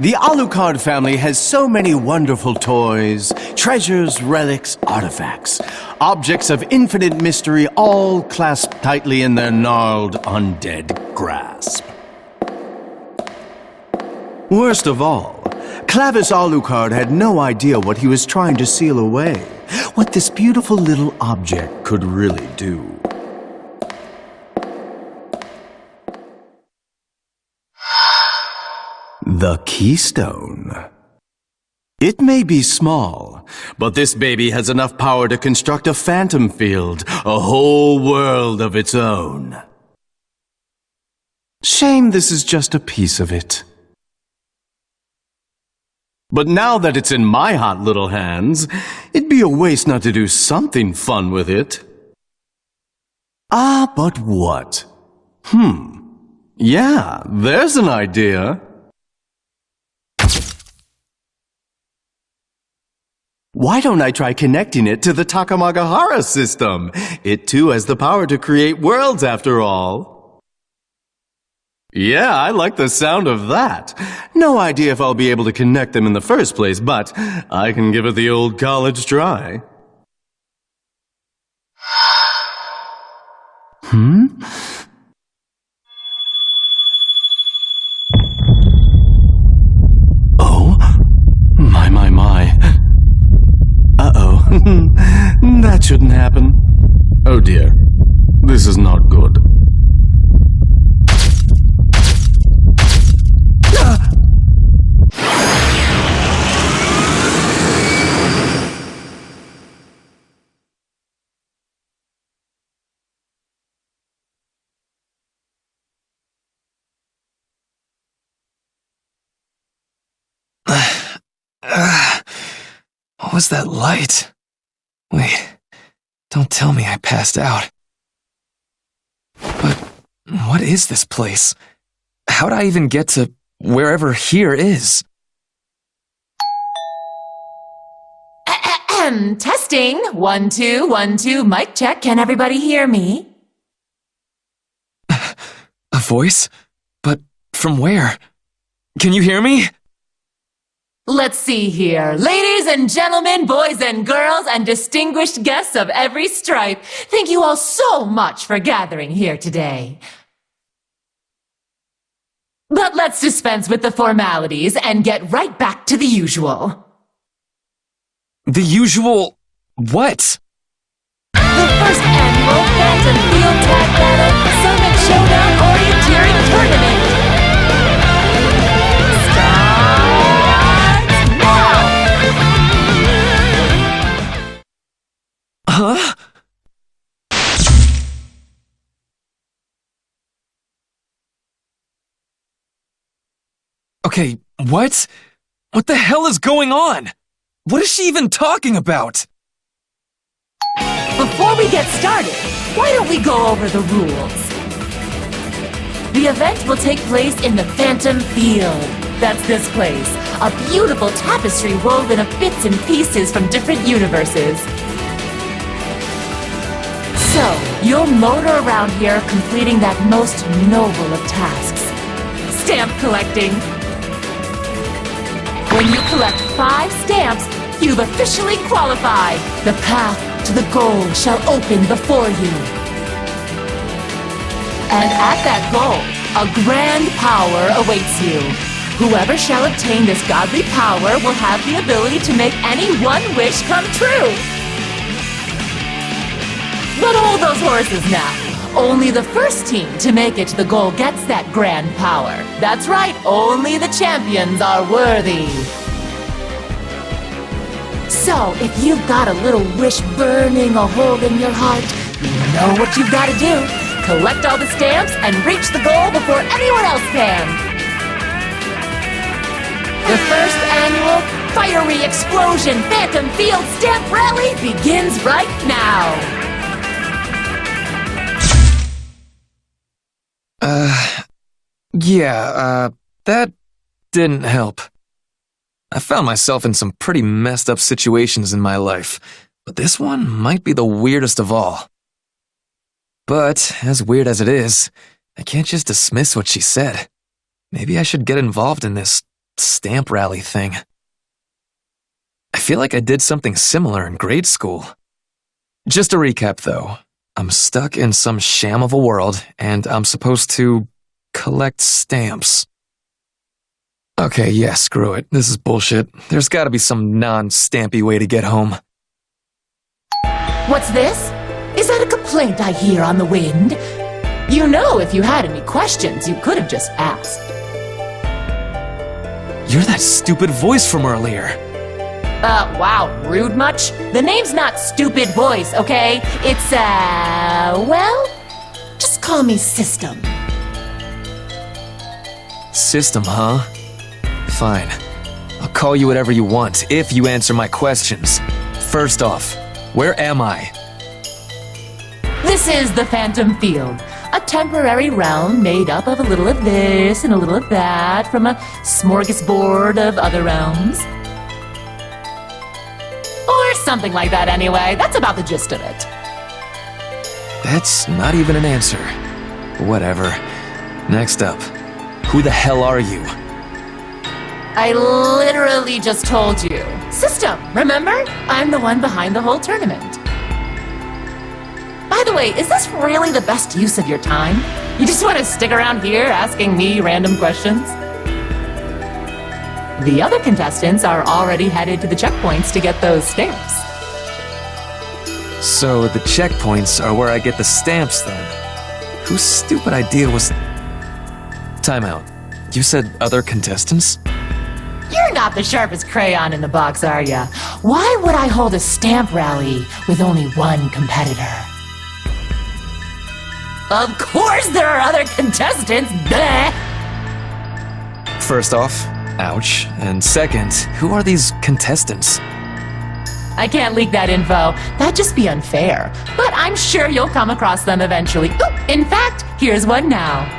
The Alucard family has so many wonderful toys, treasures, relics, artifacts, objects of infinite mystery, all clasped tightly in their gnarled, undead grasp. Worst of all, Clavis Alucard had no idea what he was trying to seal away, what this beautiful little object could really do. The Keystone. It may be small, but this baby has enough power to construct a phantom field, a whole world of its own. Shame this is just a piece of it. But now that it's in my hot little hands, it'd be a waste not to do something fun with it. Ah, but what? Yeah, there's an idea. Why don't I try connecting it to the Takamagahara system? It too has the power to create worlds after all. Yeah, I like the sound of that. No idea if I'll be able to connect them in the first place, but I can give it the old college try. Oh, my. Uh-oh. That shouldn't happen. Oh dear. This is not good. What was that light? Wait, don't tell me I passed out. But what is this place? How'd I even get to wherever here is? Testing. 1, 2, 1, 2, mic check. Can everybody hear me? A voice? But from where? Can you hear me? Let's see here. Ladies and gentlemen, boys and girls, and distinguished guests of every stripe, thank you all so much for gathering here today. But let's dispense with the formalities and get right back to the usual. The usual what? The first annual Phantom Field Tag Battle Summit Showdown Orienteering Tournament. Huh? Okay, what? What the hell is going on? What is she even talking about? Before we get started, why don't we go over the rules? The event will take place in the Phantom Field. That's this place. A beautiful tapestry woven of bits and pieces from different universes. So, you'll motor around here completing that most noble of tasks. Stamp collecting. When you collect 5 stamps, you've officially qualified. The path to the goal shall open before you. And at that goal, a grand power awaits you. Whoever shall obtain this godly power will have the ability to make any one wish come true. But hold those horses now. Only the first team to make it to the goal gets that grand power. That's right, only the champions are worthy. So, if you've got a little wish burning a hole in your heart, you know what you've got to do. Collect all the stamps and reach the goal before anyone else can. The first annual Fiery Explosion Phantom Field Stamp Rally begins right now. That didn't help. I found myself in some pretty messed up situations in my life, but this one might be the weirdest of all. But, as weird as it is, I can't just dismiss what she said. Maybe I should get involved in this stamp rally thing. I feel like I did something similar in grade school. Just to recap, though, I'm stuck in some sham of a world, and I'm supposed to collect stamps. Okay, yeah, screw it. This is bullshit. There's gotta be some non-stampy way to get home. What's this? Is that a complaint I hear on the wind? You know, if you had any questions, you could have just asked. You're that stupid voice from earlier. Wow, rude much? The name's not Stupid Voice, okay? It's, well, just call me System. System, huh? Fine. I'll call you whatever you want if you answer my questions. First off, where am I? This is the Phantom Field, a temporary realm made up of a little of this and a little of that from a smorgasbord of other realms. Or something like that anyway. That's about the gist of it. That's not even an answer. Whatever. Next up, who the hell are you? I literally just told you. System, remember? I'm the one behind the whole tournament. By the way, is this really the best use of your time? You just want to stick around here asking me random questions? The other contestants are already headed to the checkpoints to get those stamps. So the checkpoints are where I get the stamps then? Whose stupid idea was... Time out. You said other contestants? You're not the sharpest crayon in the box, are ya? Why would I hold a stamp rally with only one competitor? Of course there are other contestants, bleh! First off, ouch. And second, who are these contestants? I can't leak that info. That'd just be unfair. But I'm sure you'll come across them eventually. Ooh, in fact, here's one now.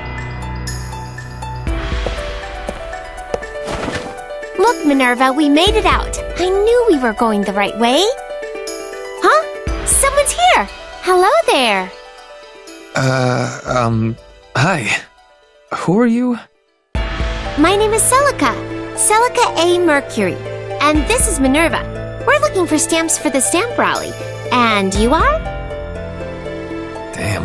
Look, Minerva, we made it out. I knew we were going the right way. Huh? Someone's here. Hello there. Hi. Who are you? My name is Celica. Celica A. Mercury. And this is Minerva. We're looking for stamps for the stamp rally. And you are? Damn.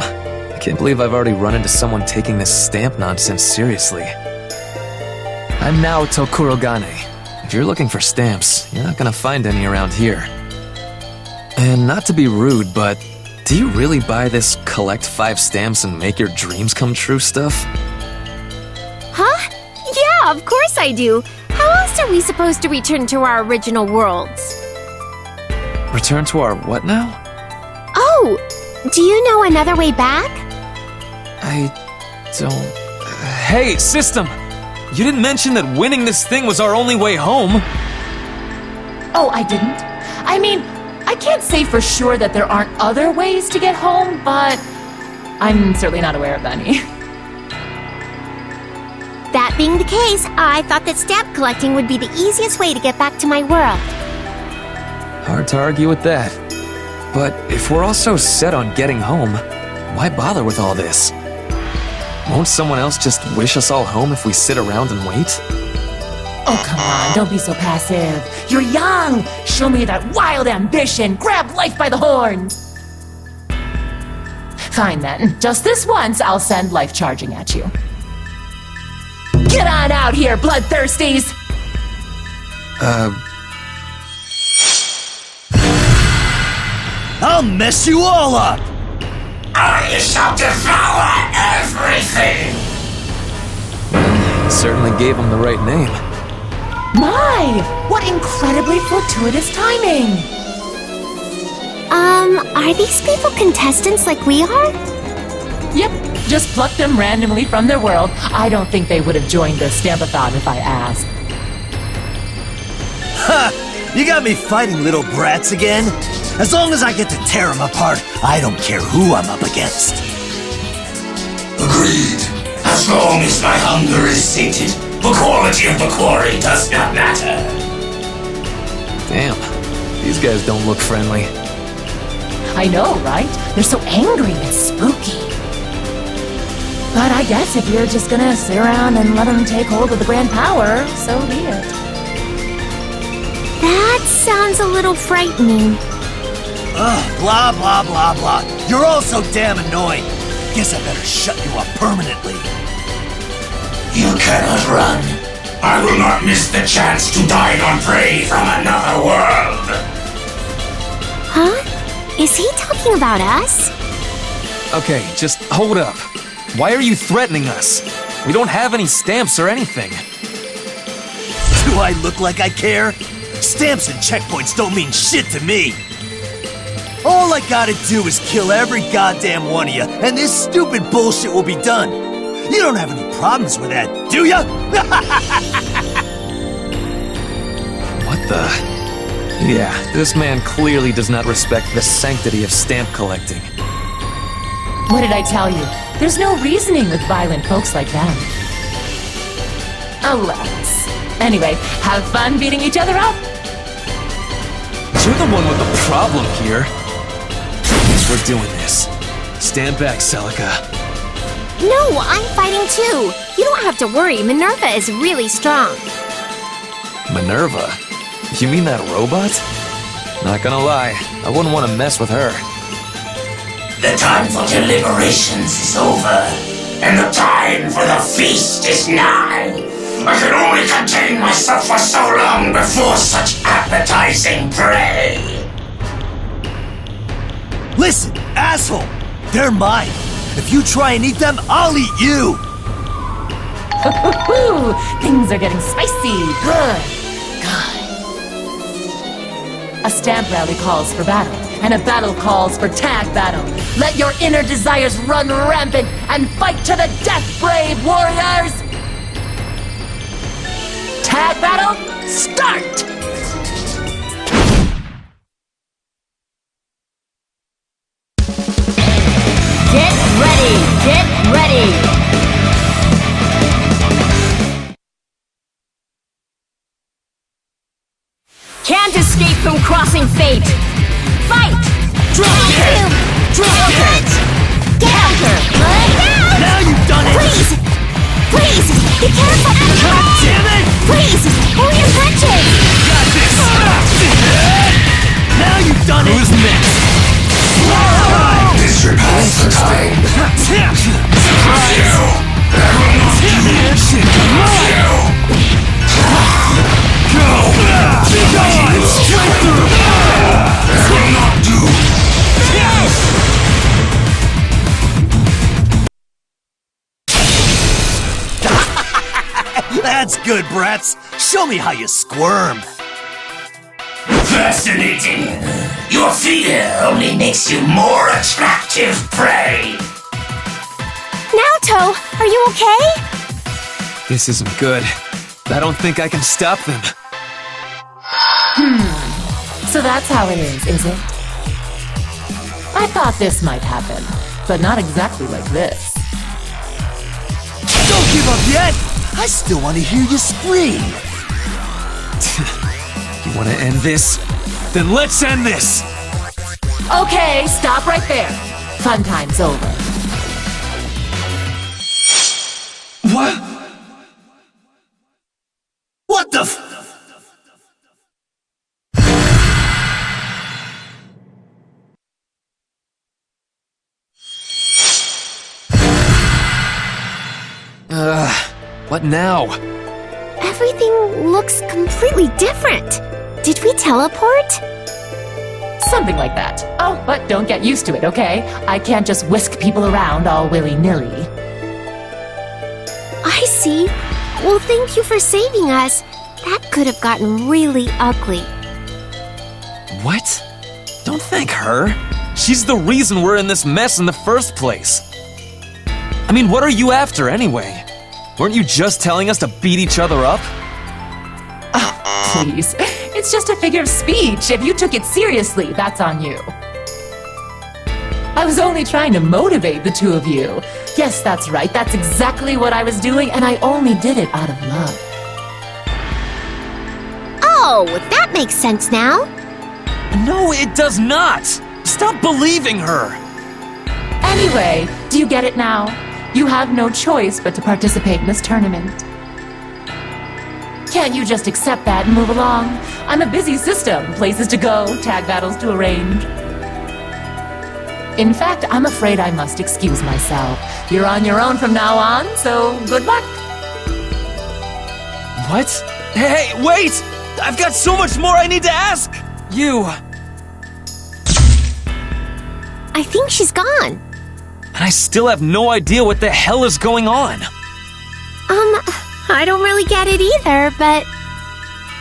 I can't believe I've already run into someone taking this stamp nonsense seriously. I'm Naoto Kurogane. If you're looking for stamps, you're not gonna find any around here. And not to be rude, but do you really buy this collect 5 stamps and make your dreams come true stuff? Huh? Yeah, of course I do. How else are we supposed to return to our original worlds? Return to our what now? Oh, do you know another way back? I don't... Hey, System! You didn't mention that winning this thing was our only way home. Oh, I didn't? I mean, I can't say for sure that there aren't other ways to get home, but I'm certainly not aware of any. That being the case, I thought that stamp collecting would be the easiest way to get back to my world. Hard to argue with that. But if we're all so set on getting home, why bother with all this? Won't someone else just wish us all home if we sit around and wait? Oh, come on, don't be so passive. You're young. Show me that wild ambition. Grab life by the horns. Fine then. Just this once, I'll send life charging at you. Get on out here, bloodthirsties! I'll mess you all up! I shall devour everything! You certainly gave him the right name. My! What incredibly fortuitous timing! Are these people contestants like we are? Yep, just plucked them randomly from their world. I don't think they would have joined the Stampathon if I asked. Ha! You got me fighting little brats again? As long as I get to tear them apart, I don't care who I'm up against. Agreed. As long as my hunger is sated, the quality of the quarry does not matter. Damn, these guys don't look friendly. I know, right? They're so angry and spooky. But I guess if you're just gonna sit around and let him take hold of the grand power, so be it. That sounds a little frightening. Ugh, blah, blah, blah, blah. You're all so damn annoying. Guess I better shut you up permanently. You cannot run. I will not miss the chance to dine on prey from another world. Huh? Is he talking about us? Okay, just hold up. Why are you threatening us? We don't have any stamps or anything. Do I look like I care? Stamps and checkpoints don't mean shit to me. All I gotta do is kill every goddamn one of you, and this stupid bullshit will be done. You don't have any problems with that, do ya? What the? Yeah, this man clearly does not respect the sanctity of stamp collecting. What did I tell you? There's no reasoning with violent folks like them. Alas. Anyway, have fun beating each other up. You're the one with the problem here. We're doing this. Stand back, Celica. No, I'm fighting too. You don't have to worry, Minerva is really strong. Minerva? You mean that robot? Not gonna lie, I wouldn't want to mess with her. The time for deliberations is over, and the time for the feast is nigh. I can only contain myself for so long before such appetizing prey. Listen, asshole! They're mine. If you try and eat them, I'll eat you! Ooh, things are getting spicy. Good. A stamp rally calls for battle, and a battle calls for tag battle. Let your inner desires run rampant and fight to the death, brave warriors! Tag battle, start! Get ready! Get ready! Can't escape from crossing fate! Fight! Drop it! Drop it! Counter! Now you've done it! Please! Please! Be careful! God damn it! Please! Pull your punches! Got this! Now you've done it! Who's next? This repasts the time. That's good, brats. Show me how you squirm. Fascinating. Your fear only makes you more attractive prey. Naoto, are you okay? This isn't good. I don't think I can stop them. So that's how it is it? I thought this might happen, but not exactly like this. Don't give up yet! I still want to hear you scream. You want to end this? Then let's end this! Okay, stop right there. Fun time's over. What? What the f... What now? Everything looks completely different. Did we teleport? Something like that. Oh, but don't get used to it, okay? I can't just whisk people around all willy-nilly. I see. Well, thank you for saving us. That could have gotten really ugly. What? Don't thank her. She's the reason we're in this mess in the first place. I mean, what are you after anyway? Weren't you just telling us to beat each other up? Oh, please. It's just a figure of speech. If you took it seriously, that's on you. I was only trying to motivate the two of you. Yes, that's right. That's exactly what I was doing, and I only did it out of love. Oh, that makes sense now. No, it does not! Stop believing her! Anyway, do you get it now? You have no choice but to participate in this tournament. Can't you just accept that and move along? I'm a busy system, places to go, tag battles to arrange. In fact, I'm afraid I must excuse myself. You're on your own from now on, so good luck. What? Hey, wait! I've got so much more I need to ask! You... I think she's gone. And I still have no idea what the hell is going on. I don't really get it either, but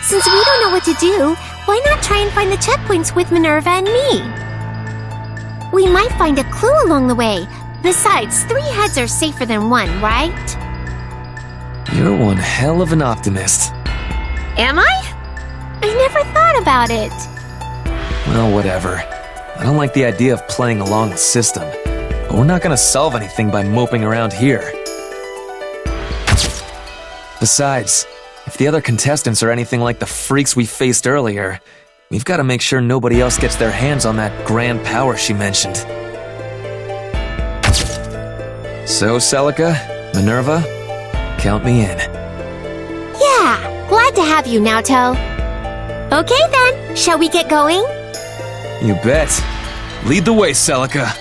since we don't know what to do, why not try and find the checkpoints with Minerva and me? We might find a clue along the way. Besides, 3 heads are safer than 1, right? You're one hell of an optimist. Am I? I never thought about it. Well, whatever. I don't like the idea of playing along the system, but we're not gonna solve anything by moping around here. Besides, if the other contestants are anything like the freaks we faced earlier, we've got to make sure nobody else gets their hands on that grand power she mentioned. So, Celica, Minerva, count me in. Yeah, glad to have you, Naoto. Okay then, shall we get going? You bet. Lead the way, Celica.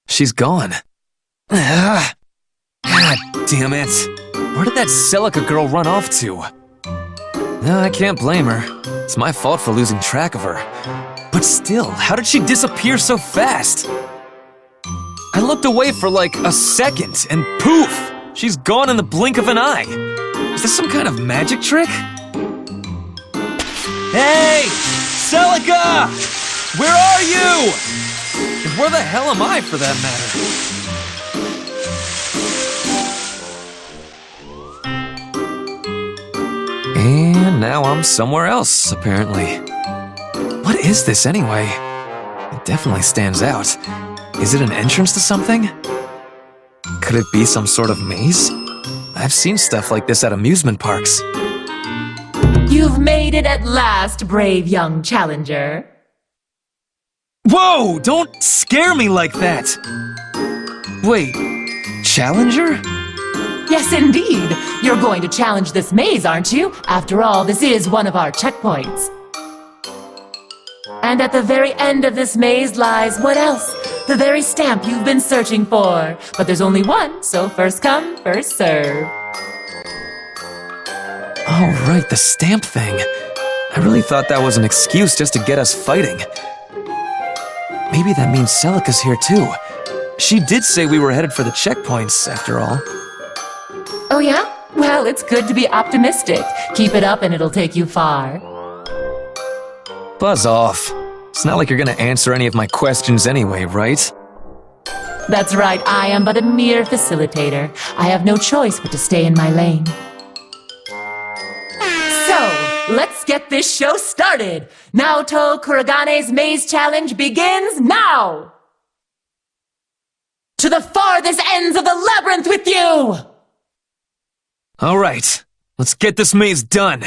She's gone. God damn it. Where did that Celica girl run off to? No, I can't blame her. It's my fault for losing track of her. But still, how did she disappear so fast? I looked away for like a second, and poof! She's gone in the blink of an eye. Is this some kind of magic trick? Hey! Celica! Where are you? And where the hell am I, for that matter? And now I'm somewhere else, apparently. What is this, anyway? It definitely stands out. Is it an entrance to something? Could it be some sort of maze? I've seen stuff like this at amusement parks. You've made it at last, brave young challenger. Whoa! Don't scare me like that! Wait, challenger? Yes, indeed. You're going to challenge this maze, aren't you? After all, this is one of our checkpoints. And at the very end of this maze lies what else? The very stamp you've been searching for. But there's only one, so first come, first serve. Oh, right, the stamp thing. I really thought that was an excuse just to get us fighting. Maybe that means Celica's here too. She did say we were headed for the checkpoints, after all. Oh yeah? Well, it's good to be optimistic. Keep it up and it'll take you far. Buzz off. It's not like you're gonna answer any of my questions anyway, right? That's right, I am but a mere facilitator. I have no choice but to stay in my lane. So, let's get this show started! Naoto Kuragane's Maze Challenge begins now! To the farthest ends of the labyrinth with you! Alright, let's get this maze done.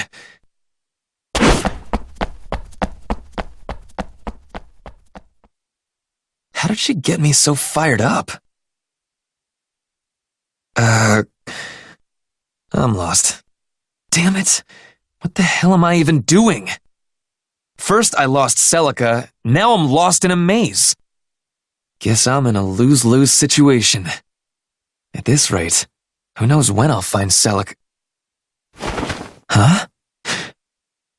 How did she get me so fired up? I'm lost. Damn it. What the hell am I even doing? First I lost Celica, now I'm lost in a maze. Guess I'm in a lose-lose situation. At this rate, who knows when I'll find Celica. Huh?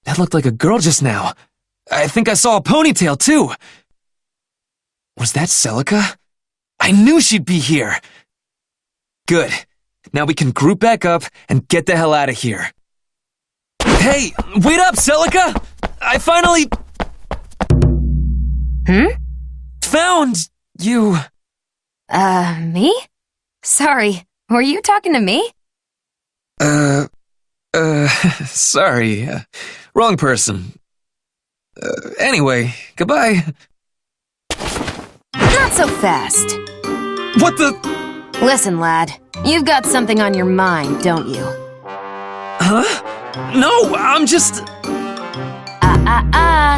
That looked like a girl just now. I think I saw a ponytail too. Was that Celica? I knew she'd be here! Good. Now we can group back up and get the hell out of here. Hey! Wait up, Celica! I finally... found you. Me? Sorry, were you talking to me? Sorry. Wrong person. Anyway, goodbye. Not so fast. What the... Listen, lad, you've got something on your mind, don't you? Huh? No, I'm just...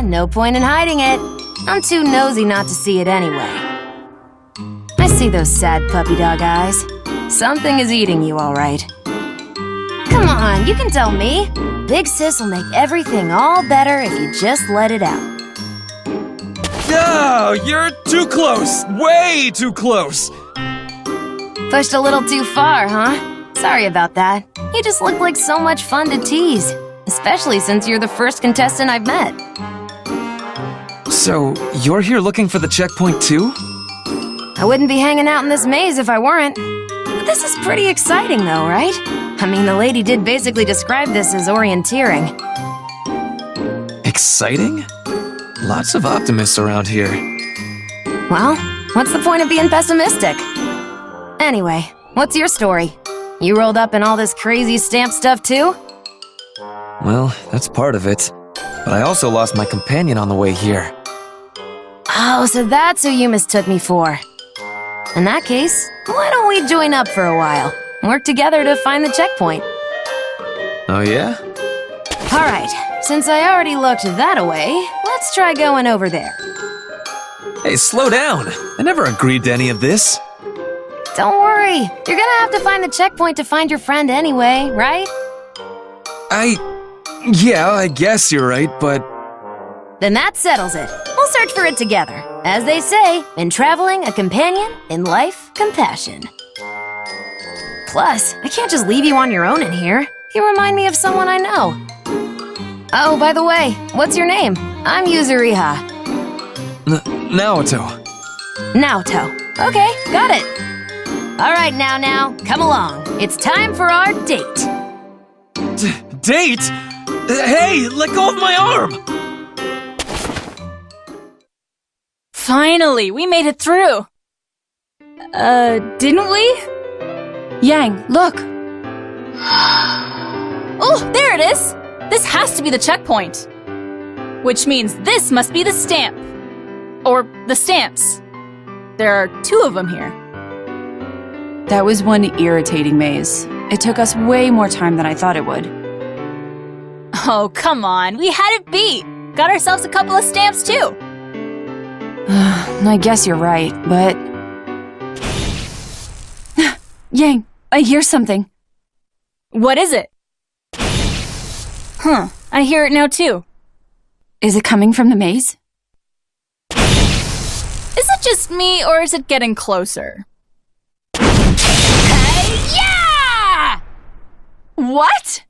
No point in hiding it. I'm too nosy not to see it anyway. I see those sad puppy dog eyes. Something is eating you, all right. Come on, you can tell me. Big Sis will make everything all better if you just let it out. Oh, you're too close. Way too close. Pushed a little too far, huh? Sorry about that. You just look like so much fun to tease. Especially since you're the first contestant I've met. So, you're here looking for the checkpoint too? I wouldn't be hanging out in this maze if I weren't. But this is pretty exciting though, right? I mean, the lady did basically describe this as orienteering. Exciting? Lots of optimists around here. Well, what's the point of being pessimistic? Anyway, what's your story? You rolled up in all this crazy stamp stuff too? Well, that's part of it. But I also lost my companion on the way here. Oh, so that's who you mistook me for. In that case, why don't we join up for a while? Work together to find the checkpoint. Oh yeah? Alright, since I already looked that away, let's try going over there. Hey, slow down! I never agreed to any of this. Don't worry, you're gonna have to find the checkpoint to find your friend anyway, right? Yeah, I guess you're right, but... Then that settles it. We'll search for it together. As they say, in traveling, a companion, in life, compassion. Plus, I can't just leave you on your own in here. You remind me of someone I know. Oh, by the way, what's your name? I'm Yuzuriha. Naoto. Naoto. Okay, got it. All right, now, come along. It's time for our date. Date? Hey, let go of my arm! Finally, we made it through. Didn't we? Yang, look. Oh, there it is! This has to be the checkpoint. Which means this must be the stamp. Or the stamps. There are 2 of them here. That was one irritating maze. It took us way more time than I thought it would. Oh, come on. We had it beat. Got ourselves a couple of stamps, too. I guess you're right, but... Yang, I hear something. What is it? Huh, I hear it now, too. Is it coming from the maze? Is it just me, or is it getting closer? Yeah! What?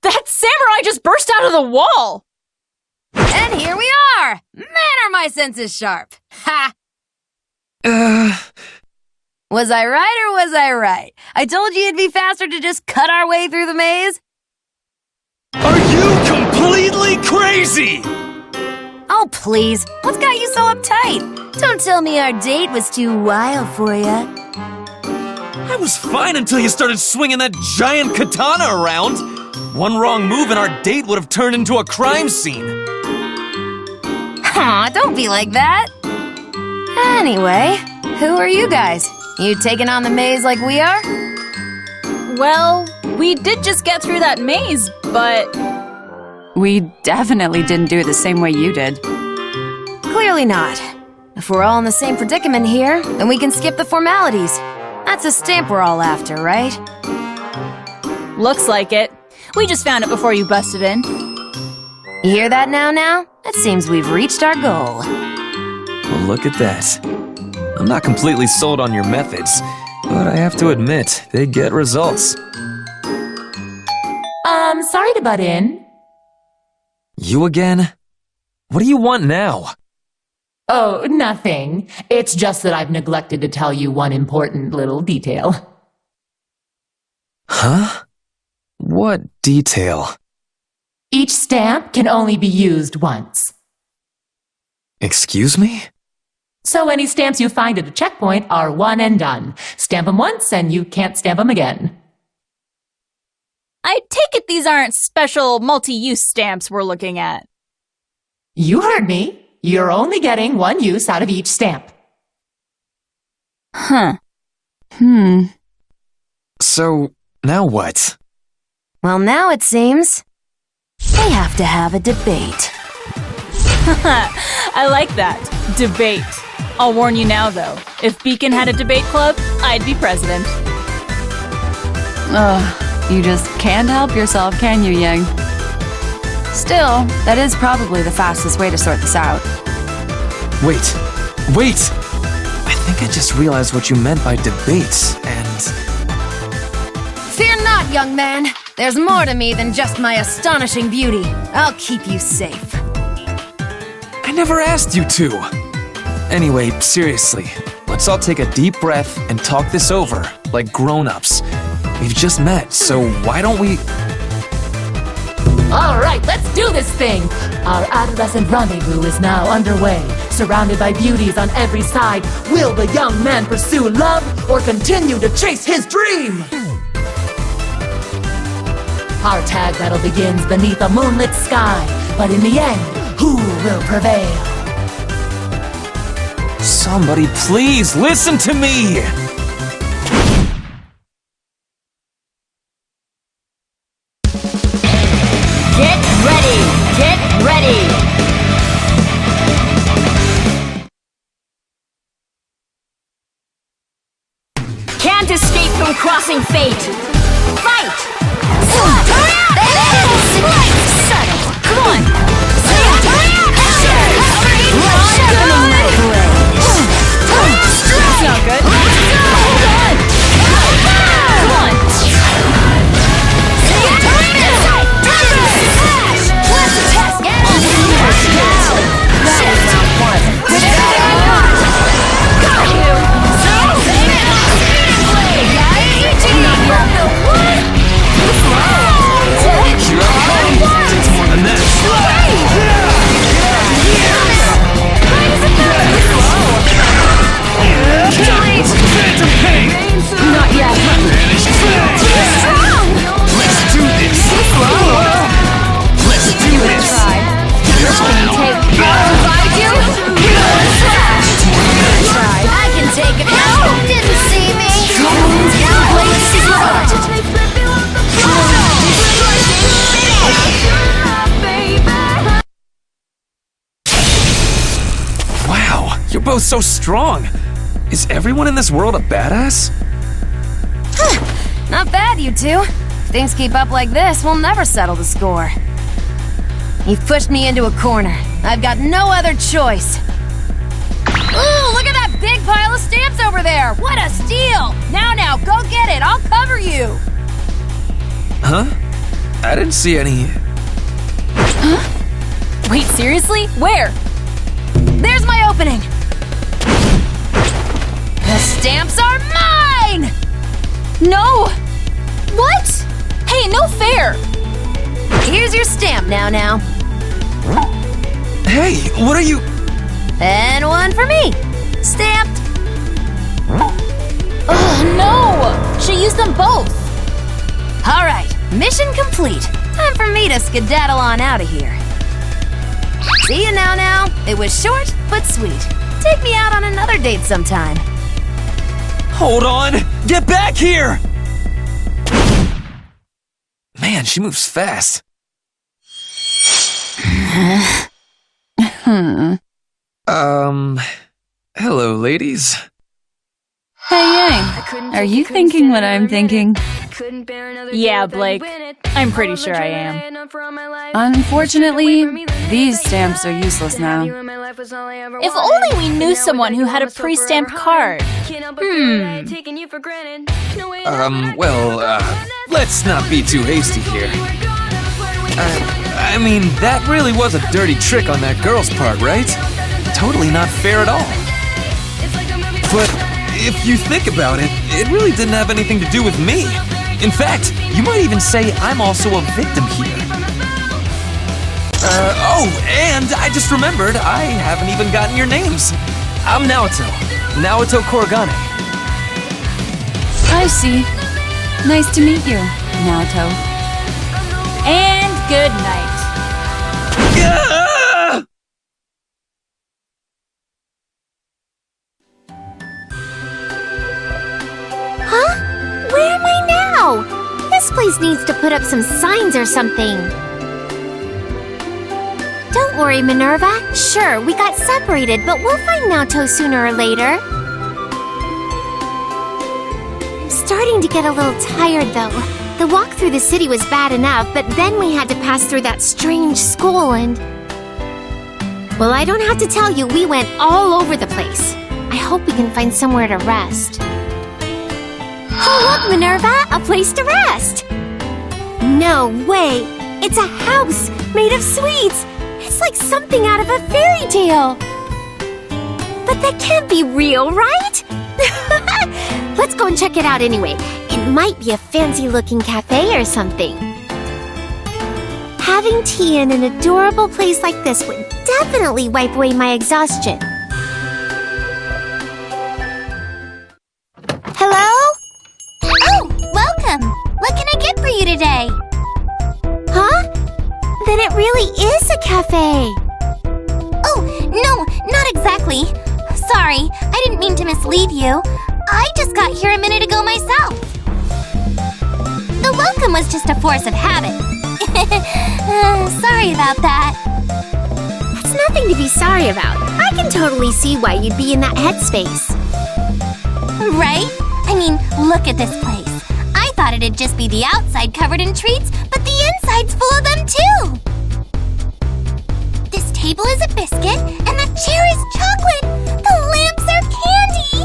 That samurai just burst out of the wall! And here we are! Man, are my senses sharp! Ha! Was I right or was I right? I told you it'd be faster to just cut our way through the maze. Are you completely crazy? Oh, please. What's got you so uptight? Don't tell me our date was too wild for ya. I was fine until you started swinging that giant katana around. One wrong move and our date would have turned into a crime scene. Aw, don't be like that. Anyway, who are you guys? You taking on the maze like we are? Well, we did just get through that maze, but... We definitely didn't do it the same way you did. Clearly not. If we're all in the same predicament here, then we can skip the formalities. That's a stamp we're all after, right? Looks like it. We just found it before you busted in. You hear that now? It seems we've reached our goal. Well, look at that. I'm not completely sold on your methods, but I have to admit, they get results. Sorry to butt in. You again? What do you want now? Oh, nothing. It's just that I've neglected to tell you one important little detail. Huh? What detail? Each stamp can only be used once. Excuse me? So any stamps you find at a checkpoint are one and done. Stamp them once and you can't stamp them again. I take it these aren't special multi-use stamps we're looking at. You heard me. You're only getting one use out of each stamp. Huh. So, now what? Well, now it seems we have to have a debate. I like that. Debate. I'll warn you now, though. If Beacon had a debate club, I'd be president. Ugh, you just can't help yourself, can you, Yang? Still, that is probably the fastest way to sort this out. Wait! I think I just realized what you meant by debates, and... Fear not, young man. There's more to me than just my astonishing beauty. I'll keep you safe. I never asked you to! Anyway, seriously, let's all take a deep breath and talk this over, like grown-ups. We've just met, so why don't we... All right, let's do this thing! Our adolescent rendezvous is now underway. Surrounded by beauties on every side, will the young man pursue love or continue to chase his dream? Our tag battle begins beneath a moonlit sky, but in the end, who will prevail? Somebody please listen to me! Get ready! Can't escape from crossing fate! Fight! Come on! That's not good. Hold on! Come on! It's more than that. Not yet. Let's do this! Let's do this! I can take it. No! Didn't see me! Wow, you're both so strong! Is everyone in this world a badass? Not bad, you two. If things keep up like this, we'll never settle the score. You've pushed me into a corner. I've got no other choice. Ooh, look at that big pile of stamps over there! What a steal! Now, go get it! I'll cover you! Huh? I didn't see any... Wait, seriously? Where? There's my opening! The stamps are mine! No! What? Hey, no fair! Here's your stamp now. Hey, what are you... And one for me. Stamped. Oh, no! She used them both! All right, mission complete. Time for me to skedaddle on out of here. See you now. It was short but sweet. Take me out on another date sometime. Hold on! Get back here! Man, she moves fast. Hello, ladies. Hey, Yang, are you thinking what I'm thinking? Yeah, Blake. I'm pretty sure I am. Unfortunately, these stamps are useless now. If only we knew someone who had a pre-stamped card. Let's not be too hasty here. I mean, that really was a dirty trick on that girl's part, right? Totally not fair at all. But if you think about it, it really didn't have anything to do with me. In fact, you might even say I'm also a victim here. And I just remembered I haven't even gotten your names. I'm Naoto Korogane. I see. Nice to meet you, Naoto. And good night. Huh? Where am I now? This place needs to put up some signs or something. Don't worry, Minerva. Sure, we got separated, but we'll find Naoto sooner or later. I'm starting to get a little tired, though. The walk through the city was bad enough, but then we had to pass through that strange school and... Well, I don't have to tell you, we went all over the place. I hope we can find somewhere to rest. Oh, look, Minerva! A place to rest! No way! It's a house made of sweets! It's like something out of a fairy tale! But that can't be real, right? Let's go and check it out anyway. It might be a fancy-looking cafe or something. Having tea in an adorable place like this would definitely wipe away my exhaustion. Hello? Oh, welcome! What can I get for you today? Huh? Then it really is a cafe! Oh, no, not exactly. Sorry, I didn't mean to mislead you. I just got here a minute ago myself. The welcome was just a force of habit. Sorry about that. That's nothing to be sorry about. I can totally see why you'd be in that headspace. Right? I mean, look at this place. I thought it'd just be the outside covered in treats, but the inside's full of them too! This table is a biscuit, and the chair is chocolate! The lamps are candy!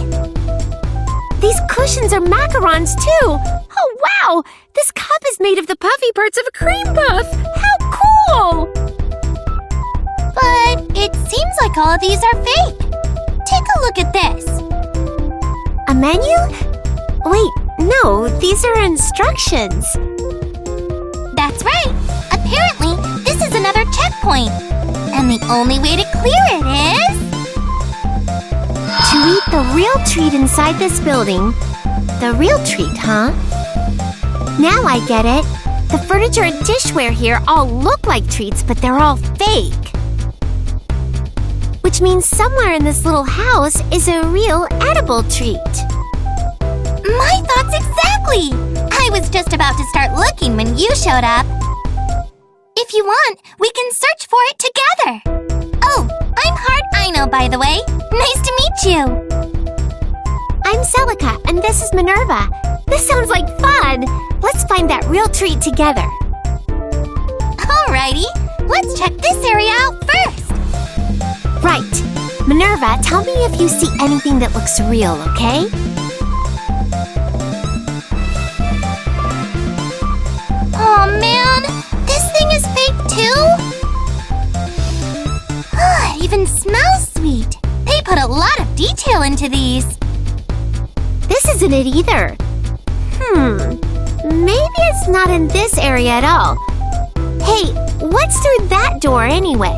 These cushions are macarons too! Oh wow! This cup is made of the puffy parts of a cream puff! How cool! But it seems like all of these are fake. Take a look at this. A menu? Wait, no, these are instructions. That's right. Apparently, this is another checkpoint. And the only way to clear it is... To eat the real treat inside this building. The real treat, huh? Now I get it. The furniture and dishware here all look like treats, but they're all fake. Which means somewhere in this little house is a real edible treat. My thoughts exactly! I was just about to start looking when you showed up. If you want, we can search for it together. Oh, I'm Heart Aino, by the way. Nice to meet you. I'm Celica, and this is Minerva. This sounds like fun. Let's find that real treat together. Alrighty, let's check this area out first. Right. Minerva, tell me if you see anything that looks real, okay? Aw, man! This thing is fake, too? It even smells sweet. They put a lot of detail into these. This isn't it either. Maybe it's not in this area at all. Hey, what's through that door anyway?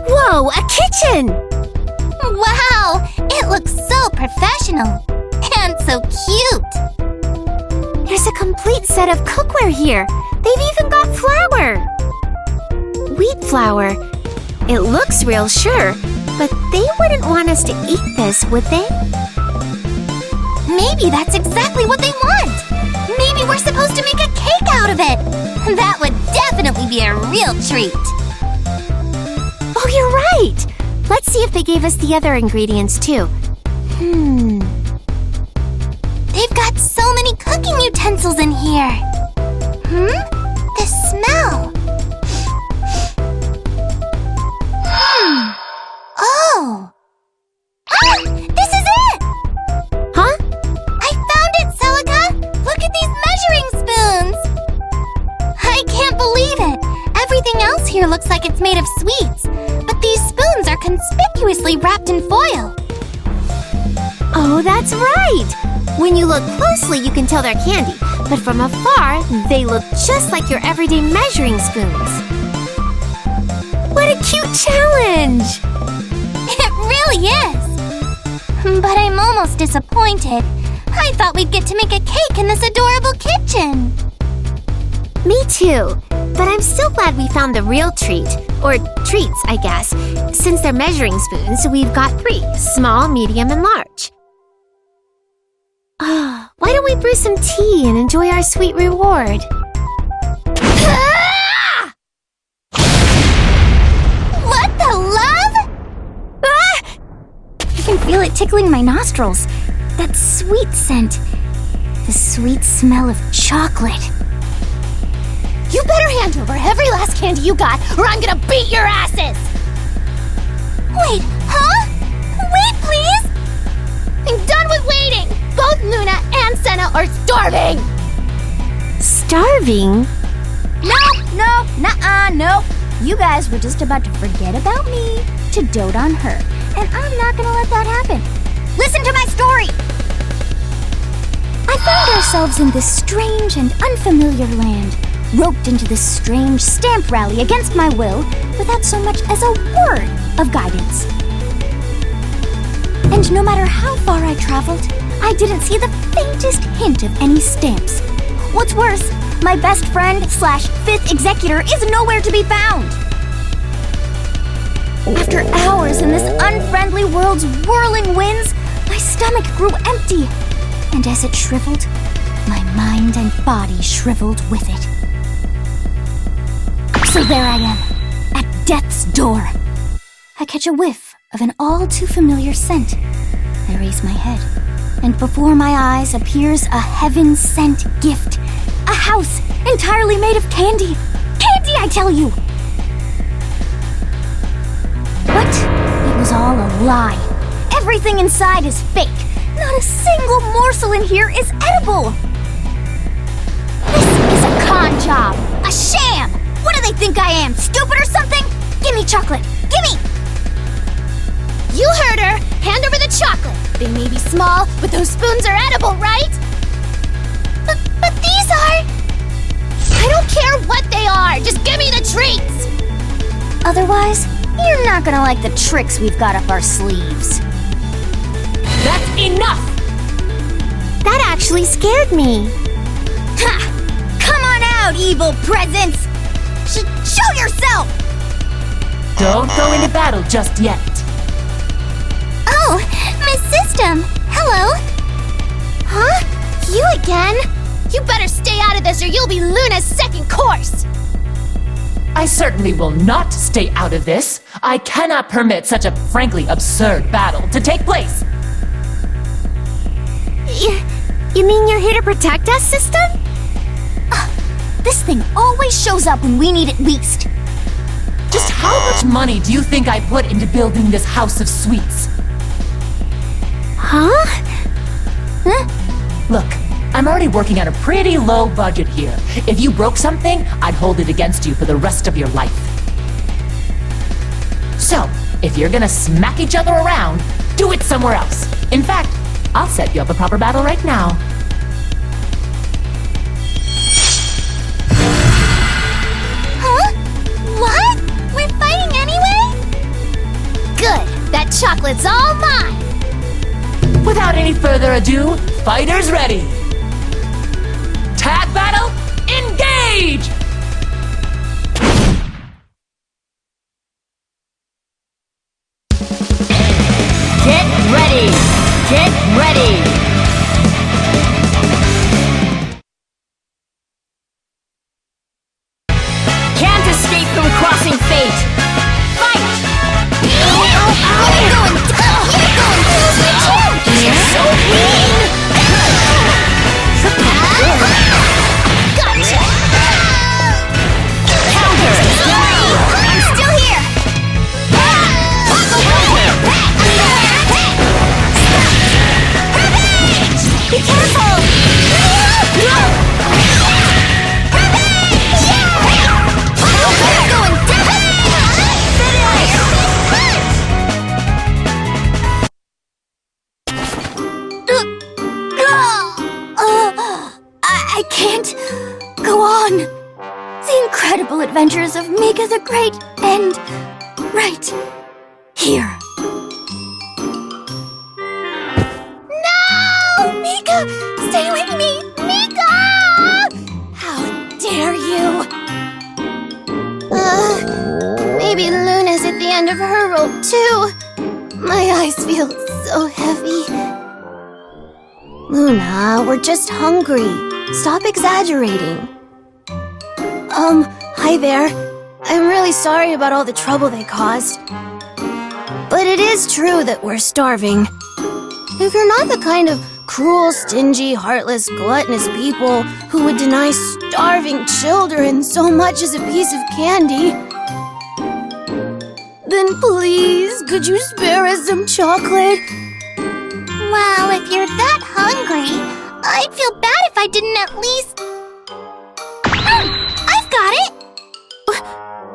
Whoa, a kitchen! Wow! It looks so professional. And so cute. There's a complete set of cookware here. They've even got flour. Wheat flour. It looks real, sure, but they wouldn't want us to eat this, would they? Maybe that's exactly what they want. Maybe we're supposed to make a cake out of it. That would definitely be a real treat. Oh, you're right. Let's see if they gave us the other ingredients, too. They've got so many cooking utensils in here. The smell. Oh. Ah! This is it! Huh? I found it, Celica! Look at these measuring spoons! I can't believe it! Everything else here looks like it's made of sweets, but these spoons are conspicuously wrapped in foil. Oh, that's right! When you look closely, you can tell they're candy, but from afar, they look just like your everyday measuring spoons. What a cute challenge! It really is! But I'm almost disappointed. I thought we'd get to make a cake in this adorable kitchen. Me too, but I'm still glad we found the real treat. Or treats, I guess. Since they're measuring spoons, we've got 3, small, medium, and large. Why don't we brew some tea and enjoy our sweet reward? tickling my nostrils. That sweet scent. The sweet smell of chocolate. You better hand over every last candy you got, or I'm gonna beat your asses! Wait, huh? Wait, please! I'm done with waiting! Both Luna and Senna are starving! Starving? No. You guys were just about to forget about me to dote on her, and I'm not gonna let that happen. Listen to my story! I found ourselves in this strange and unfamiliar land, roped into this strange stamp rally against my will, without so much as a word of guidance. And no matter how far I traveled, I didn't see the faintest hint of any stamps. What's worse, my best friend / fifth executor is nowhere to be found. After hours in this unfriendly world's whirling winds, my stomach grew empty. And as it shriveled, my mind and body shriveled with it. So there I am, at death's door. I catch a whiff of an all too familiar scent. I raise my head, and before my eyes appears a heaven-sent gift. A house entirely made of candy. Candy, I tell you! What? It was all a lie. Everything inside is fake. Not a single morsel in here is edible. This is a con job. A sham. What do they think I am? Stupid or something? Give me chocolate. Gimme! You heard her. Hand over the chocolate. They may be small, but those spoons are edible, right? But these are... I don't care what they are. Just give me the treats. Otherwise, you're not gonna like the tricks we've got up our sleeves. That's enough! That actually scared me. Ha! Come on out, evil presence! Show yourself! Don't go into battle just yet. Oh, Miss System! Hello! Huh? You again? You better stay out of this or you'll be Luna's second course! I certainly will not stay out of this. I cannot permit such a frankly absurd battle to take place. You mean you're here to protect us, System? This thing always shows up when we need it least. Just how much money do you think I put into building this house of sweets? Huh? Look, I'm already working on a pretty low budget here. If you broke something, I'd hold it against you for the rest of your life. So, if you're gonna smack each other around, do it somewhere else. In fact, I'll set you up a proper battle right now. Huh? What? We're fighting anyway? Good. That chocolate's all mine. Without any further ado, fighters ready. Tag battle, engage! Get ready! Get ready! Can't escape from crossing fate! Fight! You're going so mean! Gotcha! Counter! I'm still here! Be careful! I can't go on. The incredible adventures of Mika the Great end right here. No! Mika! Stay with me! Mika! How dare you! Maybe Luna's at the end of her rope, too. My eyes feel so heavy. Luna, we're just hungry. Stop exaggerating. Hi there. I'm really sorry about all the trouble they caused. But it is true that we're starving. if you're not the kind of cruel, stingy, heartless, gluttonous people who would deny starving children so much as a piece of candy, then please, could you spare us some chocolate? Well, if you're that hungry, I'd feel bad if I didn't at least... I've got it!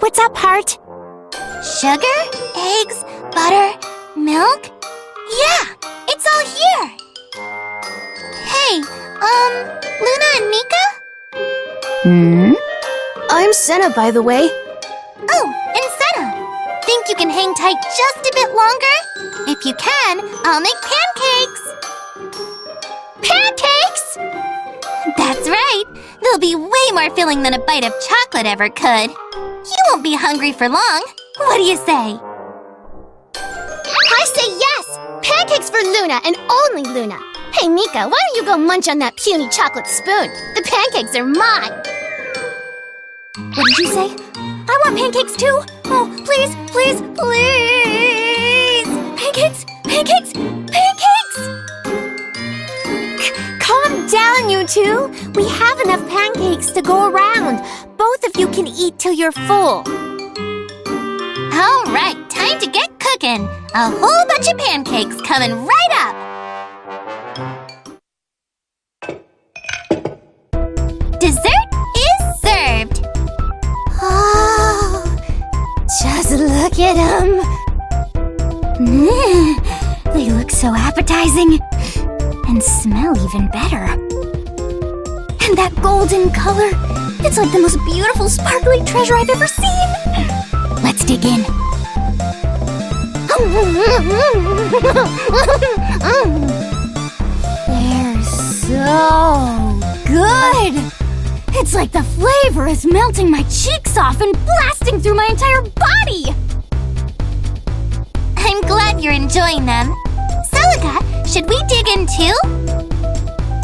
What's up, Heart? Sugar, eggs, butter, milk? Yeah, it's all here! Hey, Luna and Mika? I'm Senna, by the way. Oh, and Senna! Think you can hang tight just a bit longer? If you can, I'll make pancakes! Pancakes? That's right! They'll be way more filling than a bite of chocolate ever could. You won't be hungry for long. What do you say? I say yes! Pancakes for Luna and only Luna. Hey, Mika, why don't you go munch on that puny chocolate spoon? The pancakes are mine! What did you say? I want pancakes too! Oh, please, please, please! Pancakes! Pancakes! Pancakes! Calm down, you two. We have enough pancakes to go around. Both of you can eat till you're full. All right, time to get cooking. A whole bunch of pancakes coming right up. Dessert is served. Oh, just look at them. They look so appetizing. And smell even better. And that golden color, it's like the most beautiful sparkly treasure I've ever seen. Let's dig in. They're so good. It's like the flavor is melting my cheeks off and blasting through my entire body. I'm glad you're enjoying them. Celica, should we dig in too?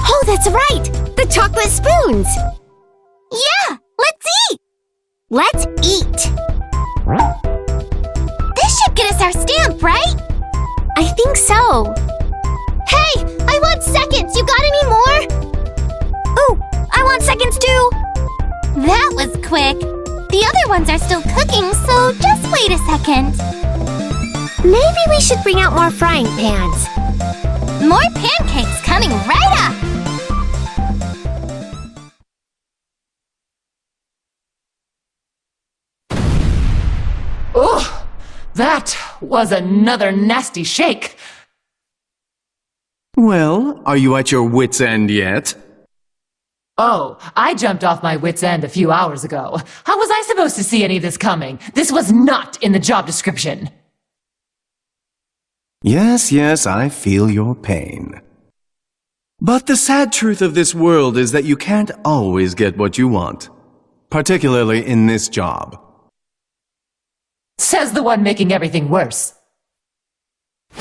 Oh, that's right! The chocolate spoons! Yeah, let's eat! Let's eat! This should get us our stamp, right? I think so. Hey, I want seconds! You got any more? Ooh, I want seconds too! That was quick. The other ones are still cooking, so just wait a second. Maybe we should bring out more frying pans. More pancakes coming right up! Ugh! That was another nasty shake. Well, are you at your wit's end yet? Oh, I jumped off my wit's end a few hours ago. How was I supposed to see any of this coming? This was not in the job description. Yes, I feel your pain. But the sad truth of this world is that you can't always get what you want, particularly in this job. Says the one making everything worse.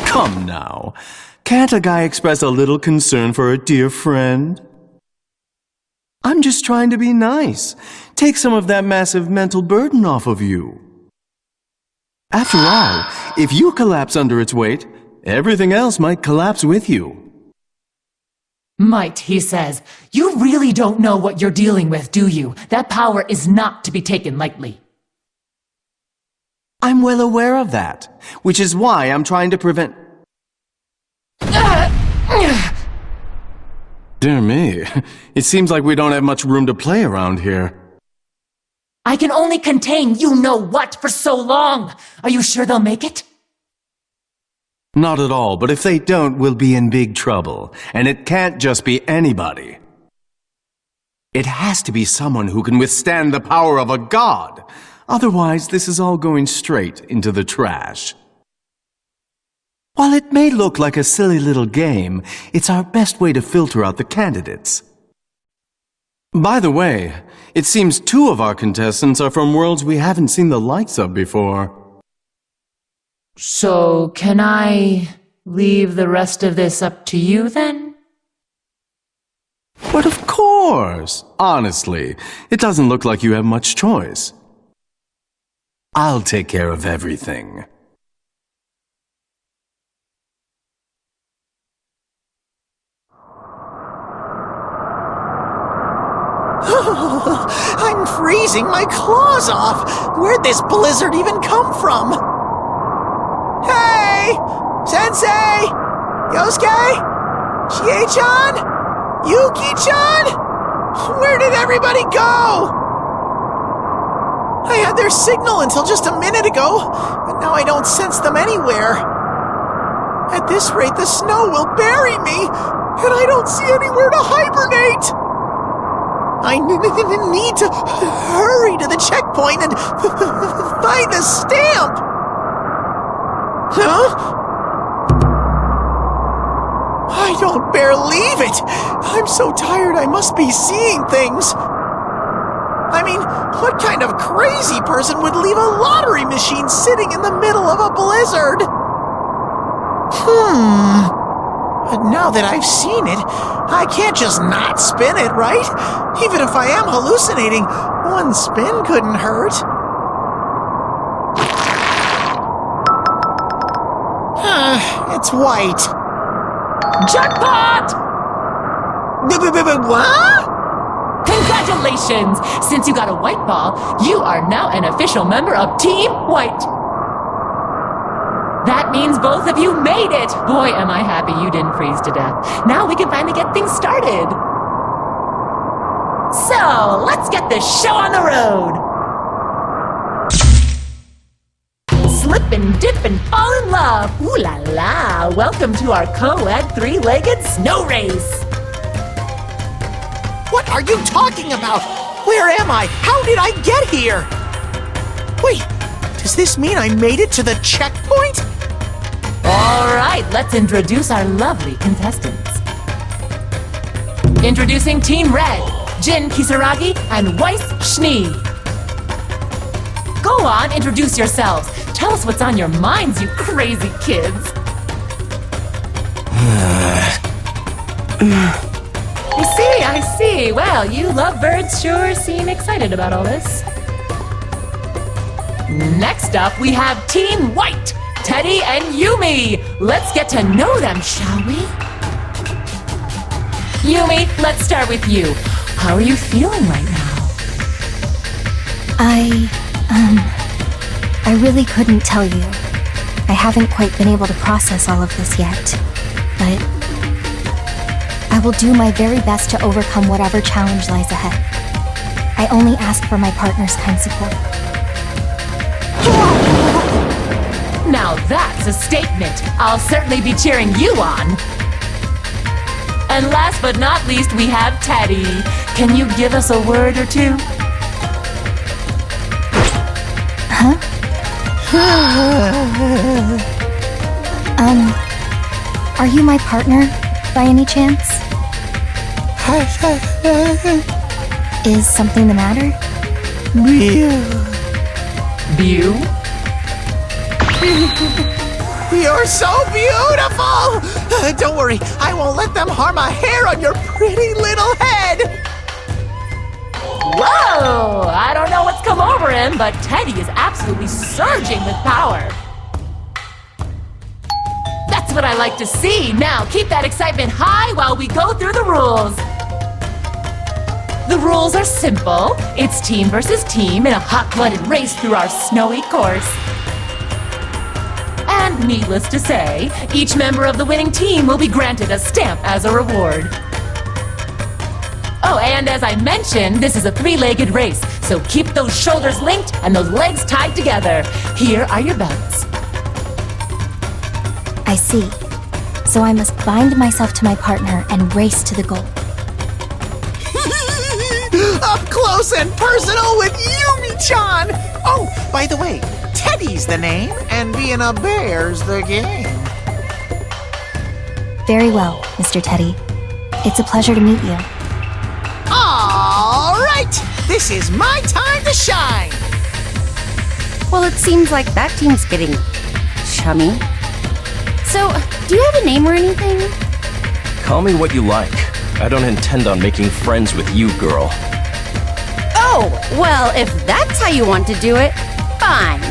Come now, can't a guy express a little concern for a dear friend? I'm just trying to be nice. Take some of that massive mental burden off of you. After all, if you collapse under its weight, everything else might collapse with you. Might, he says. You really don't know what you're dealing with, do you? That power is not to be taken lightly. I'm well aware of that, which is why I'm trying to prevent... Dear me, it seems like we don't have much room to play around here. I can only contain you-know-what for so long. Are you sure they'll make it? Not at all, but if they don't, we'll be in big trouble. And it can't just be anybody. It has to be someone who can withstand the power of a god. Otherwise, this is all going straight into the trash. While it may look like a silly little game, it's our best way to filter out the candidates. By the way, it seems 2 of our contestants are from worlds we haven't seen the likes of before. So, can I leave the rest of this up to you, then? But of course! Honestly, it doesn't look like you have much choice. I'll take care of everything. I'm freezing my claws off. Where'd this blizzard even come from? Hey! Sensei! Yosuke? Chie-chan? Yuki-chan? Where did everybody go? I had their signal until just a minute ago, but now I don't sense them anywhere. At this rate, the snow will bury me, and I don't see anywhere to hibernate. I need to hurry to the checkpoint and find the stamp. Huh? I don't believe it! I'm so tired I must be seeing things. I mean, what kind of crazy person would leave a lottery machine sitting in the middle of a blizzard? But now that I've seen it, I can't just not spin it, right? Even if I am hallucinating, one spin couldn't hurt. It's white. Jackpot! What? Congratulations! Since you got a white ball, you are now an official member of Team White. That means both of you made it! Boy, am I happy you didn't freeze to death. Now we can finally get things started. So, let's get this show on the road! Slip and dip and fall in love! Ooh la la! Welcome to our co-ed three-legged snow race! What are you talking about? Where am I? How did I get here? Wait, does this mean I made it to the checkpoint? Alright, let's introduce our lovely contestants. Introducing Team Red, Jin Kisaragi and Weiss Schnee. Go on, introduce yourselves. Tell us what's on your minds, you crazy kids. I see. Well, you lovebirds sure seem excited about all this. Next up, we have Team White, Teddy and Yumi. Let's get to know them, shall we? Yumi, let's start with you. How are you feeling right now? I really couldn't tell you. I haven't quite been able to process all of this yet, but I will do my very best to overcome whatever challenge lies ahead. I only ask for my partner's kind support. Now that's a statement. I'll certainly be cheering you on. And last but not least, we have Teddy. Can you give us a word or two? Huh? Are you my partner, by any chance? Is something the matter? Bew? You're so beautiful! Don't worry, I won't let them harm a hair on your pretty little head! Whoa! I don't know what's come over him, but Teddy is absolutely surging with power. That's what I like to see. Now, keep that excitement high while we go through the rules. The rules are simple. It's team versus team in a hot-blooded race through our snowy course. And needless to say, each member of the winning team will be granted a stamp as a reward. Oh, and as I mentioned, this is a three-legged race, so keep those shoulders linked and those legs tied together. Here are your belts. I see. So I must bind myself to my partner and race to the goal. Up close and personal with Yumi-chan! Oh, by the way, Teddy's the name, and being a bear's the game. Very well, Mr. Teddy. It's a pleasure to meet you. All right! This is my time to shine! Well, it seems like that team's getting chummy. So, do you have a name or anything? Call me what you like. I don't intend on making friends with you, girl. Oh, well, if that's how you want to do it, fine.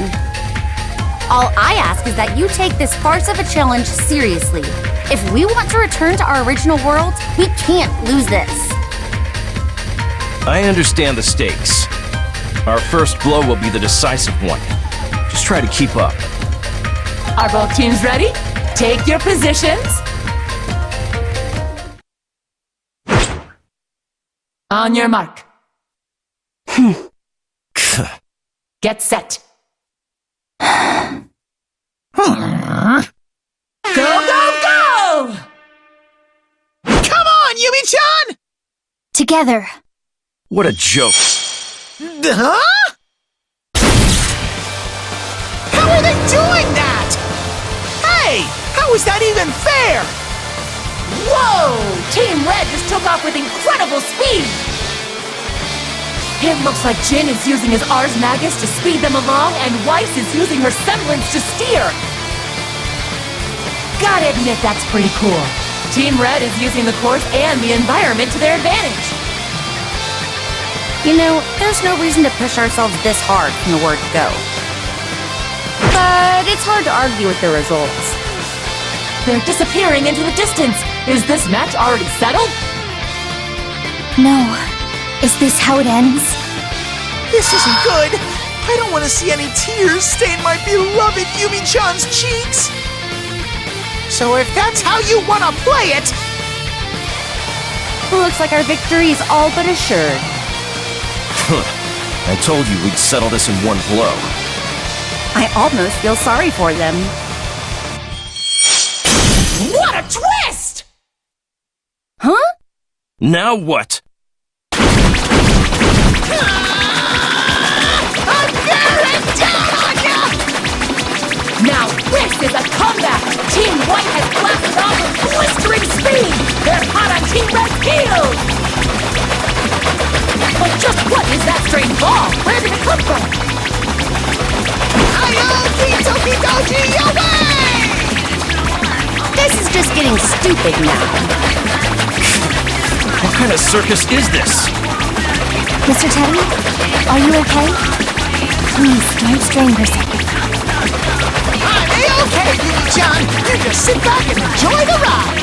All I ask is that you take this farce of a challenge seriously. If we want to return to our original world, we can't lose this. I understand the stakes. Our first blow will be the decisive one. Just try to keep up. Are both teams ready? Take your positions. On your mark. Get set. Go, go, go! Come on, Yumi-chan! Together. What a joke. Huh? How are they doing that? Hey, how is that even fair? Whoa! Team Red just took off with incredible speed! It looks like Jin is using his Ars Magus to speed them along, and Weiss is using her semblance to steer! Gotta admit, that's pretty cool. Team Red is using the course and the environment to their advantage. You know, there's no reason to push ourselves this hard from the word go. But it's hard to argue with the results. They're disappearing into the distance. Is this match already settled? No. Is this how it ends? This isn't good. I don't want to see any tears stain my beloved Yumi-chan's cheeks. So if that's how you want to play it... Looks like our victory is all but assured. I told you we'd settle this in one blow. I almost feel sorry for them. What a twist! Huh? Now what? I'm bearing down on ya! Now this is a comeback! Team White has blasted off with blistering speed! They're hot on Team Red's heels! But just what is that strange ball? Where did it come from? Ayo-ki-toki-doji away! This is just getting stupid now. What kind of circus is this? Mr. Teddy, are you okay? Please, don't strain yourself. I'm A-okay, Yumi-chan! You just sit back and enjoy the ride!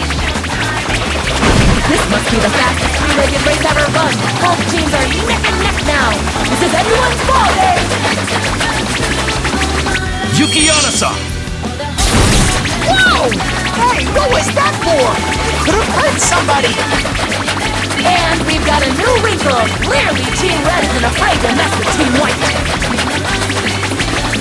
This must be the fastest three-legged race ever run. Both teams are neck and neck now. This is everyone's ball day. Yuki-Ana-san! Whoa! Hey, what was that for? You could have hurt somebody! And we've got a new wrinkle. Clearly, Team Red isn't afraid to mess with Team White.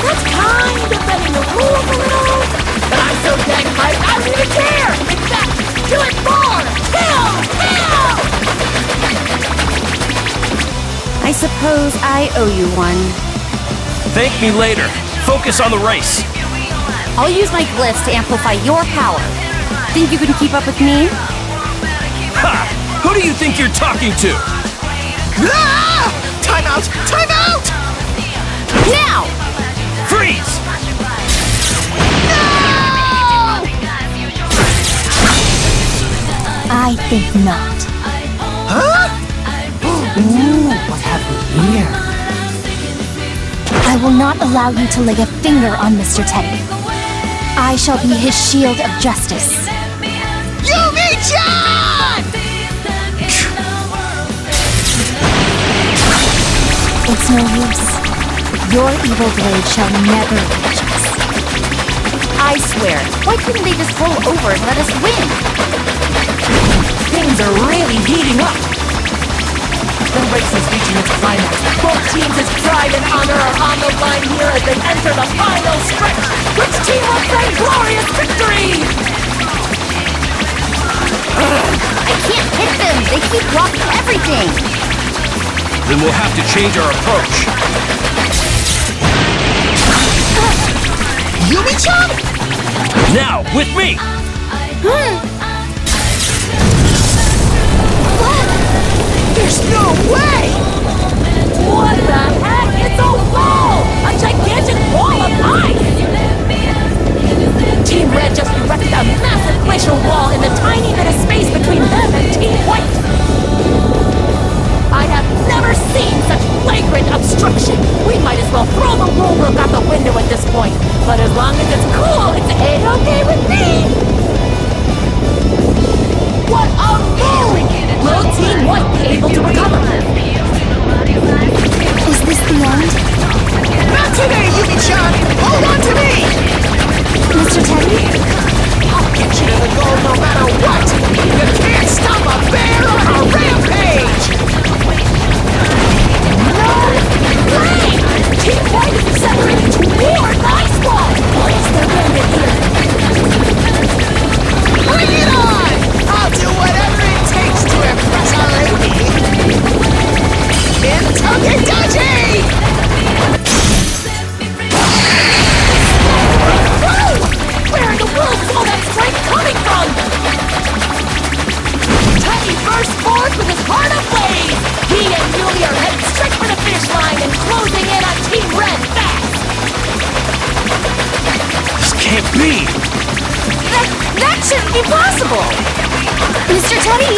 That's kind of bending the rules a little. But I'm so dang hyped, I don't even care. In fact, do it more. Kill! Kill! I suppose I owe you one. Thank me later. Focus on the race. I'll use my glyphs to amplify your power. Think you can keep up with me? Ha! Who do you think you're talking to? Ah! Time out! Time out! Now! Freeze! No! I think not. Huh? Ooh, what have we here? I will not allow you to lay a finger on Mr. Teddy. I shall be his shield of justice. Yumi-chan! It's no use. Your evil blade shall never reach us. I swear, why couldn't they just roll over and let us win? Things are really heating up. The race is reaching its climax. Both teams' pride and honor are on the line here as they enter the final stretch. Which team will claim glorious victory? I can't hit them! They keep blocking everything! Then we'll have to change our approach. Yumi-chan? Now, with me! There's no way! What the heck? It's a wall! A gigantic wall of ice! Team Red just erected a massive glacial wall in the tiny bit of space between them and Team White! I have never seen such flagrant obstruction! We might as well throw the rulebook out the window at this point! But as long as it's cool, it's A-okay with me! What a move! Will Team White be able to recover? impossible! Mr. Teddy!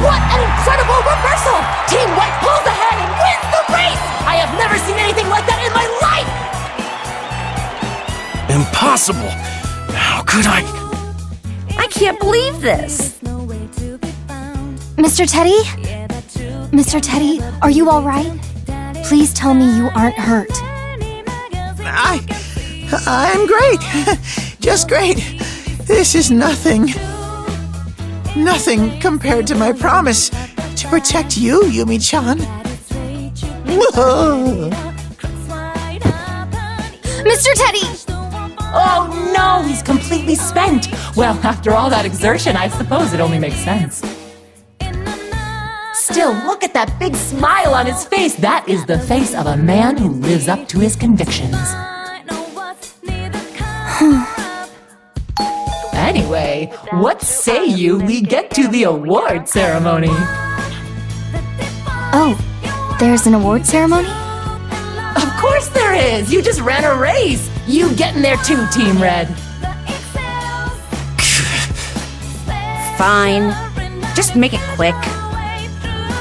What an incredible reversal! Team White pulls ahead and wins the race! I have never seen anything like that in my life! Impossible! How could I? I can't believe this! Mr. Teddy? Mr. Teddy, are you alright? Please tell me you aren't hurt. I'm great. Just great. This is nothing. Nothing compared to my promise to protect you, Yumi-chan. Mr. Teddy! Oh no, he's completely spent! Well, after all that exertion, I suppose it only makes sense. Still, look at that big smile on his face. That is the face of a man who lives up to his convictions. Anyway, what say you we get to the award ceremony? Oh, there's an award ceremony? Of course there is! You just ran a race! You get in there too, Team Red. Fine. Just make it quick.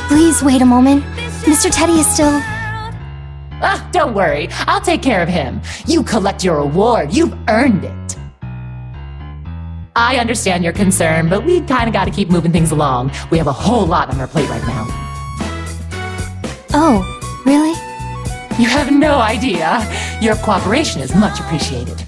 Please wait a moment. Mr. Teddy is still... Ah, don't worry. I'll take care of him. You collect your award. You've earned it. I understand your concern, but we kind of got to keep moving things along. We have a whole lot on our plate right now. Oh, really? You have no idea. Your cooperation is much appreciated.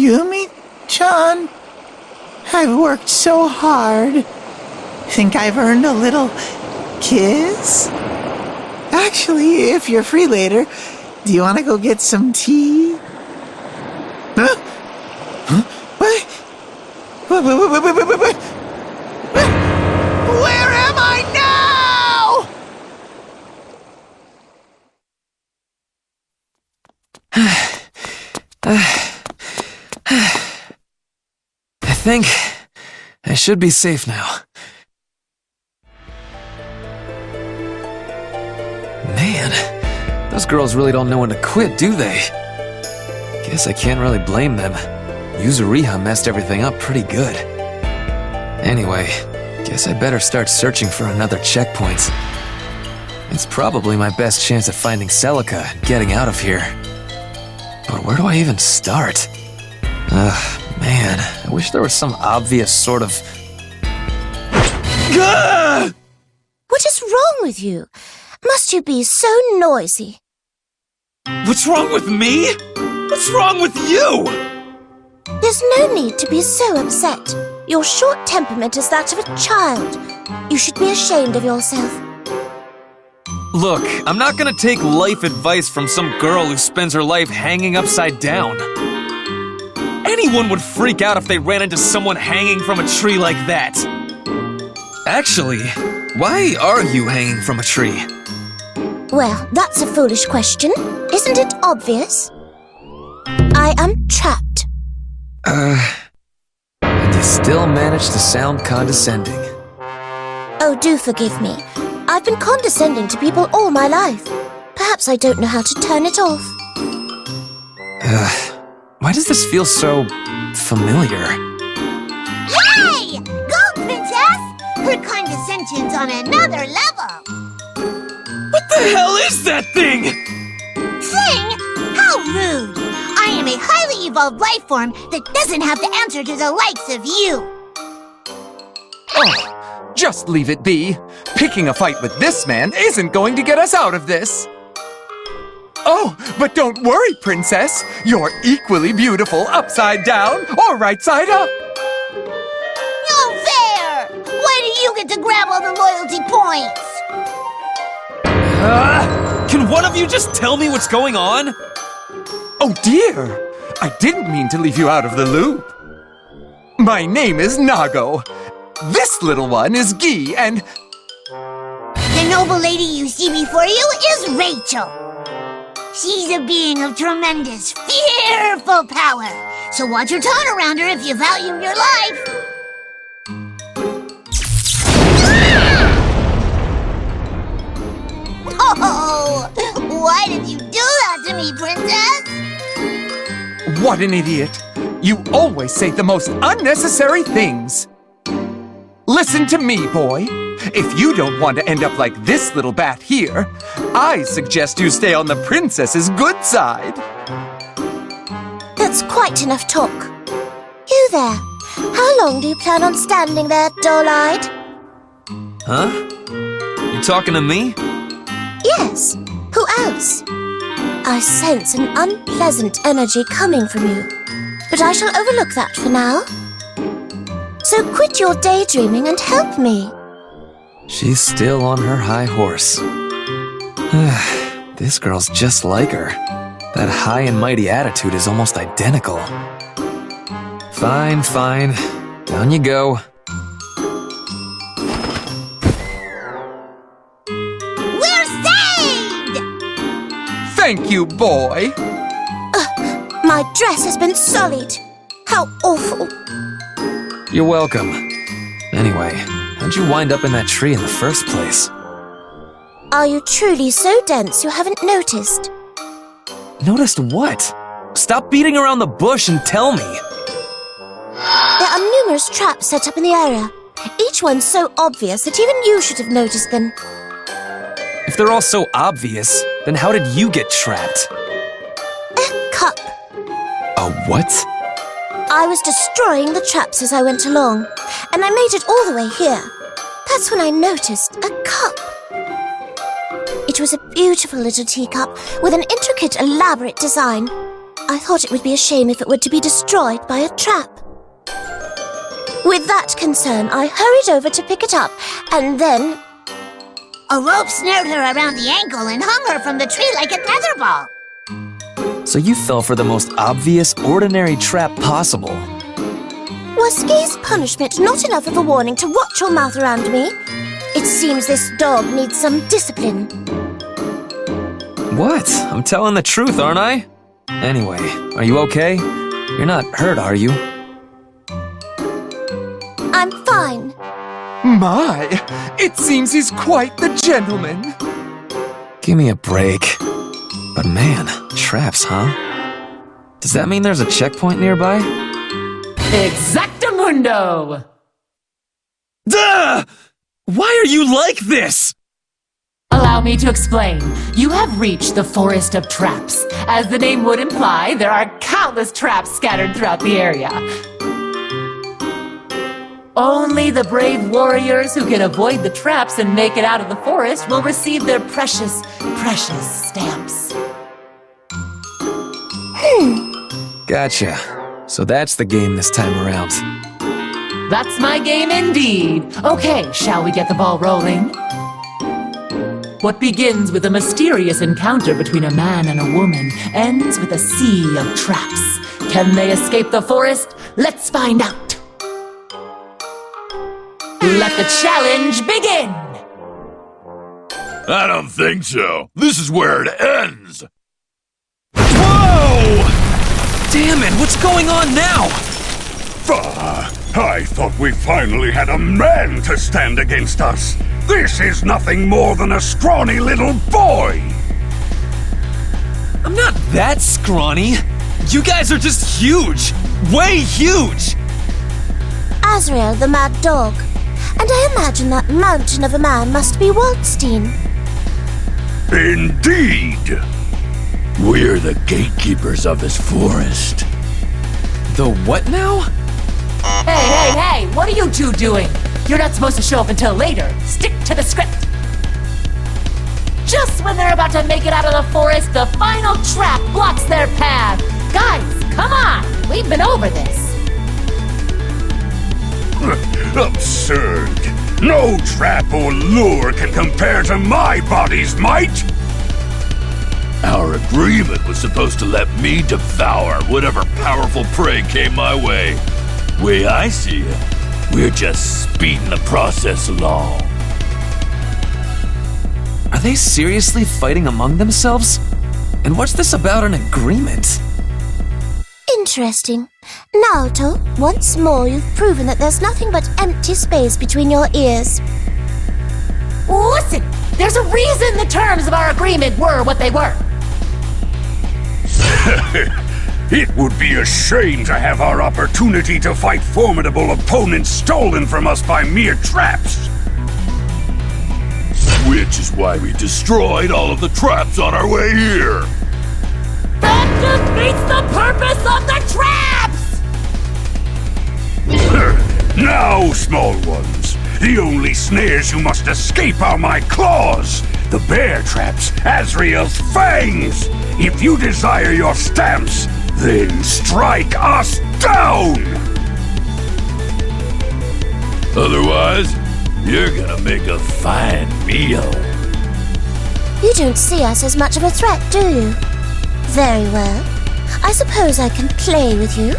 Yumi-chan, I've worked so hard. Think I've earned a little kiss? Actually, if you're free later, do you want to go get some tea? Huh? Huh? What? What? Where am I now? I think I should be safe now. Man, those girls really don't know when to quit, do they? Guess I can't really blame them. Yuzuriha messed everything up pretty good. Anyway, guess I better start searching for another checkpoint. It's probably my best chance at finding Celica and getting out of here. But where do I even start? Man, I wish there was some obvious sort of... Gah! What is wrong with you? Must you be so noisy? What's wrong with me? What's wrong with you? There's no need to be so upset. Your short temperament is that of a child. You should be ashamed of yourself. Look, I'm not gonna take life advice from some girl who spends her life hanging upside down. Anyone would freak out if they ran into someone hanging from a tree like that. Actually, why are you hanging from a tree? Well, that's a foolish question. Isn't it obvious? I am trapped. And you still manage to sound condescending. Oh, do forgive me. I've been condescending to people all my life. Perhaps I don't know how to turn it off. Why does this feel so familiar? Hey! Go, Princess! Her condescension's on another level. What the hell is that thing? Thing? How rude! I am a highly evolved life form that doesn't have to answer to the likes of you. Oh, just leave it be. Picking a fight with this man isn't going to get us out of this. Oh, but don't worry, Princess. You're equally beautiful upside down or right side up. No fair! Why do you get to grab all the loyalty points? Can one of you just tell me what's going on? Oh dear! I didn't mean to leave you out of the loop. My name is Nago. This little one is Guy, and... The noble lady you see before you is Rachel. She's a being of tremendous, fearful power. So watch your tone around her if you value your life. Oh, why did you do that to me, princess? What an idiot! You always say the most unnecessary things! Listen to me, boy. If you don't want to end up like this little bat here, I suggest you stay on the princess's good side. That's quite enough talk. You there. How long do you plan on standing there, dull-eyed? Huh? You talking to me? Yes. Who else? I sense an unpleasant energy coming from you, but I shall overlook that for now. So quit your daydreaming and help me. She's still on her high horse. This girl's just like her. That high and mighty attitude is almost identical. Fine, fine. Down you go. We're saved! Thank you, boy. My dress has been sullied. How awful. You're welcome. Anyway, how'd you wind up in that tree in the first place? Are you truly so dense you haven't noticed? Noticed what? Stop beating around the bush and tell me. There are numerous traps set up in the area. Each one so obvious that even you should have noticed them. If they're all so obvious, then how did you get trapped? A cup. A what? I was destroying the traps as I went along, and I made it all the way here. That's when I noticed a cup. It was a beautiful little teacup with an intricate, elaborate design. I thought it would be a shame if it were to be destroyed by a trap. With that concern, I hurried over to pick it up, and then... a rope snared her around the ankle and hung her from the tree like a tetherball. So you fell for the most obvious, ordinary trap possible. Was Guy's punishment not enough of a warning to watch your mouth around me? It seems this dog needs some discipline. What? I'm telling the truth, aren't I? Anyway, are you okay? You're not hurt, are you? I'm fine. My, it seems he's quite the gentleman. Give me a break. But man, traps, huh? Does that mean there's a checkpoint nearby? Exactamundo! Duh! Why are you like this? Allow me to explain. You have reached the Forest of Traps. As the name would imply, there are countless traps scattered throughout the area. Only the brave warriors who can avoid the traps and make it out of the forest will receive their precious, precious stamps. Gotcha. So that's the game this time around. That's my game indeed. Okay, shall we get the ball rolling? What begins with a mysterious encounter between a man and a woman ends with a sea of traps. Can they escape the forest? Let's find out. Let the challenge begin! I don't think so. This is where it ends. Whoa! Damn it, what's going on now? I thought we finally had a man to stand against us. This is nothing more than a scrawny little boy. I'm not that scrawny. You guys are just huge. Way huge. Azrael, the mad dog. And I imagine that mountain of a man must be Waldstein. Indeed. We're the gatekeepers of this forest. The what now? Hey, what are you two doing? You're not supposed to show up until later. Stick to the script. Just when they're about to make it out of the forest, the final trap blocks their path. Guys, come on. We've been over this. Absurd. No trap or lure can compare to my body's might. Our agreement was supposed to let me devour whatever powerful prey came my way. Way I see it, we're just speeding the process along. Are they seriously fighting among themselves? And what's this about an agreement? Interesting. Naruto, once more you've proven that there's nothing but empty space between your ears. Listen, there's a reason the terms of our agreement were what they were. It would be a shame to have our opportunity to fight formidable opponents stolen from us by mere traps. Which is why we destroyed all of the traps on our way here. That defeats the purpose of the traps! Now, small ones, the only snares you must escape are my claws, the bear traps, Azrael's fangs. If you desire your stamps, then strike us down! Otherwise, you're gonna make a fine meal. You don't see us as much of a threat, do you? Very well. I suppose I can play with you.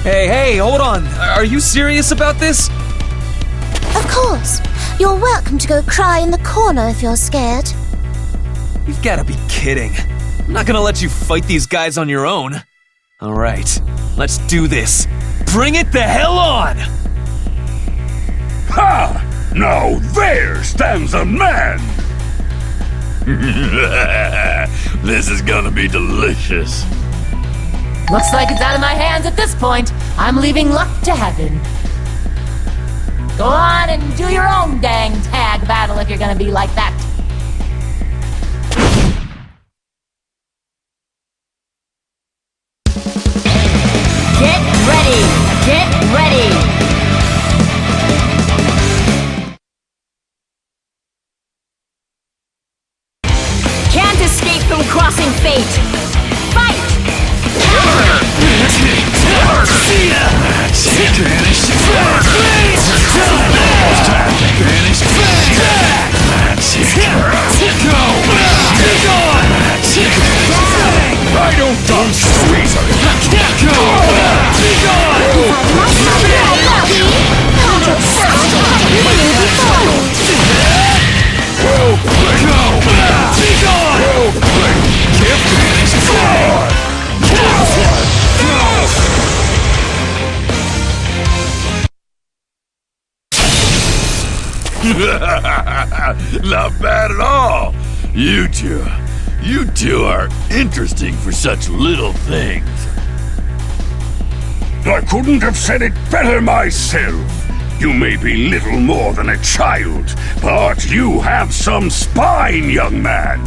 Hey, hold on. Are you serious about this? Of course. You're welcome to go cry in the corner if you're scared. You've gotta be kidding. I'm not gonna let you fight these guys on your own. Alright, let's do this. Bring it the hell on! Ha! Now there stands a man! This is gonna be delicious. Looks like it's out of my hands at this point. I'm leaving luck to heaven. Go on and do your own dang tag battle if you're gonna be like that. Get ready! Get ready! Can't escape from crossing fate! Fight! I don't dodge so easily! Not bad at all. You two are interesting for such little things. I couldn't have said it better myself. You may be little more than a child, but you have some spine, young man.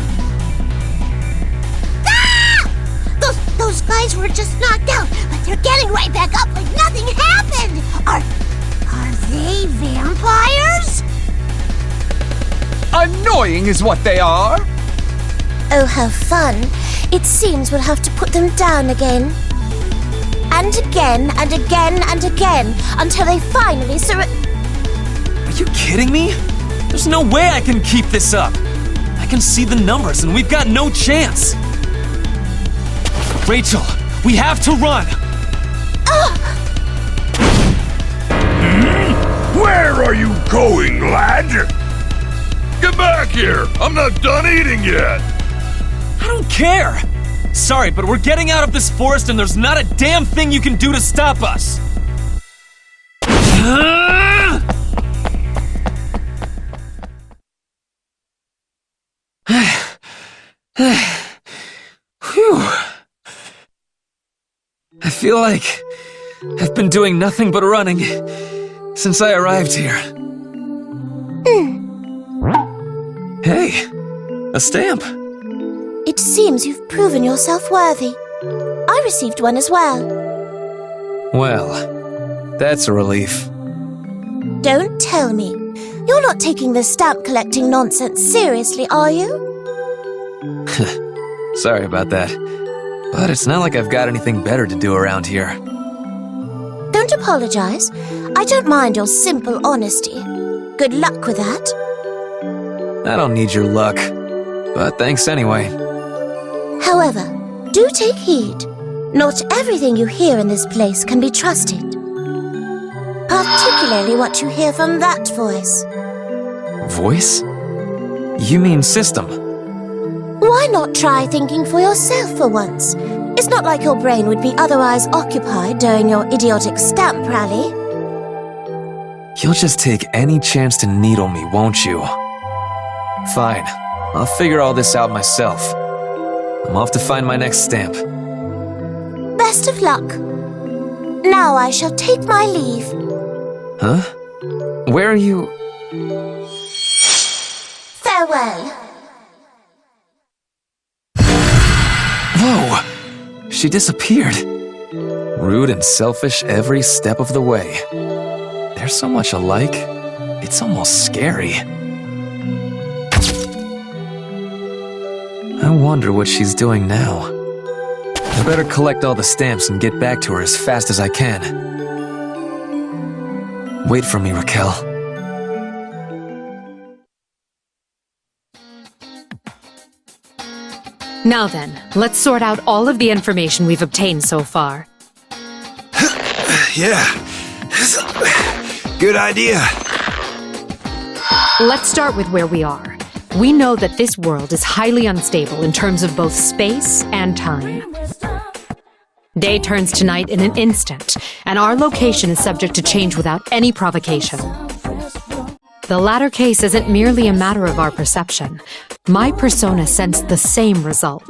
Ah! Those guys were just knocked out, but they're getting right back up like nothing happened. Are they vampires? Annoying is what they are. Oh, how fun. It seems we'll have to put them down again. And again, and again, and again, until they finally Are you kidding me? There's no way I can keep this up. I can see the numbers and we've got no chance. Rachel, we have to run! Where are you going, lad? Get back here! I'm not done eating yet! I don't care! Sorry, but we're getting out of this forest and there's not a damn thing you can do to stop us! Phew. I feel like I've been doing nothing but running since I arrived here. Hey, a stamp. It seems you've proven yourself worthy. I received one as well. Well, that's a relief. Don't tell me. You're not taking this stamp collecting nonsense seriously, are you? Sorry about that. But it's not like I've got anything better to do around here. Don't apologize. I don't mind your simple honesty. Good luck with that. I don't need your luck. but thanks anyway. However, do take heed. Not everything you hear in this place can be trusted. Particularly what you hear from that voice. Voice? You mean system? Why not try thinking for yourself for once? It's not like your brain would be otherwise occupied during your idiotic stamp rally. You'll just take any chance to needle me, won't you? Fine. I'll figure all this out myself. I'm off to find my next stamp. Best of luck. Now I shall take my leave. Huh? Where are you? Farewell. Whoa! She disappeared. Rude and selfish every step of the way. They're so much alike, it's almost scary. I wonder what she's doing now. I better collect all the stamps and get back to her as fast as I can. Wait for me, Raquel. Now then, let's sort out all of the information we've obtained so far. Yeah, good idea. Let's start with where we are. We know that this world is highly unstable in terms of both space and time. Day turns to night in an instant, and our location is subject to change without any provocation. The latter case isn't merely a matter of our perception. My persona sensed the same result.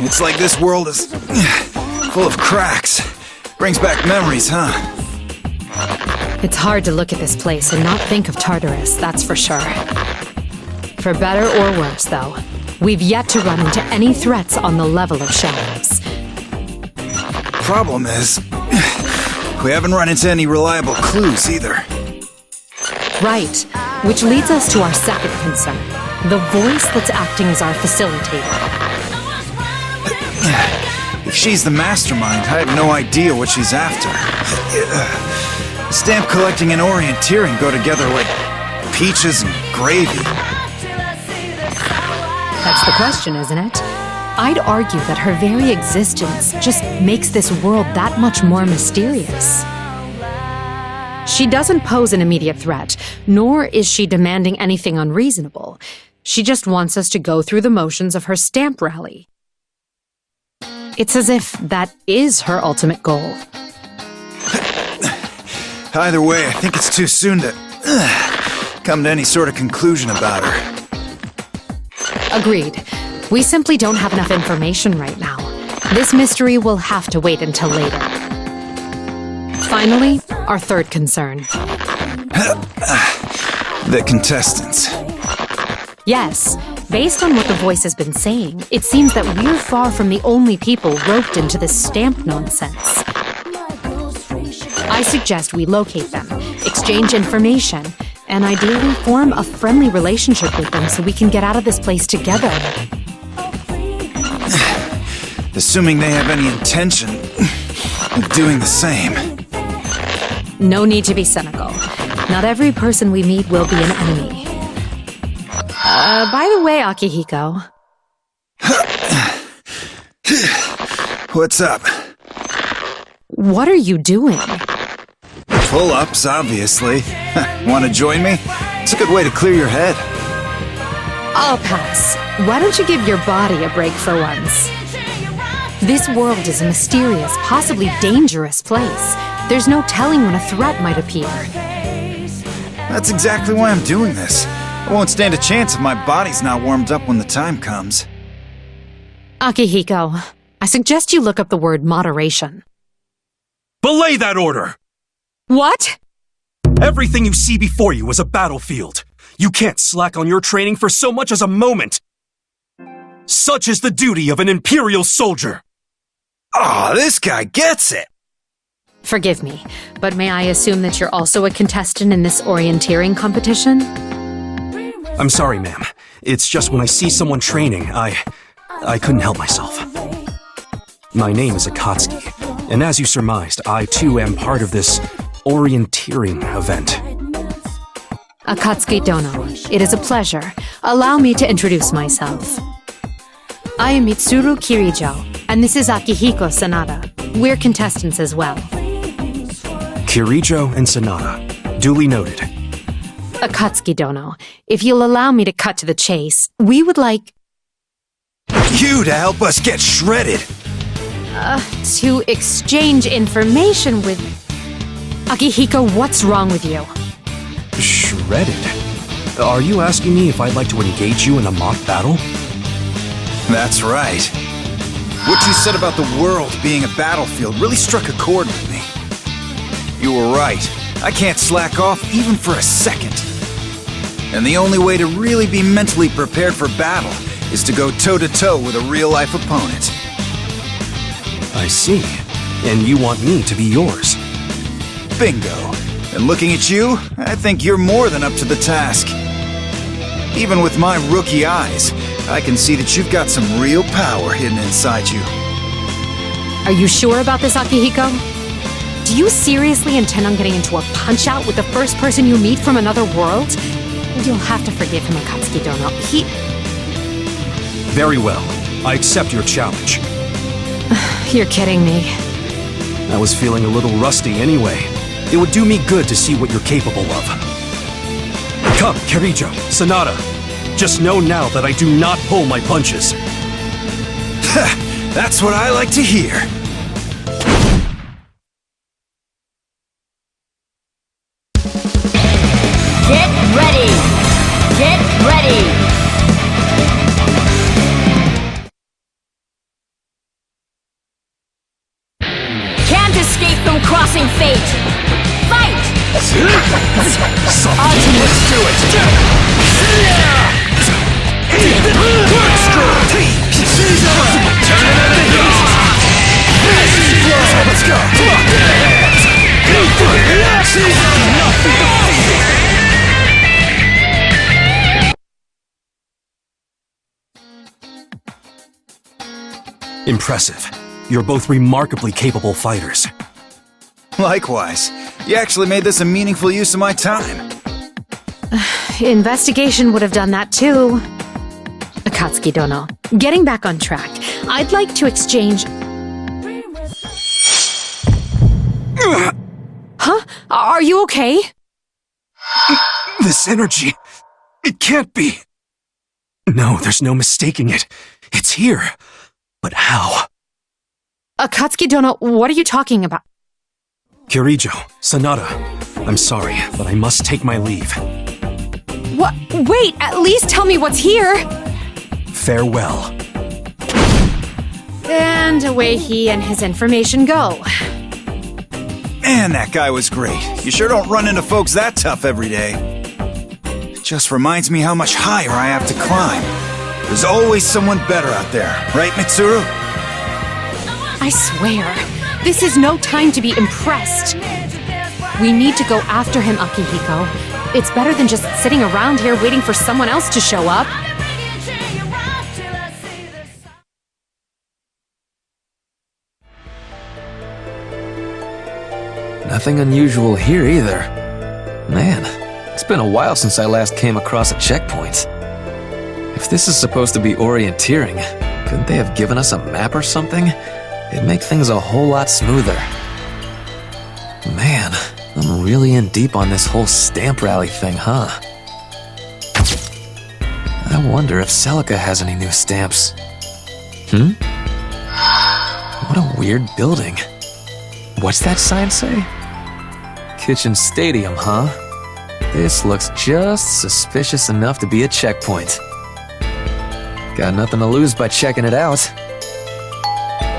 It's like this world is full of cracks. Brings back memories, huh? It's hard to look at this place and not think of Tartarus, that's for sure. For better or worse, though, we've yet to run into any threats on the level of shadows. Problem is, we haven't run into any reliable clues either. Right, which leads us to our second concern, the voice that's acting as our facilitator. If she's the mastermind, I have no idea what she's after. Stamp collecting and orienteering go together like peaches and gravy. That's the question, isn't it? I'd argue that her very existence just makes this world that much more mysterious. She doesn't pose an immediate threat, nor is she demanding anything unreasonable. She just wants us to go through the motions of her stamp rally. It's as if that is her ultimate goal. Either way, I think it's too soon to come to any sort of conclusion about her. Agreed. We simply don't have enough information right now. This mystery will have to wait until later. Finally, our third concern. The contestants. Yes, based on what the voice has been saying, it seems that we're far from the only people roped into this stamp nonsense. I suggest we locate them, exchange information, and ideally form a friendly relationship with them so we can get out of this place together. Assuming they have any intention of doing the same. No need to be cynical. Not every person we meet will be an enemy. By the way, Akihiko. What's up? What are you doing? Pull-ups, obviously. Want to join me? It's a good way to clear your head. I'll pass. Why don't you give your body a break for once? This world is a mysterious, possibly dangerous place. There's no telling when a threat might appear. That's exactly why I'm doing this. I won't stand a chance if my body's not warmed up when the time comes. Akihiko, I suggest you look up the word moderation. Belay that order! What? Everything you see before you is a battlefield. You can't slack on your training for so much as a moment. Such is the duty of an Imperial soldier. Oh, this guy gets it! Forgive me, but may I assume that you're also a contestant in this orienteering competition? I'm sorry, ma'am. It's just when I see someone training, I couldn't help myself. My name is Akatsuki, and as you surmised, I too am part of this orienteering event. Akatsuki Dono, it is a pleasure. Allow me to introduce myself. I am Mitsuru Kirijo, and this is Akihiko Sanada. We're contestants as well. Kirijo and Sanada. Duly noted. Akatsuki Dono, if you'll allow me to cut to the chase, we would like... You to help us get shredded! to exchange information with... Akihiko, what's wrong with you? Shredded? Are you asking me if I'd like to engage you in a mock battle? That's right. What you said about the world being a battlefield really struck a chord with me. You were right. I can't slack off even for a second. And the only way to really be mentally prepared for battle is to go toe-to-toe with a real-life opponent. I see. And you want me to be yours? Bingo. And looking at you, I think you're more than up to the task. Even with my rookie eyes, I can see that you've got some real power hidden inside you. Are you sure about this, Akihiko? Do you seriously intend on getting into a punch-out with the first person you meet from another world? You'll have to forgive him, Akatsuki Dono. Very well. I accept your challenge. You're kidding me. I was feeling a little rusty anyway. It would do me good to see what you're capable of. Come, Kirijo, Sanada. Just know now that I do not pull my punches. That's what I like to hear. Get ready! Get ready! Can't escape from crossing fate! Fight! Let's do it! Let's go! Impressive. You're both remarkably capable fighters. Likewise. You actually made this a meaningful use of my time. Investigation would have done that too. Akatsuki Dono, getting back on track, I'd like to exchange... Huh? Are you okay? This energy... It can't be... No, there's no mistaking it. It's here. But how? Akatsuki Dono, what are you talking about? Kirijo, Sanada, I'm sorry, but I must take my leave. What? Wait, at least tell me what's here! Farewell. And away he and his information go. Man, that guy was great. You sure don't run into folks that tough every day. It just reminds me how much higher I have to climb. There's always someone better out there, right, Mitsuru? I swear, this is no time to be impressed. We need to go after him, Akihiko. It's better than just sitting around here waiting for someone else to show up. Nothing unusual here either. Man, it's been a while since I last came across a checkpoint. If this is supposed to be orienteering, couldn't they have given us a map or something? It'd make things a whole lot smoother. Man, I'm really in deep on this whole stamp rally thing, huh? I wonder if Celica has any new stamps. What a weird building. What's that sign say? Kitchen Stadium, huh? This looks just suspicious enough to be a checkpoint. Got nothing to lose by checking it out.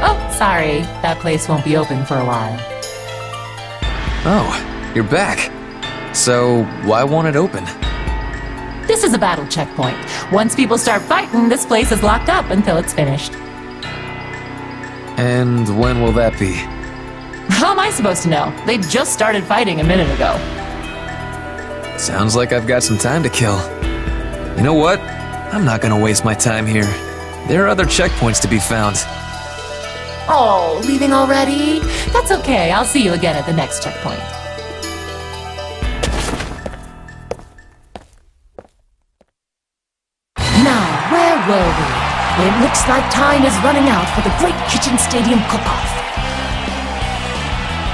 Oh, sorry. That place won't be open for a while. Oh, you're back. So, why won't it open? This is a battle checkpoint. Once people start fighting, this place is locked up until it's finished. And when will that be? How am I supposed to know? They just started fighting a minute ago. Sounds like I've got some time to kill. You know what? I'm not gonna waste my time here. There are other checkpoints to be found. Oh, leaving already? That's okay. I'll see you again at the next checkpoint. It looks like time is running out for the Great Kitchen Stadium cook-off.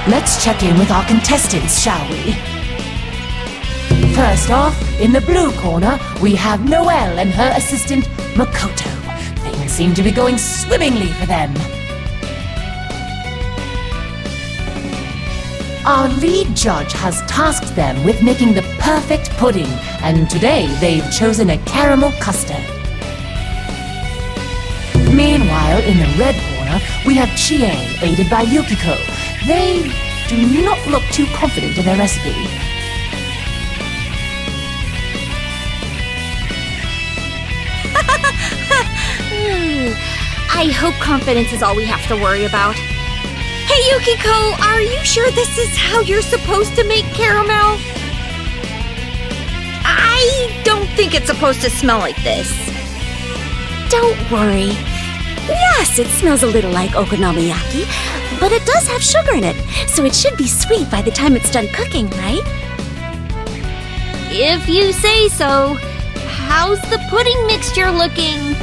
Let's check in with our contestants, shall we? First off, in the blue corner, we have Noelle and her assistant, Makoto. Things seem to be going swimmingly for them. Our lead judge has tasked them with making the perfect pudding, and today they've chosen a caramel custard. Meanwhile, in the red corner, we have Chie, aided by Yukiko. They do not look too confident in their recipe. I hope confidence is all we have to worry about. Hey, Yukiko, are you sure this is how you're supposed to make caramel? I don't think it's supposed to smell like this. Don't worry. Yes, it smells a little like okonomiyaki, but it does have sugar in it, so it should be sweet by the time it's done cooking, right? If you say so. How's the pudding mixture looking?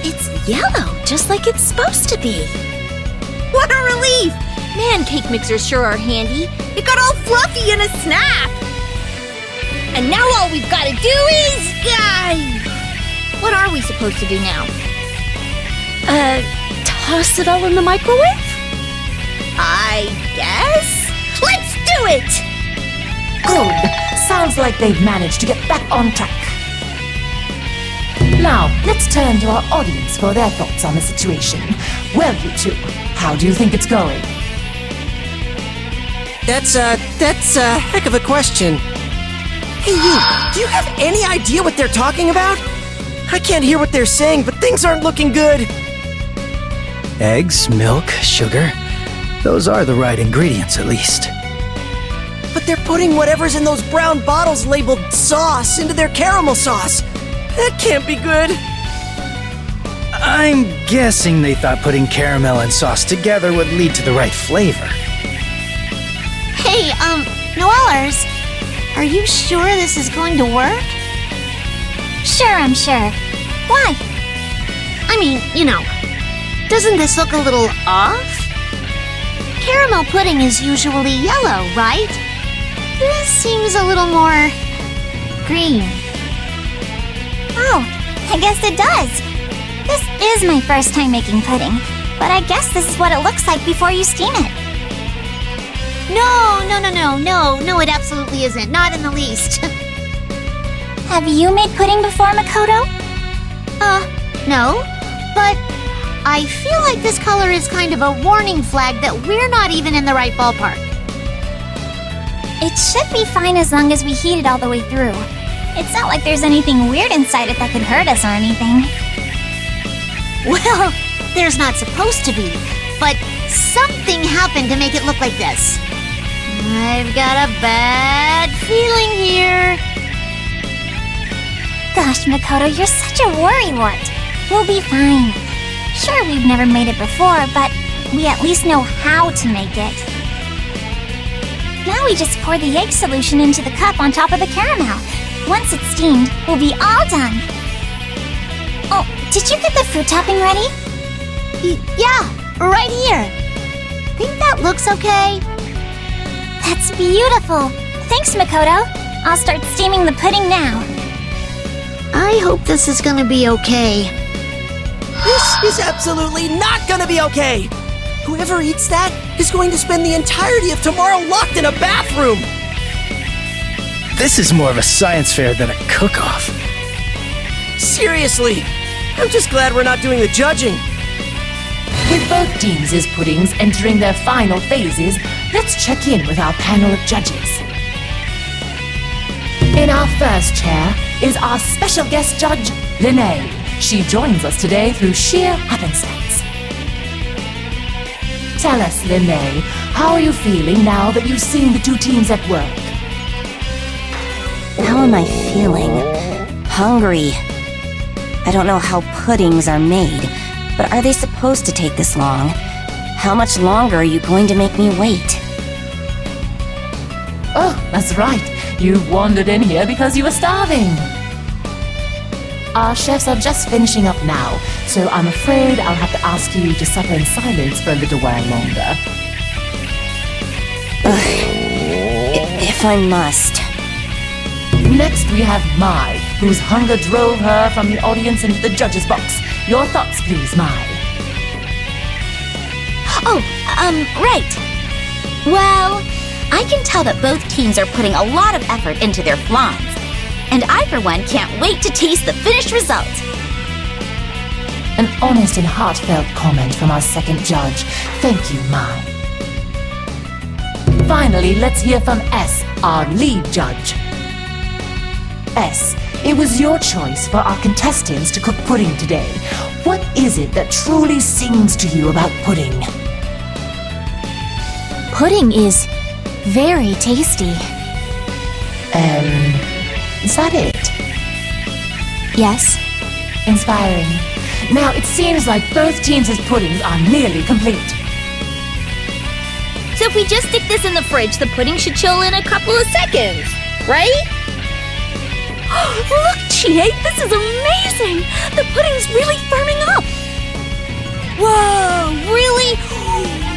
It's yellow, just like it's supposed to be. What a relief! Man, cake mixers sure are handy. It got all fluffy in a snap! And now all we've got to do is... What are we supposed to do now? Toss it all in the microwave? I guess? Let's do it! Good. Sounds like they've managed to get back on track. Now, let's turn to our audience for their thoughts on the situation. Well, you two, how do you think it's going? That's a heck of a question. Hey, you, do you have any idea what they're talking about? I can't hear what they're saying, but things aren't looking good. Eggs, milk, sugar. Those are the right ingredients, at least. But they're putting whatever's in those brown bottles labeled sauce into their caramel sauce. That can't be good. I'm guessing they thought putting caramel and sauce together would lead to the right flavor. Hey, Noellers, are you sure this is going to work? Sure, I'm sure. Why? I mean, you know, doesn't this look a little off? Caramel pudding is usually yellow, right? This seems a little more green. Oh, I guess it does. This is my first time making pudding, but I guess this is what it looks like before you steam it. No, it absolutely isn't. Not in the least. Have you made pudding before, Makoto? No, but I feel like this color is kind of a warning flag that we're not even in the right ballpark. It should be fine as long as we heat it all the way through. It's not like there's anything weird inside it that could hurt us or anything. Well, there's not supposed to be, but something happened to make it look like this. I've got a bad feeling here. Gosh, Makoto, you're such a worrywart. We'll be fine. Sure, we've never made it before, but we at least know how to make it. Now we just pour the egg solution into the cup on top of the caramel. Once it's steamed, we'll be all done. Oh, did you get the fruit topping ready? Yeah, right here. Think that looks okay? That's beautiful. Thanks, Makoto. I'll start steaming the pudding now. I hope this is gonna be okay. This is absolutely not gonna be okay! Whoever eats that is going to spend the entirety of tomorrow locked in a bathroom! This is more of a science fair than a cook-off. Seriously, I'm just glad we're not doing the judging. With both teams' puddings entering their final phases, let's check in with our panel of judges. In our first chair is our special guest judge, Renee. She joins us today through sheer happenstance. Tell us, Renee, how are you feeling now that you've seen the two teams at work? How am I feeling? Hungry. I don't know how puddings are made, but are they supposed to take this long? How much longer are you going to make me wait? Oh, that's right. You've wandered in here because you were starving. Our chefs are just finishing up now, so I'm afraid I'll have to ask you to suffer in silence for a little while longer. If I must. Next we have Mai, whose hunger drove her from the audience into the judge's box. Your thoughts, please, Mai. Right. Well, I can tell that both teams are putting a lot of effort into their flans. And I, for one, can't wait to taste the finished result. An honest and heartfelt comment from our second judge. Thank you, Mai. Finally, let's hear from S, our lead judge. S, it was your choice for our contestants to cook pudding today. What is it that truly sings to you about pudding? Pudding is very tasty. Is that it? Yes. Inspiring. Now, it seems like both teams' puddings are nearly complete. So if we just stick this in the fridge, the pudding should chill in a couple of seconds, right? Look, Chie, this is amazing! The pudding's really firming up! Whoa, really?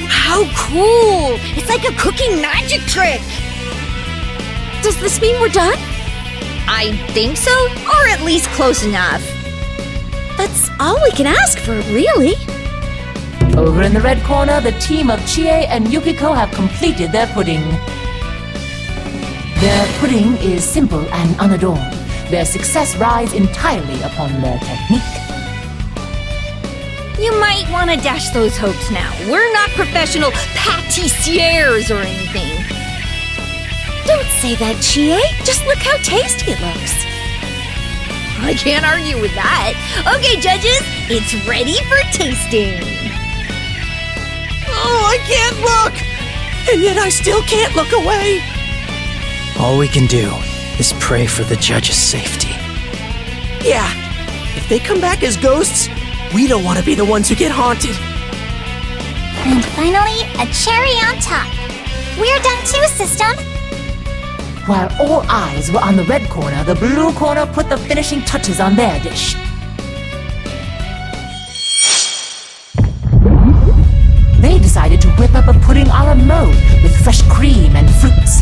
How cool! It's like a cooking magic trick! Does this mean we're done? I think so, or at least close enough. That's all we can ask for, really. Over in the red corner, the team of Chie and Yukiko have completed their pudding. Their pudding is simple and unadorned. Their success rides entirely upon their technique. You might want to dash those hopes now. We're not professional pâtissiers or anything. Don't say that, Chie. Just look how tasty it looks. I can't argue with that. Okay, judges, it's ready for tasting. Oh, I can't look! And yet I still can't look away. All we can do is pray for the judge's safety. Yeah, if they come back as ghosts, we don't want to be the ones who get haunted. And finally, a cherry on top. We're done too, system. While all eyes were on the red corner, the blue corner put the finishing touches on their dish. They decided to whip up a pudding a la mode with fresh cream and fruits.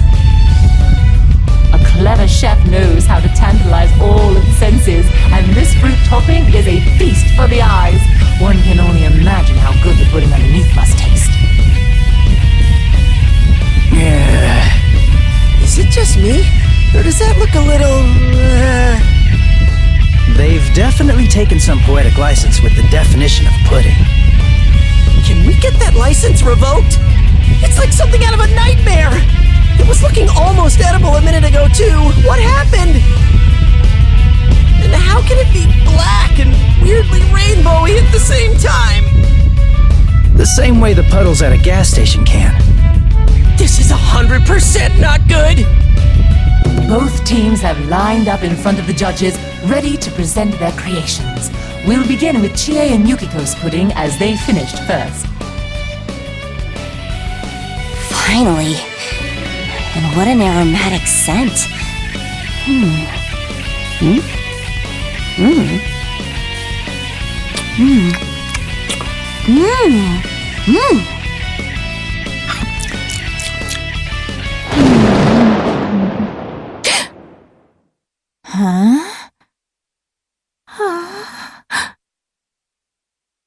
A clever chef knows how to tantalize all of the senses, and this fruit topping is a feast for the eyes. One can only imagine how good the pudding underneath must taste. Is it just me? Or does that look a little... They've definitely taken some poetic license with the definition of pudding. Can we get that license revoked? It's like something out of a nightmare! It was looking almost edible a minute ago, too! What happened? And how can it be black and weirdly rainbowy at the same time? The same way the puddles at a gas station can. This is 100% not good! Both teams have lined up in front of the judges, ready to present their creations. We'll begin with Chie and Yukiko's pudding as they finished first. Finally. And what an aromatic scent.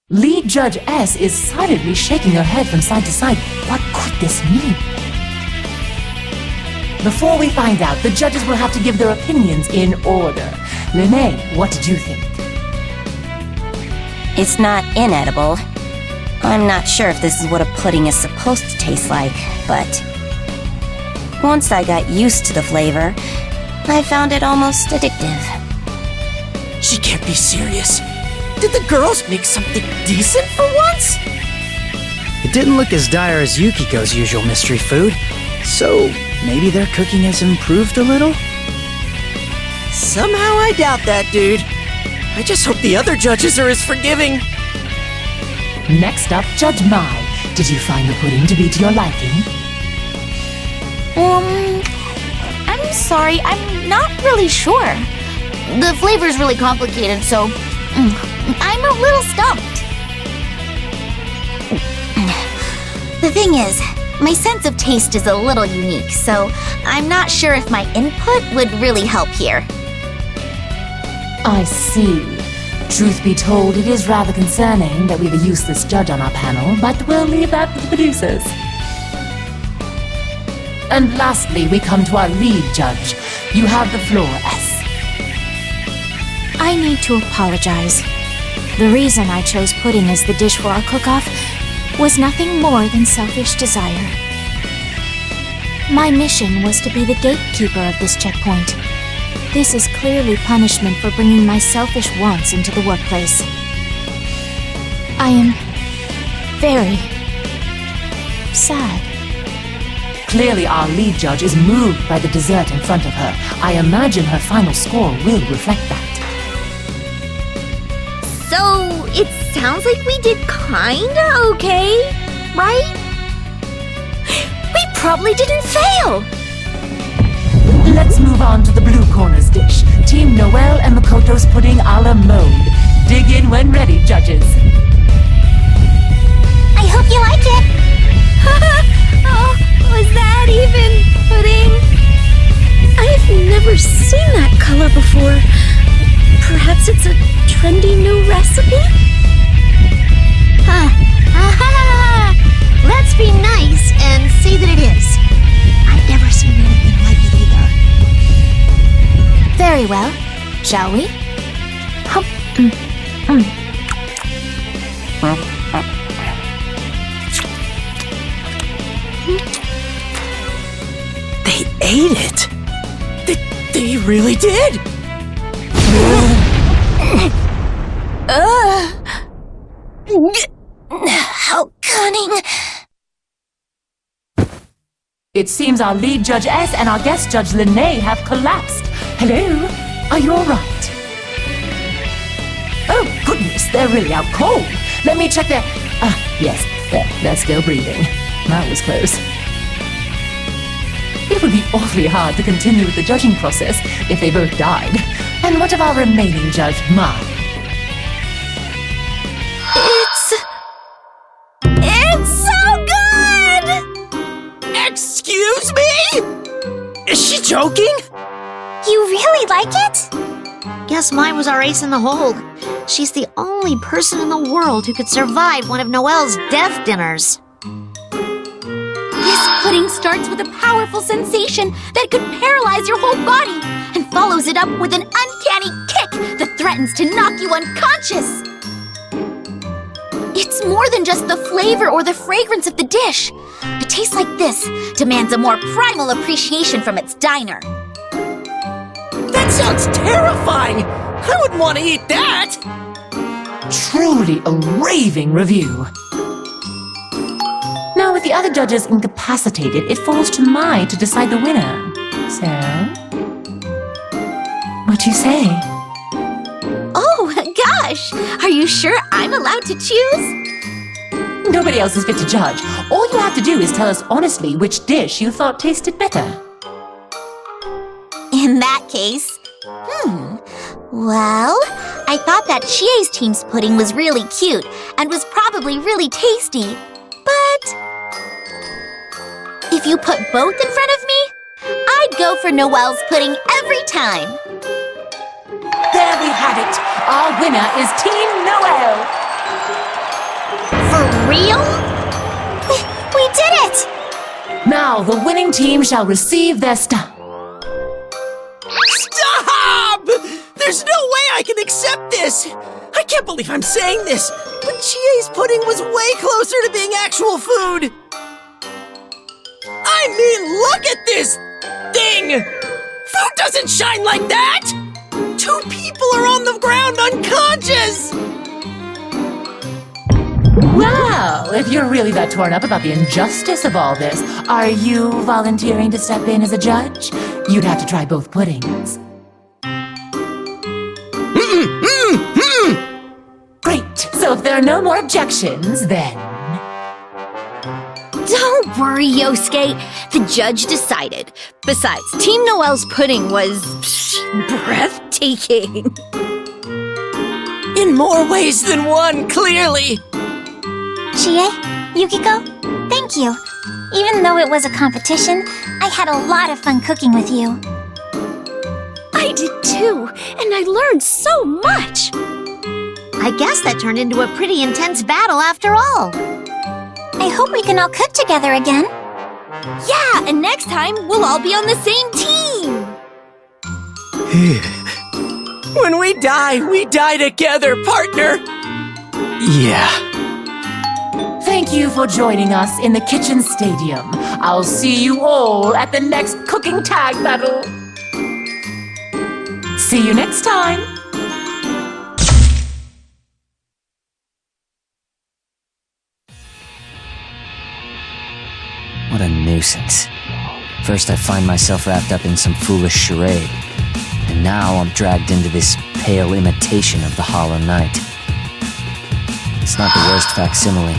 Lead Judge S is silently shaking her head from side to side. What could this mean? Before we find out, the judges will have to give their opinions in order. Renee, what did you think? It's not inedible. I'm not sure if this is what a pudding is supposed to taste like, but once I got used to the flavor, I found it almost addictive. She can't be serious. Did the girls make something decent for once? It didn't look as dire as Yukiko's usual mystery food, so maybe their cooking has improved a little? Somehow I doubt that, dude. I just hope the other judges are as forgiving. Next up, Judge Mai. Did you find the pudding to be to your liking? I'm sorry, I'm not really sure. The flavor's really complicated, so I'm a little stumped. The thing is, my sense of taste is a little unique, so I'm not sure if my input would really help here. I see. Truth be told, it is rather concerning that we have a useless judge on our panel, but we'll leave that to the producers. And lastly, we come to our lead judge. You have the floor, S. I need to apologize. The reason I chose pudding as the dish for our cook-off was nothing more than selfish desire. My mission was to be the gatekeeper of this checkpoint. This is clearly punishment for bringing my selfish wants into the workplace. I am very sad. Clearly our lead judge is moved by the dessert in front of her. I imagine her final score will reflect that. So, it sounds like we did kinda okay, right? We probably didn't fail! Let's move on to the blue corner's dish. Team Noelle and Makoto's pudding a la mode. Dig in when ready, judges. I hope you like it! Oh, was that even pudding? I've never seen that color before. Perhaps it's a trendy new recipe? Let's be nice and say that it is. I've never seen anything like it either. Very well. Shall we? They ate it! They really did! How cunning! It seems our lead judge S and our guest judge Renee have collapsed. Hello? Are you alright? Oh, goodness, they're really out cold. Let me check their... yes, they're still breathing. That was close. It would be awfully hard to continue with the judging process if they both died. And what of our remaining judge, Mark? It's so good! Excuse me? Is she joking? You really like it? Guess mine was our ace in the hole. She's the only person in the world who could survive one of Noelle's death dinners. This pudding starts with a powerful sensation that could paralyze your whole body and follows it up with an uncanny kick that threatens to knock you unconscious. It's more than just the flavor or the fragrance of the dish. A taste like this demands a more primal appreciation from its diner. That sounds terrifying! I wouldn't want to eat that! Truly a raving review. Now, with the other judges incapacitated, it falls to Mai to decide the winner. So, what do you say? Oh, gosh! Are you sure I'm allowed to choose? Nobody else is fit to judge. All you have to do is tell us honestly which dish you thought tasted better. In that case, well, I thought that Chie's team's pudding was really cute and was probably really tasty, but if you put both in front of me, I'd go for Noelle's pudding every time. There we have it. Our winner is Team Noelle. For real? We did it! Now the winning team shall receive their star. Stop! There's no way I can accept this! I can't believe I'm saying this, but Chie's pudding was way closer to being actual food! I mean, look at this thing! Food doesn't shine like that! 2 people are on the ground unconscious! Well, if you're really that torn up about the injustice of all this, are you volunteering to step in as a judge? You'd have to try both puddings. Great. So if there are no more objections, then... Don't worry, Yosuke. The judge decided. Besides, Team Noelle's pudding was breathtaking. taking. In more ways than one, clearly. Chie, Yukiko, thank you. Even though it was a competition, I had a lot of fun cooking with you. I did too, and I learned so much. I guess that turned into a pretty intense battle after all. I hope we can all cook together again. Yeah, and next time we'll all be on the same team. When we die together, partner. Yeah. Thank you for joining us in the kitchen stadium. I'll see you all at the next cooking tag battle. See you next time. What a nuisance. First I find myself wrapped up in some foolish charade, and now I'm dragged into this pale imitation of the Hollow Knight. It's not the worst facsimile.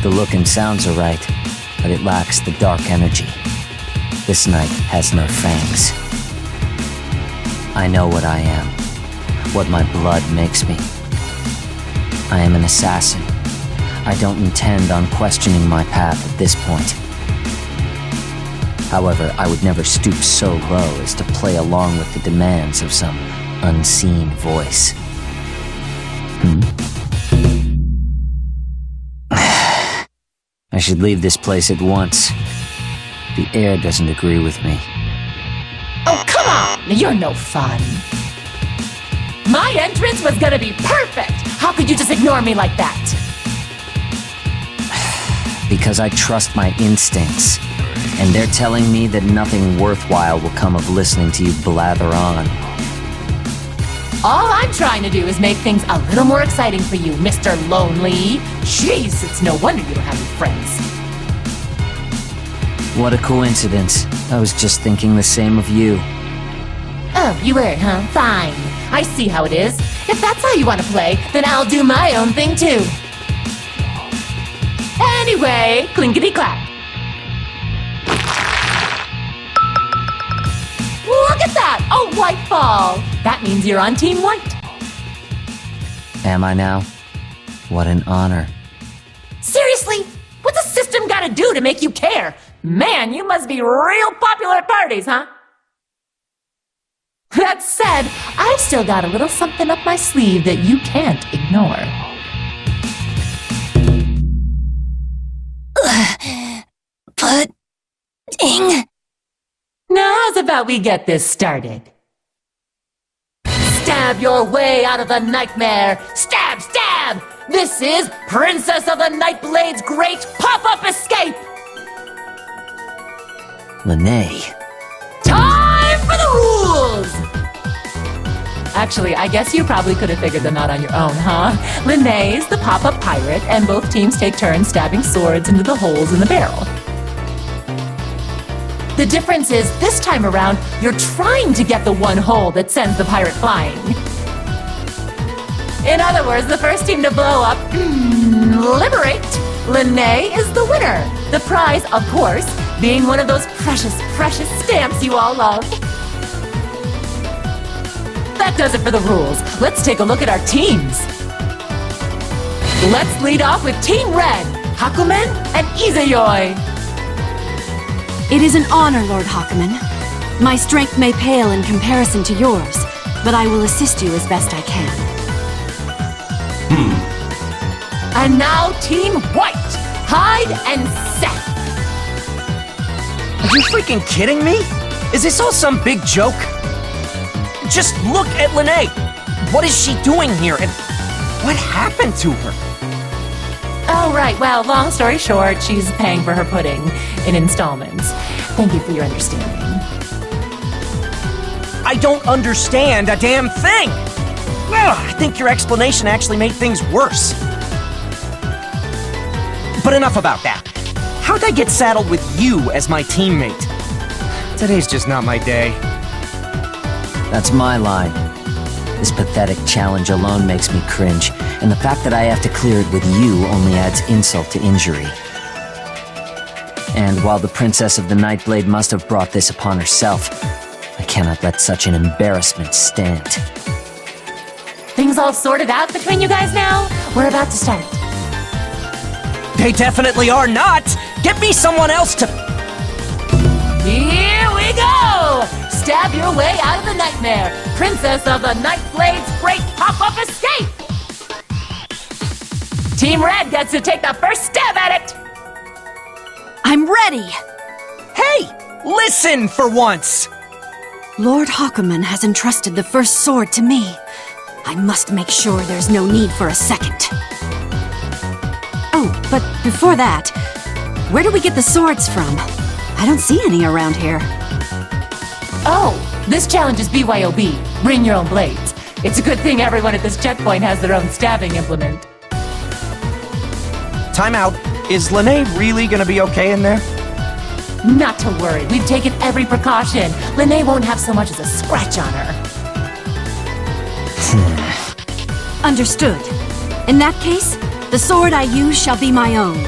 The look and sounds are right, but it lacks the dark energy. This knight has no fangs. I know what I am, what my blood makes me. I am an assassin. I don't intend on questioning my path at this point. However, I would never stoop so low as to play along with the demands of some unseen voice. I should leave this place at once. The air doesn't agree with me. Oh, come on! You're no fun. My entrance was gonna be perfect! How could you just ignore me like that? Because I trust my instincts. And they're telling me that nothing worthwhile will come of listening to you blather on. All I'm trying to do is make things a little more exciting for you, Mr. Lonely. Jeez, it's no wonder you don't have any friends. What a coincidence. I was just thinking the same of you. Oh, you were, huh? Fine. I see how it is. If that's how you want to play, then I'll do my own thing too. Anyway, clinkety-clack. Look at that! A white ball! That means you're on Team White. Am I now? What an honor. Seriously? What's a system gotta do to make you care? Man, you must be real popular at parties, huh? That said, I've still got a little something up my sleeve that you can't ignore. Ding. Now how's about we get this started? Stab your way out of the nightmare! Stab, stab! This is Princess of the Nightblade's great pop-up escape! Renee. Time for the rules! Actually, I guess you probably could have figured them out on your own, huh? Renee's the pop-up pirate, and both teams take turns stabbing swords into the holes in the barrel. The difference is, this time around, you're trying to get the one hole that sends the pirate flying. In other words, the first team to blow up, liberate, Renee is the winner. The prize, of course, being one of those precious, precious stamps you all love. That does it for the rules. Let's take a look at our teams. Let's lead off with Team Red, Hakumen and Izayoi. It is an honor, Lord Hakumen. My strength may pale in comparison to yours, but I will assist you as best I can. And now Team White, Hyde and Seth. Are you freaking kidding me? Is this all some big joke? Just look at Renee. What is she doing here, and what happened to her? Oh, right. Well, long story short, she's paying for her pudding in installments. Thank you for your understanding. I don't understand a damn thing! Ugh, I think your explanation actually made things worse. But enough about that. How'd I get saddled with you as my teammate? Today's just not my day. That's my line. This pathetic challenge alone makes me cringe, and the fact that I have to clear it with you only adds insult to injury. And while the Princess of the Nightblade must have brought this upon herself, I cannot let such an embarrassment stand. Things all sorted out between you guys now? We're about to start. They definitely are not! Get me someone else to... Here we go! Stab your way out of the nightmare! Princess of the Nightblade's great pop-up escape! Team Red gets to take the first stab at it! I'm ready! Hey! Listen for once! Lord Hakumen has entrusted the first sword to me. I must make sure there's no need for a second. Oh, but before that, where do we get the swords from? I don't see any around here. Oh, this challenge is BYOB. Bring your own blades. It's a good thing everyone at this checkpoint has their own stabbing implement. Time out. Is Renee really gonna be okay in there? Not to worry, we've taken every precaution. Renee won't have so much as a scratch on her. Understood. In that case, the sword I use shall be my own.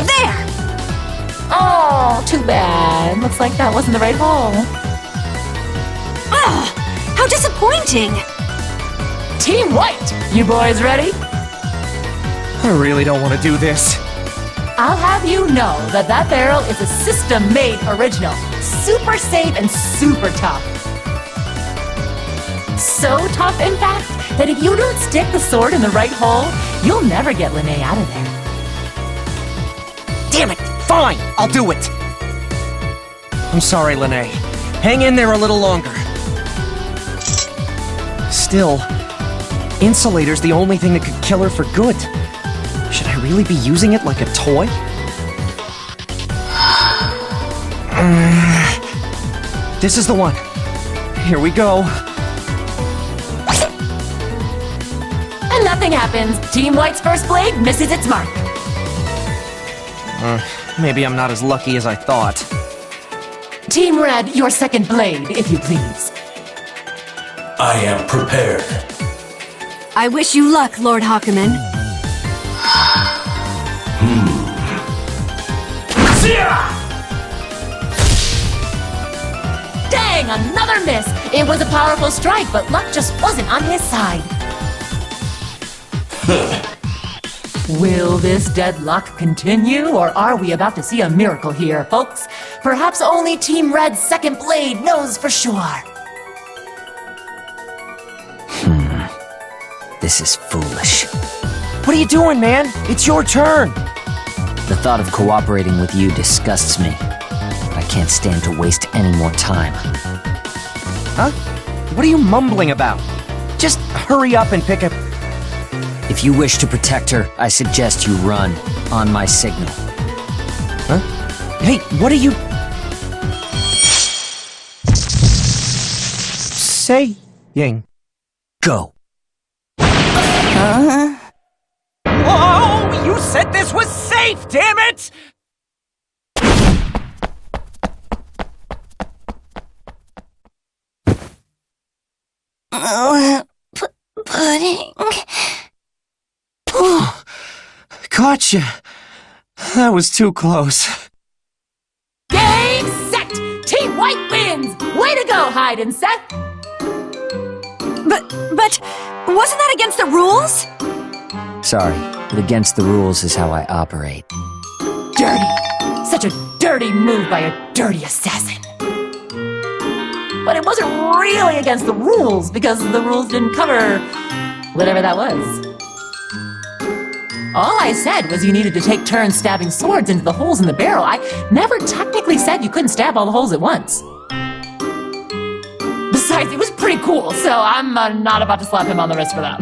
There! Oh, too bad. Looks like that wasn't the right hole. Ugh, how disappointing! Team White, you boys ready? I really don't want to do this. I'll have you know that that barrel is a system-made original. Super safe and super tough. So tough, in fact, that if you don't stick the sword in the right hole, you'll never get Renee out of there. Damn it! Fine, I'll do it! I'm sorry, Renee. Hang in there a little longer. Still, Insulator's the only thing that could kill her for good. Should I really be using it like a toy? This is the one. Here we go. And nothing happens. Team White's first blade misses its mark. Maybe I'm not as lucky as I thought. Team Red, your second blade, if you please. I am prepared. I wish you luck, Lord Hakumen. Dang, another miss! It was a powerful strike, but luck just wasn't on his side. Will this deadlock continue, or are we about to see a miracle here, folks? Perhaps only Team Red's second blade knows for sure. This is foolish. What are you doing, man? It's your turn! The thought of cooperating with you disgusts me. I can't stand to waste any more time. Huh? What are you mumbling about? Just hurry up and pick up... If you wish to protect her, I suggest you run on my signal. Huh? Hey, what are you... saying? Go. Whoa! You said this was safe, damn it! Pudding. Gotcha. That was too close. Game, set! Team White wins! Way to go, Hyde and Seth! But, wasn't that against the rules? Sorry, but against the rules is how I operate. Dirty! Such a dirty move by a dirty assassin. But it wasn't really against the rules, because the rules didn't cover whatever that was. All I said was you needed to take turns stabbing swords into the holes in the barrel. I never technically said you couldn't stab all the holes at once. Besides, it was pretty cool, so I'm not about to slap him on the wrist for that.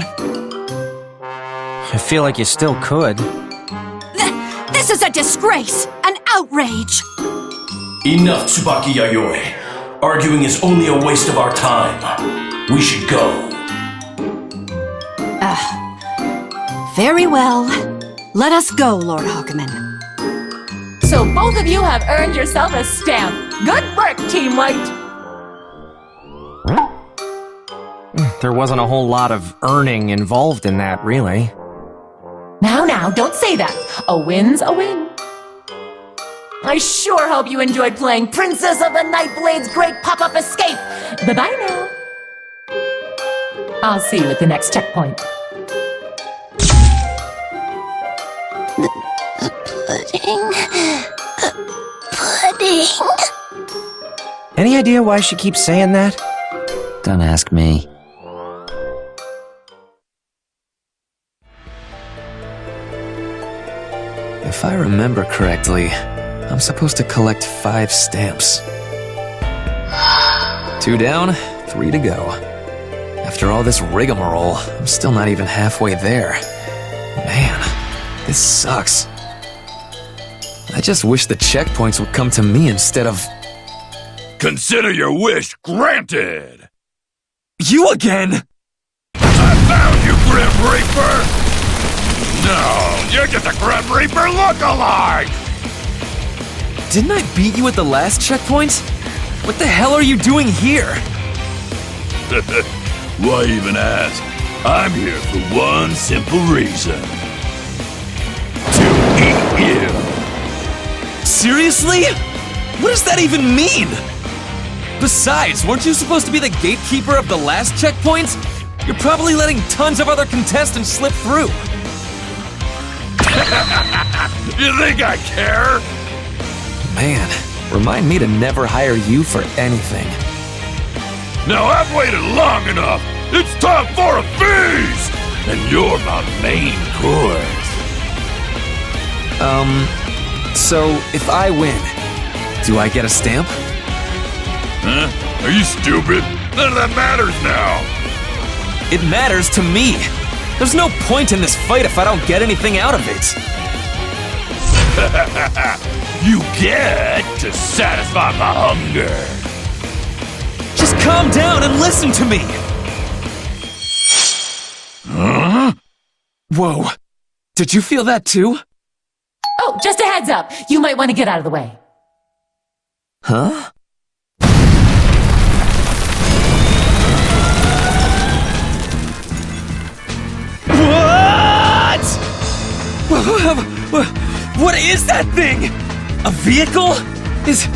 I feel like you still could. This is a disgrace! An outrage! Enough, Tsubaki Yayoi. Arguing is only a waste of our time. We should go. Very well. Let us go, Lord Hakumen. So both of you have earned yourself a stamp. Good work, Team White! There wasn't a whole lot of earning involved in that, really. Now, don't say that. A win's a win. I sure hope you enjoyed playing Princess of the Nightblade's Great Pop-Up Escape. Bye-bye now. I'll see you at the next checkpoint. Pudding. Any idea why she keeps saying that? Don't ask me. If I remember correctly, I'm supposed to collect 5 stamps. 2 down, 3 to go. After all this rigmarole, I'm still not even halfway there. Man, this sucks. I just wish the checkpoints would come to me instead of... Consider your wish granted! You again?! I found you, Grim Reaper! No, you're just a Grim Reaper look-alike! Didn't I beat you at the last checkpoint? What the hell are you doing here? Why even ask? I'm here for one simple reason. To eat you! Seriously? What does that even mean? Besides, weren't you supposed to be the gatekeeper of the last checkpoint? You're probably letting tons of other contestants slip through. You think I care? Man, remind me to never hire you for anything. Now I've waited long enough! It's time for a feast! And you're my main course. So if I win, do I get a stamp? Huh? Are you stupid? None of that matters now! It matters to me! There's no point in this fight if I don't get anything out of it! You get to satisfy my hunger! Just calm down and listen to me! Huh? Whoa. Did you feel that too? Oh, just a heads up. You might want to get out of the way. Huh? What? What is that thing? A vehicle? Is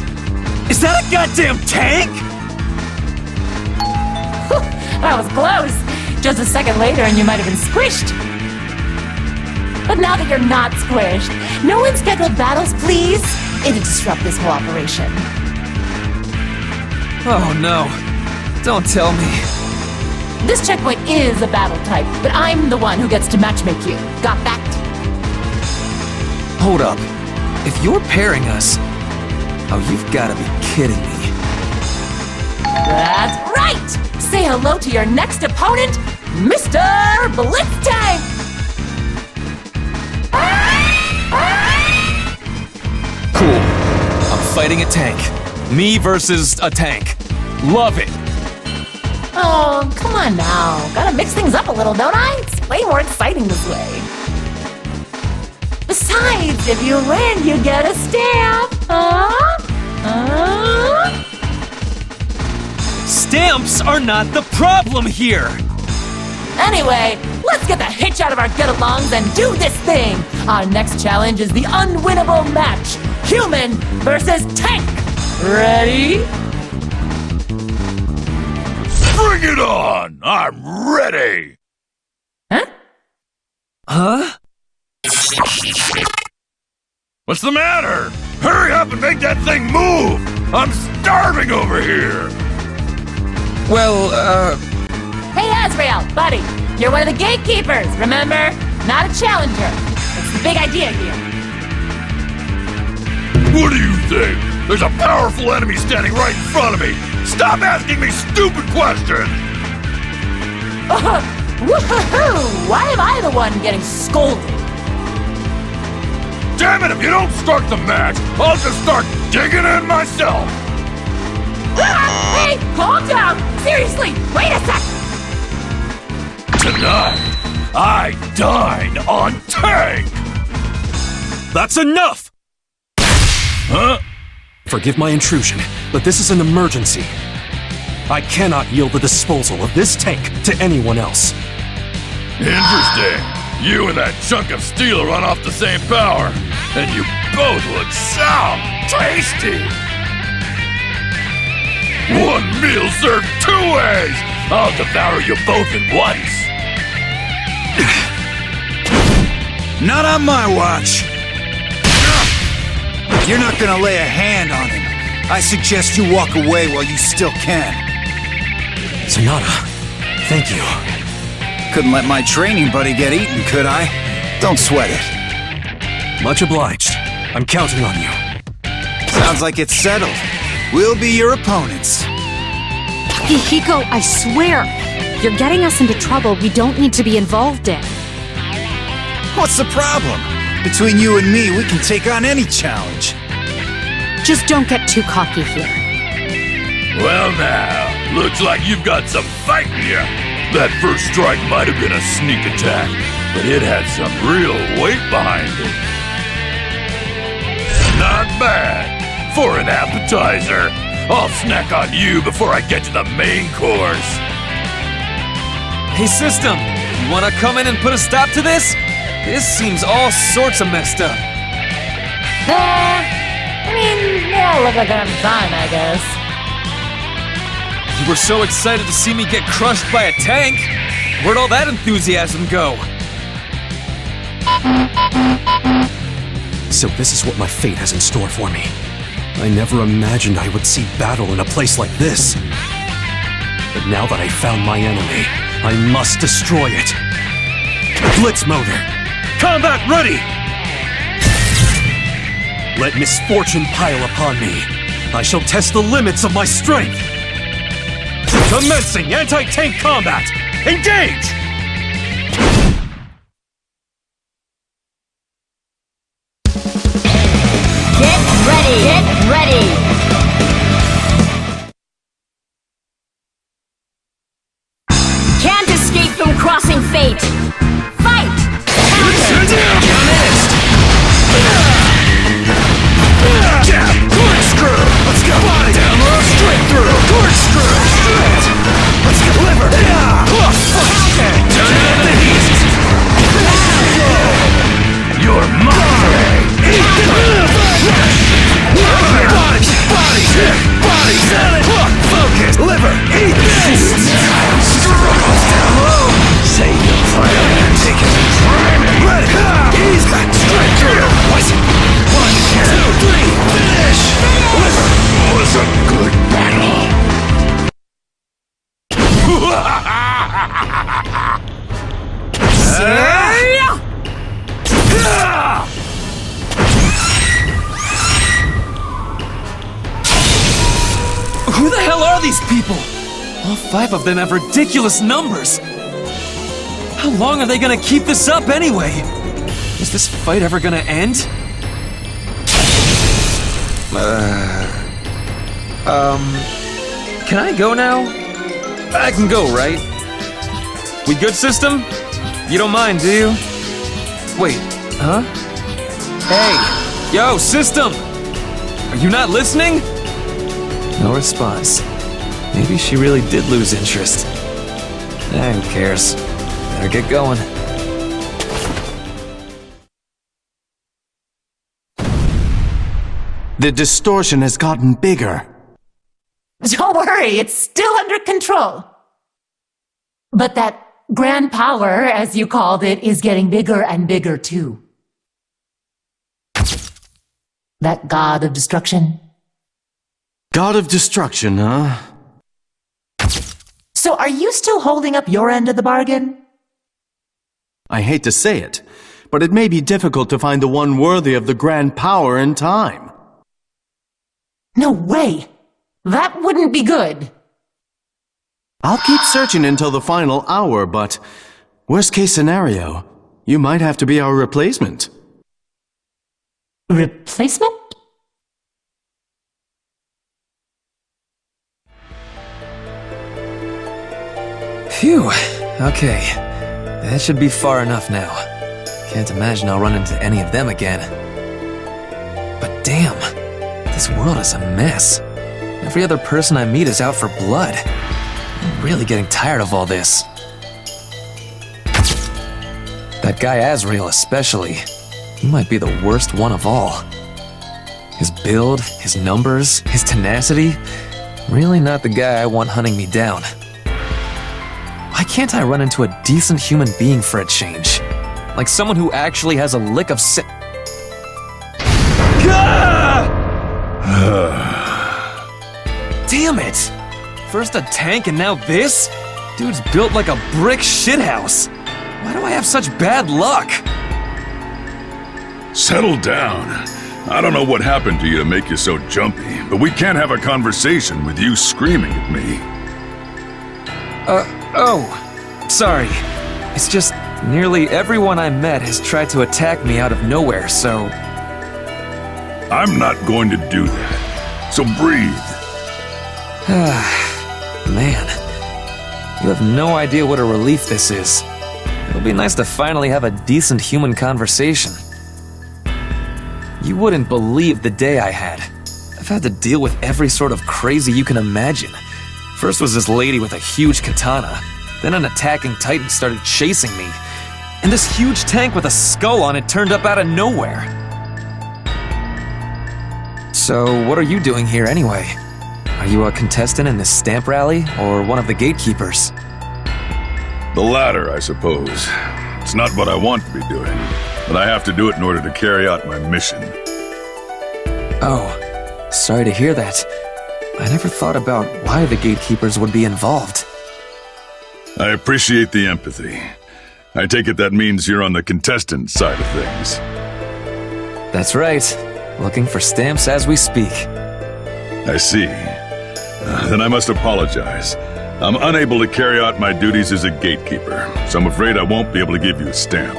that a goddamn tank? That was close. Just a second later and you might have been squished. But now that you're not squished, no unscheduled battles, please. It'll disrupt this whole operation. Oh no. Don't tell me. This checkpoint is a battle type, but I'm the one who gets to matchmake you. Got that? Hold up. If you're pairing us... Oh, you've gotta be kidding me. That's right! Say hello to your next opponent, Mr. Blitztank! Cool. I'm fighting a tank. Me versus a tank. Love it. Oh, come on now. Gotta mix things up a little, don't I? It's way more exciting this way. Besides, if you win, you get a stamp. Stamps are not the problem here. Anyway, let's get the hitch out of our get-alongs and do this thing. Our next challenge is the unwinnable match. Human versus tank. Ready? Bring it on! I'm ready! Huh? What's the matter? Hurry up and make that thing move! I'm starving over here! Well, Hey, Azrael, buddy. You're one of the gatekeepers, remember? Not a challenger. It's the big idea here. What do you think? There's a powerful enemy standing right in front of me! Stop asking me stupid questions! Woohoo! Why am I the one getting scolded? Damn it, if you don't start the match, I'll just start digging in myself! Hey, calm down! Seriously, wait a sec! Tonight, I dine on Tank! That's enough! Huh? Forgive my intrusion, but this is an emergency. I cannot yield the disposal of this tank to anyone else. Interesting. You and that chunk of steel run off the same power, and you both look so tasty. One meal served 2 ways. I'll devour you both at once. Not on my watch. You're not gonna lay a hand on him. I suggest you walk away while you still can. Sonata, thank you. Couldn't let my training buddy get eaten, could I? Don't sweat it. Much obliged. I'm counting on you. Sounds like it's settled. We'll be your opponents. Hiko, I swear, you're getting us into trouble we don't need to be involved in. What's the problem? Between you and me, we can take on any challenge. Just don't get too cocky here. Well now, looks like you've got some fight in you. That first strike might have been a sneak attack, but it had some real weight behind it. Not bad. For an appetizer, I'll snack on you before I get to the main course. Hey, System, you wanna come in and put a stop to this? This seems all sorts of messed up. I mean, they all look like I'm fine, I guess. You were so excited to see me get crushed by a tank. Where'd all that enthusiasm go? So this is what my fate has in store for me. I never imagined I would see battle in a place like this. But now that I found my enemy, I must destroy it. Blitz motor! Combat ready! Let misfortune pile upon me. I shall test the limits of my strength. Commencing anti-tank combat! Engage! Get ready! Get ready! Can't escape from crossing fate. Fight! Jab! Corkscrew! Let's go! Body down low, straight through! Corkscrew! Straight! Let's go! Liver! Yeah! Oh, fuck! Turn it at the heat! You're mine! Eat the body! Body! Body! Salad! Focus! Liver! Eat this! Struggles down low! Say your prayer and take it! Let it! Ease back! Straight through! Poison! 1, 2, 3! Finish! Liver was a good battle! Who the hell are these people? All 5 of them have ridiculous numbers. How long are they gonna keep this up anyway? Is this fight ever gonna end? Can I go now? I can go, right? We good, System? You don't mind, do you? Wait, huh? Hey, yo, System! Are you not listening? No response. Maybe she really did lose interest. Who cares? Better get going. The distortion has gotten bigger. Don't worry, it's still under control. But that grand power, as you called it, is getting bigger and bigger too. That god of destruction. God of destruction, huh? So are you still holding up your end of the bargain? I hate to say it, but it may be difficult to find the one worthy of the grand power in time. No way! That wouldn't be good. I'll keep searching until the final hour, but worst case scenario, you might have to be our replacement. Replacement? Phew, okay. That should be far enough now. Can't imagine I'll run into any of them again. But damn, this world is a mess. Every other person I meet is out for blood. I'm really getting tired of all this. That guy Azrael especially. He might be the worst one of all. His build, his numbers, his tenacity. Really not the guy I want hunting me down. Why can't I run into a decent human being for a change? Like someone who actually has a lick of sense. Damn it! First a tank and now this? Dude's built like a brick shithouse. Why do I have such bad luck? Settle down. I don't know what happened to you to make you so jumpy, but we can't have a conversation with you screaming at me. Oh, sorry. It's just nearly everyone I met has tried to attack me out of nowhere, so... I'm not going to do that. So breathe. Man, you have no idea what a relief this is. It'll be nice to finally have a decent human conversation. You wouldn't believe the day I had. I've had to deal with every sort of crazy you can imagine. First was this lady with a huge katana, then an attacking titan started chasing me, and this huge tank with a skull on it turned up out of nowhere. So, what are you doing here anyway? Are you a contestant in this stamp rally, or one of the gatekeepers? The latter, I suppose. It's not what I want to be doing, but I have to do it in order to carry out my mission. Oh, sorry to hear that. I never thought about why the gatekeepers would be involved. I appreciate the empathy. I take it that means you're on the contestant side of things. That's right. Looking for stamps as we speak. I see. Then I must apologize. I'm unable to carry out my duties as a gatekeeper, so I'm afraid I won't be able to give you a stamp.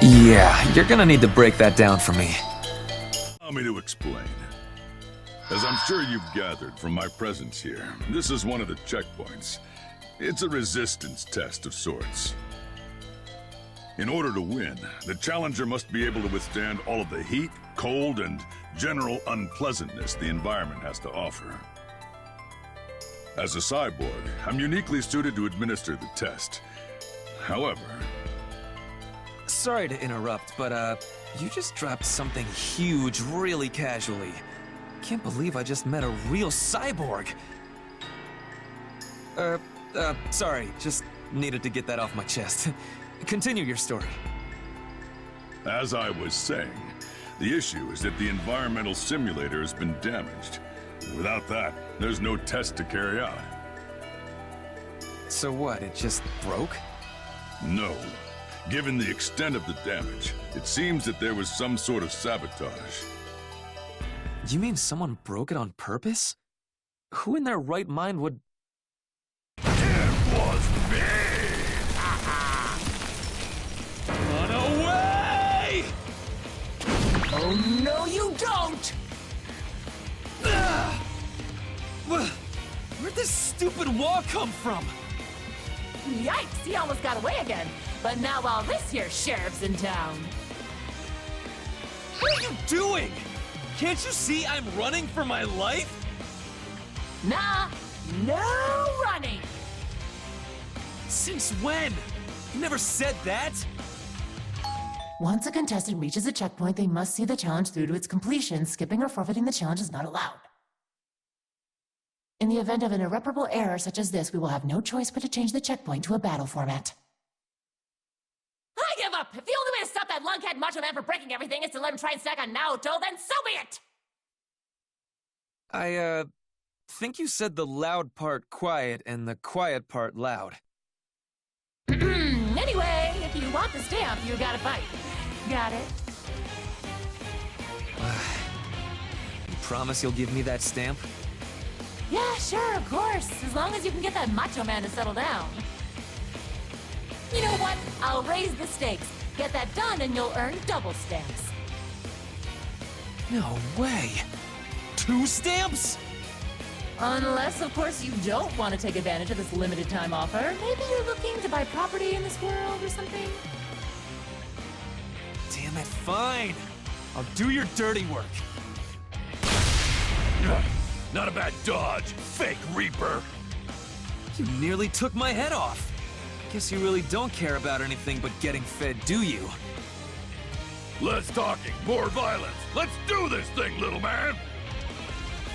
Yeah, you're gonna need to break that down for me. Allow me to explain. As I'm sure you've gathered from my presence here, this is one of the checkpoints. It's a resistance test of sorts. In order to win, the challenger must be able to withstand all of the heat, cold, and general unpleasantness the environment has to offer. As a cyborg, I'm uniquely suited to administer the test. However... Sorry to interrupt, but you just dropped something huge really casually. Can't believe I just met a real cyborg. Sorry, just needed to get that off my chest. Continue your story. As I was saying, the issue is that the environmental simulator has been damaged. Without that, there's no test to carry out. So what, it just broke? No. Given the extent of the damage, it seems that there was some sort of sabotage. You mean someone broke it on purpose? Who in their right mind would... It was me! Run away! Oh, no, you don't! Where'd this stupid wall come from? Yikes, he almost got away again. But now all this here sheriff's in town. What are you doing? Can't you see I'm running for my life? Nah, no running. Since when? You never said that. Once a contestant reaches a checkpoint, they must see the challenge through to its completion. Skipping or forfeiting the challenge is not allowed. In the event of an irreparable error such as this, we will have no choice but to change the checkpoint to a battle format. I give up! If the only way to stop that lunkhead macho man from breaking everything is to let him try and stack on Naoto, then so be it! I, think you said the loud part quiet and the quiet part loud. Anyway, if you want the stamp, you gotta fight. Got it? You promise you'll give me that stamp? Yeah, sure, of course. As long as you can get that macho man to settle down. You know what? I'll raise the stakes. Get that done and you'll earn double stamps. No way. 2 stamps? Unless, of course, you don't want to take advantage of this limited time offer. Maybe you're looking to buy property in this world or something? Damn it, fine. I'll do your dirty work. Not a bad dodge, fake Reaper. You nearly took my head off. Guess you really don't care about anything but getting fed, do you? Less talking, more violence. Let's do this thing, little man!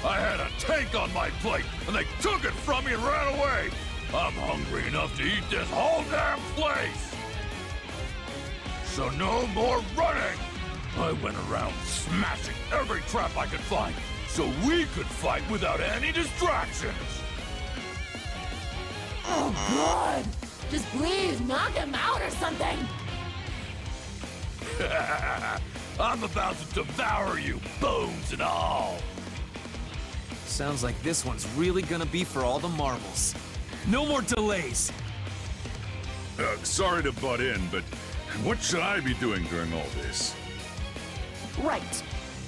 I had a tank on my plate, and they took it from me and ran away! I'm hungry enough to eat this whole damn place! So no more running! I went around smashing every trap I could find, so we could fight without any distractions! Oh, God! Just please knock him out or something! I'm about to devour you, bones and all! Sounds like this one's really gonna be for all the marbles. No more delays! Sorry to butt in, but what should I be doing during all this? Right.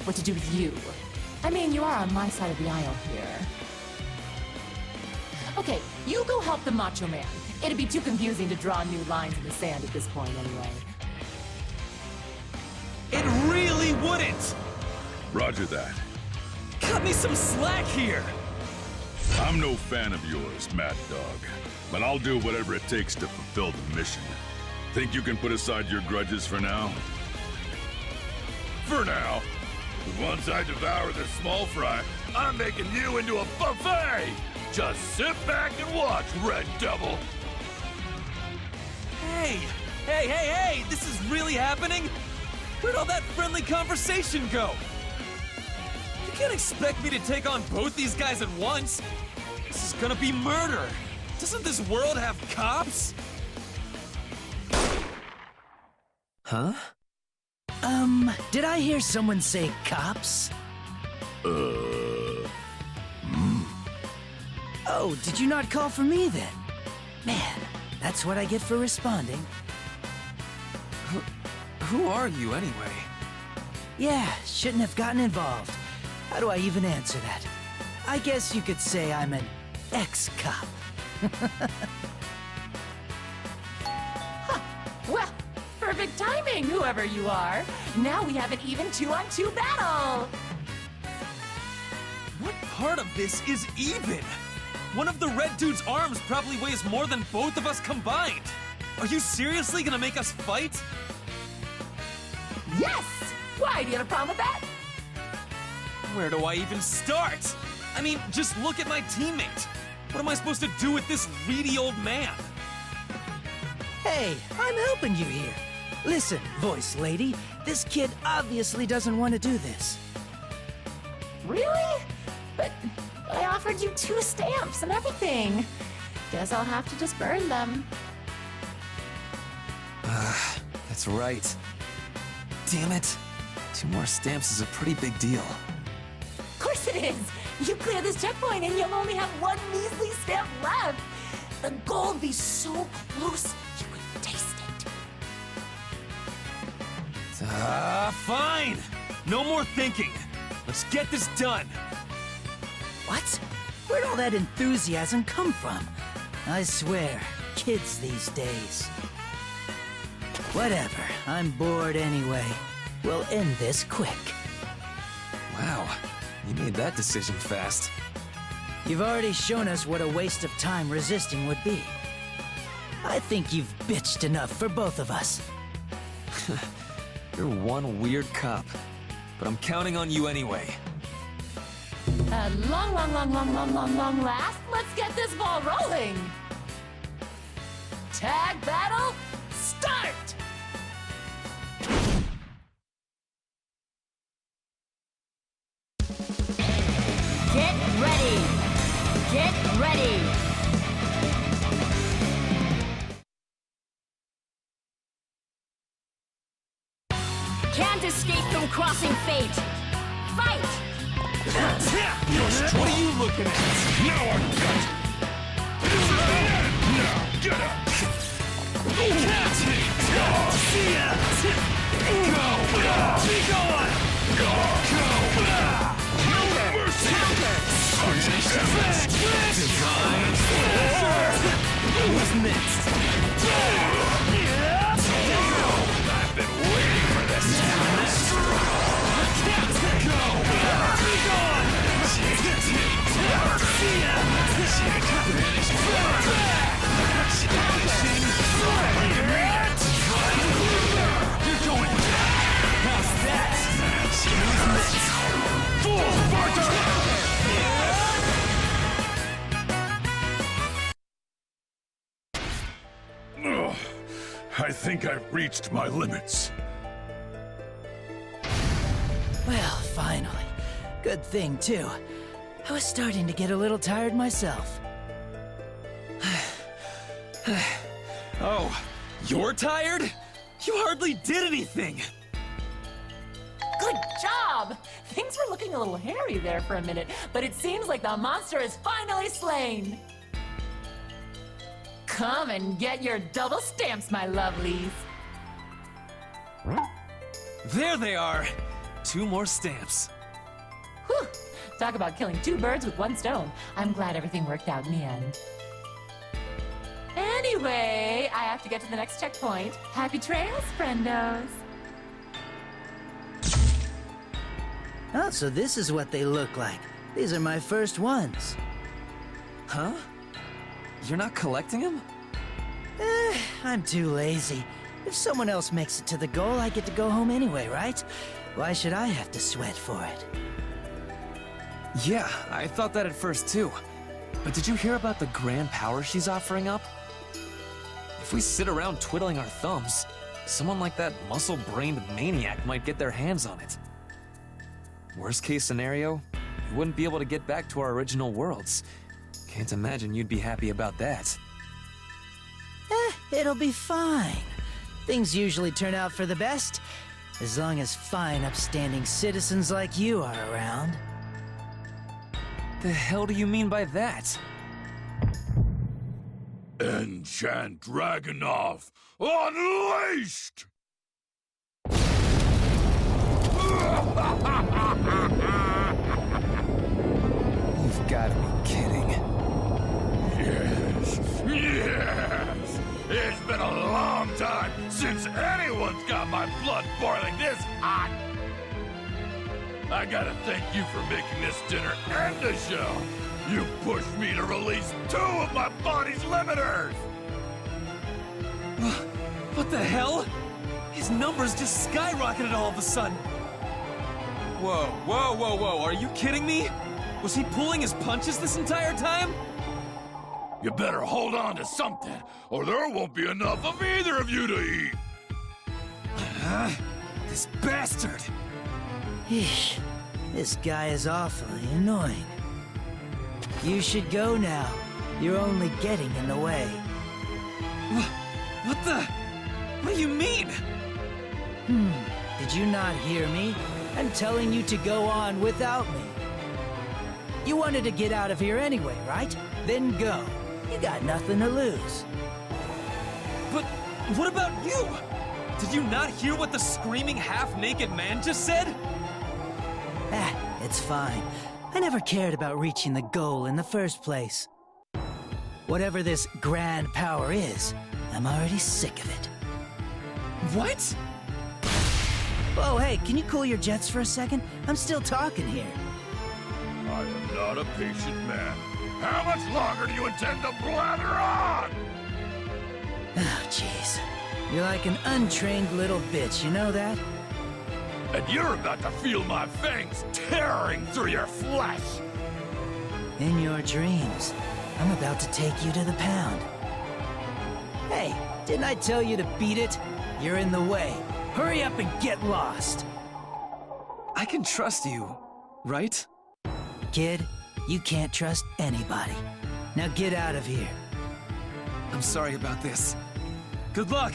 What to do with you? I mean, you are on my side of the aisle here. Okay, you go help the Macho Man. It'd be too confusing to draw new lines in the sand at this point anyway. It really wouldn't! Roger that. Cut me some slack here! I'm no fan of yours, Mad Dog, but I'll do whatever it takes to fulfill the mission. Think you can put aside your grudges for now? For now. Once I devour this small fry, I'm making you into a buffet! Just sit back and watch, Red Devil! Hey! This is really happening? Where'd all that friendly conversation go? You can't expect me to take on both these guys at once. This is gonna be murder. Doesn't this world have cops? Huh? Did I hear someone say cops? Oh, did you not call for me then? Man, that's what I get for responding. Who are you anyway? Yeah, shouldn't have gotten involved. How do I even answer that? I guess you could say I'm an ex-cop. Well, perfect timing, whoever you are. Now we have an even 2-on-2 battle. What part of this is even? One of the red dude's arms probably weighs more than both of us combined. Are you seriously gonna make us fight? Yes! Why, do you have a problem with that? Where do I even start? I mean, just look at my teammate. What am I supposed to do with this reedy old man? Hey, I'm helping you here. Listen, voice lady, this kid obviously doesn't want to do this. Really? But I offered you 2 stamps and everything. Guess I'll have to just burn them. That's right. Damn it. 2 more stamps is a pretty big deal. Of course it is! You clear this checkpoint and you'll only have 1 measly stamp left! The goal will be so close, you could taste it. Fine! No more thinking! Let's get this done! What? Where'd all that enthusiasm come from? I swear, kids these days. Whatever, I'm bored anyway. We'll end this quick. Wow, you made that decision fast. You've already shown us what a waste of time resisting would be. I think you've bitched enough for both of us. You're one weird cop, but I'm counting on you anyway. At long last, let's get this ball rolling! Tag battle, start! Get ready! Get ready! Can't escape from crossing fate! Fight! What are you looking at? Now I'm cut! Now, get up! See ya! Go! Keep going! Go! No mercy! Divine Smasher! Who's next? I've been waiting for this! Go! Keep going! See ya! You're going back! think I've reached my limits. Well, finally. Good thing, too. I was starting to get a little tired myself. Oh, you're tired? You hardly did anything! Good job! Things were looking a little hairy there for a minute, but it seems like the monster is finally slain! Come and get your double stamps, my lovelies! There they are! 2 more stamps. Whew! Talk about killing 2 birds with 1 stone. I'm glad everything worked out in the end. Anyway, I have to get to the next checkpoint. Happy trails, friendos! Oh, so this is what they look like. These are my first ones. Huh? You're not collecting them? I'm too lazy. If someone else makes it to the goal, I get to go home anyway, right? Why should I have to sweat for it? Yeah, I thought that at first too. But did you hear about the grand power she's offering up? If we sit around twiddling our thumbs, someone like that muscle-brained maniac might get their hands on it. Worst case scenario, we wouldn't be able to get back to our original worlds. Can't imagine you'd be happy about that. It'll be fine. Things usually turn out for the best, as long as fine, upstanding citizens like you are around. The hell do you mean by that? Enchant Dragonov Unleashed! You've got to be kidding. Yes! It's been a long time since anyone's got my blood boiling this hot! I gotta thank you for making this dinner and the show! You pushed me to release 2 of my body's limiters! What the hell? His numbers just skyrocketed all of a sudden! Whoa, are you kidding me? Was he pulling his punches this entire time? You better hold on to something, or there won't be enough of either of you to eat! This bastard! Eesh, this guy is awfully annoying. You should go now. You're only getting in the way. What the? What do you mean? Did you not hear me? I'm telling you to go on without me. You wanted to get out of here anyway, right? Then go. You got nothing to lose. But what about you? Did you not hear what the screaming half-naked man just said? It's fine. I never cared about reaching the goal in the first place. Whatever this grand power is, I'm already sick of it. What? Whoa, hey, can you cool your jets for a second? I'm still talking here. I am not a patient man. How much longer do you intend to blather on? Oh, jeez. You're like an untrained little bitch, you know that? And you're about to feel my fangs tearing through your flesh! In your dreams, I'm about to take you to the pound. Hey, didn't I tell you to beat it? You're in the way. Hurry up and get lost! I can trust you, right? Kid, you can't trust anybody. Now get out of here. I'm sorry about this. Good luck!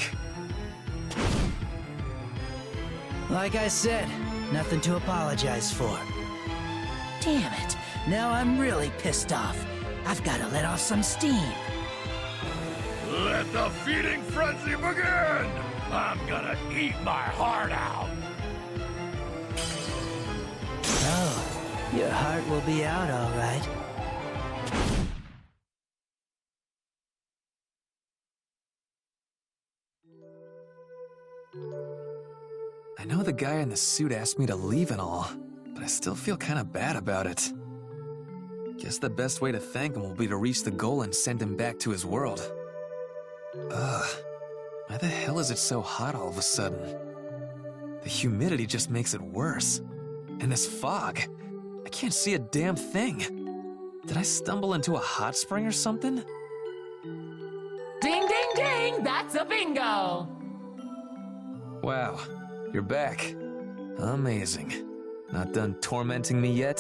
Like I said, nothing to apologize for. Damn it, now I'm really pissed off. I've got to let off some steam. Let the feeding frenzy begin! I'm gonna eat my heart out! Oh, your heart will be out all right. I know the guy in the suit asked me to leave and all, but I still feel kind of bad about it. Guess the best way to thank him will be to reach the goal and send him back to his world. Ugh, why the hell is it so hot all of a sudden? The humidity just makes it worse. And this fog, I can't see a damn thing. Did I stumble into a hot spring or something? Ding, ding, ding! That's a bingo! Wow, you're back. Amazing. Not done tormenting me yet?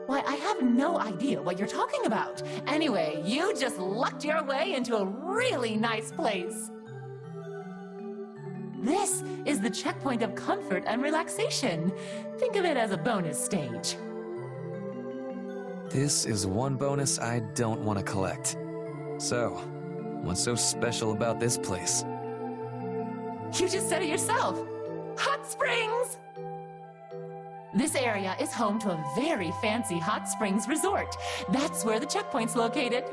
Why, I have no idea what you're talking about. Anyway, you just lucked your way into a really nice place. This is the checkpoint of comfort and relaxation. Think of it as a bonus stage. This is one bonus I don't want to collect. So, what's so special about this place? You just said it yourself. Hot springs! This area is home to a very fancy hot springs resort. That's where the checkpoint's located.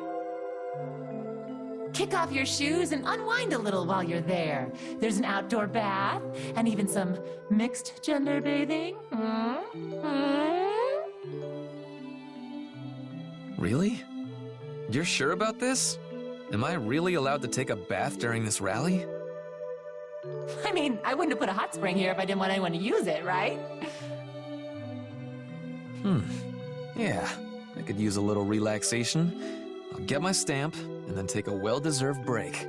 Kick off your shoes and unwind a little while you're there. There's an outdoor bath and even some mixed gender bathing. Really? You're sure about this? Am I really allowed to take a bath during this rally? I mean, I wouldn't have put a hot spring here if I didn't want anyone to use it, right? Yeah, I could use a little relaxation. I'll get my stamp and then take a well-deserved break.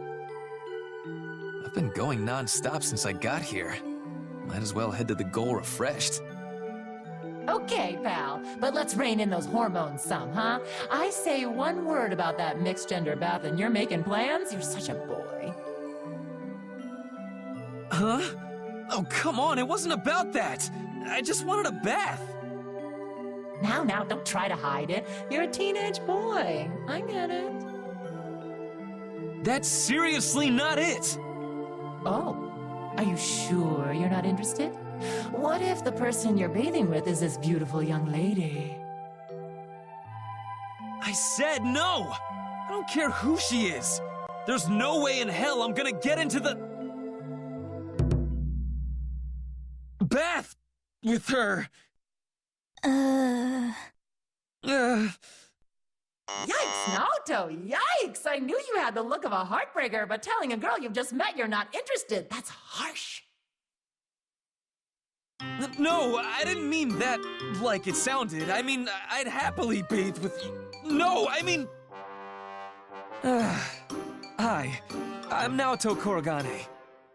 I've been going non-stop since I got here. Might as well head to the goal refreshed. Okay, pal, but let's rein in those hormones some, huh? I say one word about that mixed gender bath and you're making plans? You're such a boy. Huh? Oh, come on, it wasn't about that! I just wanted a bath! Now, don't try to hide it. You're a teenage boy. I get it. That's seriously not it! Oh, are you sure you're not interested? What if the person you're bathing with is this beautiful young lady? I said no! I don't care who she is! There's no way in hell I'm gonna get into the bath with her! Yikes, Naoto, yikes! I knew you had the look of a heartbreaker, but telling a girl you've just met you're not interested, that's harsh. No, I didn't mean that like it sounded. I mean, I'd happily bathe with you. No, I mean... Hi, I'm Naoto Korogane,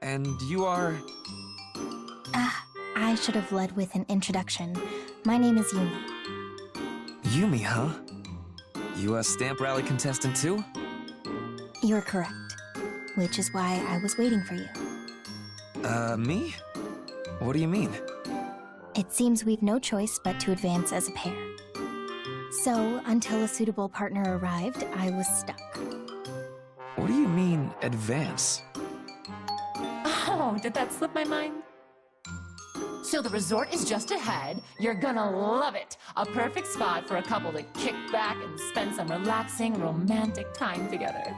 and you are... I should have led with an introduction. My name is Yumi. Yumi, huh? You a stamp rally contestant too? You're correct, which is why I was waiting for you. Me? What do you mean? It seems we've no choice but to advance as a pair. So, until a suitable partner arrived, I was stuck. What do you mean, advance? Oh, did that slip my mind? So the resort is just ahead. You're gonna love it. A perfect spot for a couple to kick back and spend some relaxing, romantic time together.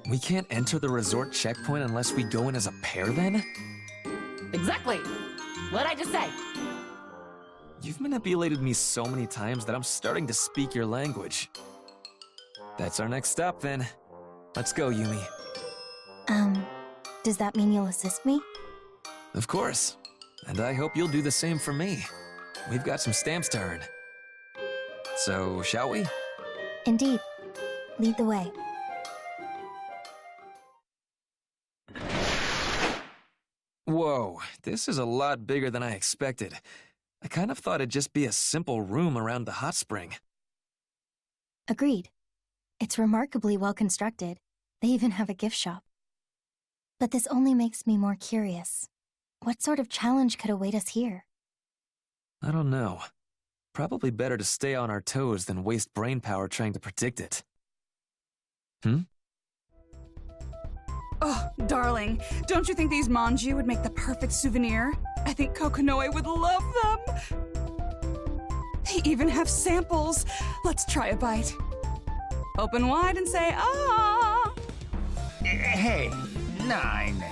We can't enter the resort checkpoint unless we go in as a pair then? Exactly. What'd I just say? You've manipulated me so many times that I'm starting to speak your language. That's our next stop then. Let's go, Yumi. Does that mean you'll assist me? Of course. And I hope you'll do the same for me. We've got some stamps to earn. So, shall we? Indeed. Lead the way. Whoa, this is a lot bigger than I expected. I kind of thought it'd just be a simple room around the hot spring. Agreed. It's remarkably well constructed. They even have a gift shop. But this only makes me more curious. What sort of challenge could await us here? I don't know. Probably better to stay on our toes than waste brain power trying to predict it. Oh, darling, don't you think these manji would make the perfect souvenir? I think Kokonoe would love them! They even have samples! Let's try a bite. Open wide and say, ah! Hey, 9.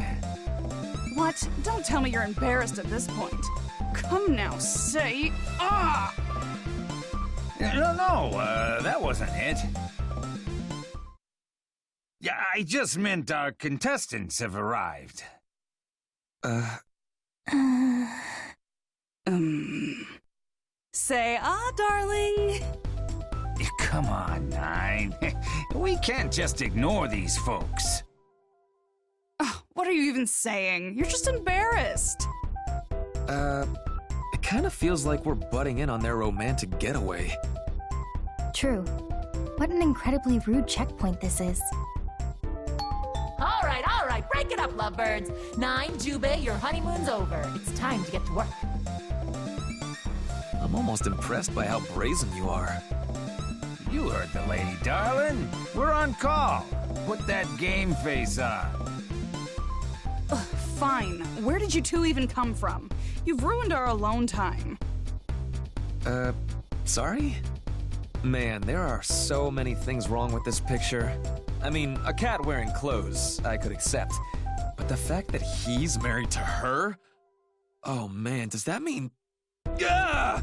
What? Don't tell me you're embarrassed at this point. Come now, say, ah! No, that wasn't it. Yeah, I just meant our contestants have arrived. Say, ah, darling. Come on, 9. We can't just ignore these folks. Oh, What are you even saying? You're just embarrassed. It kind of feels like we're butting in on their romantic getaway. True. What an incredibly rude checkpoint this is. All right, break it up, lovebirds. 9, Jubei, your honeymoon's over. It's time to get to work. I'm almost impressed by how brazen you are. You heard the lady, darling. We're on call. Put that game face on. Ugh, fine. Where did you two even come from? You've ruined our alone time. Sorry? Man, there are so many things wrong with this picture. I mean, a cat wearing clothes, I could accept. But the fact that he's married to her? Oh man, does that mean... Gah!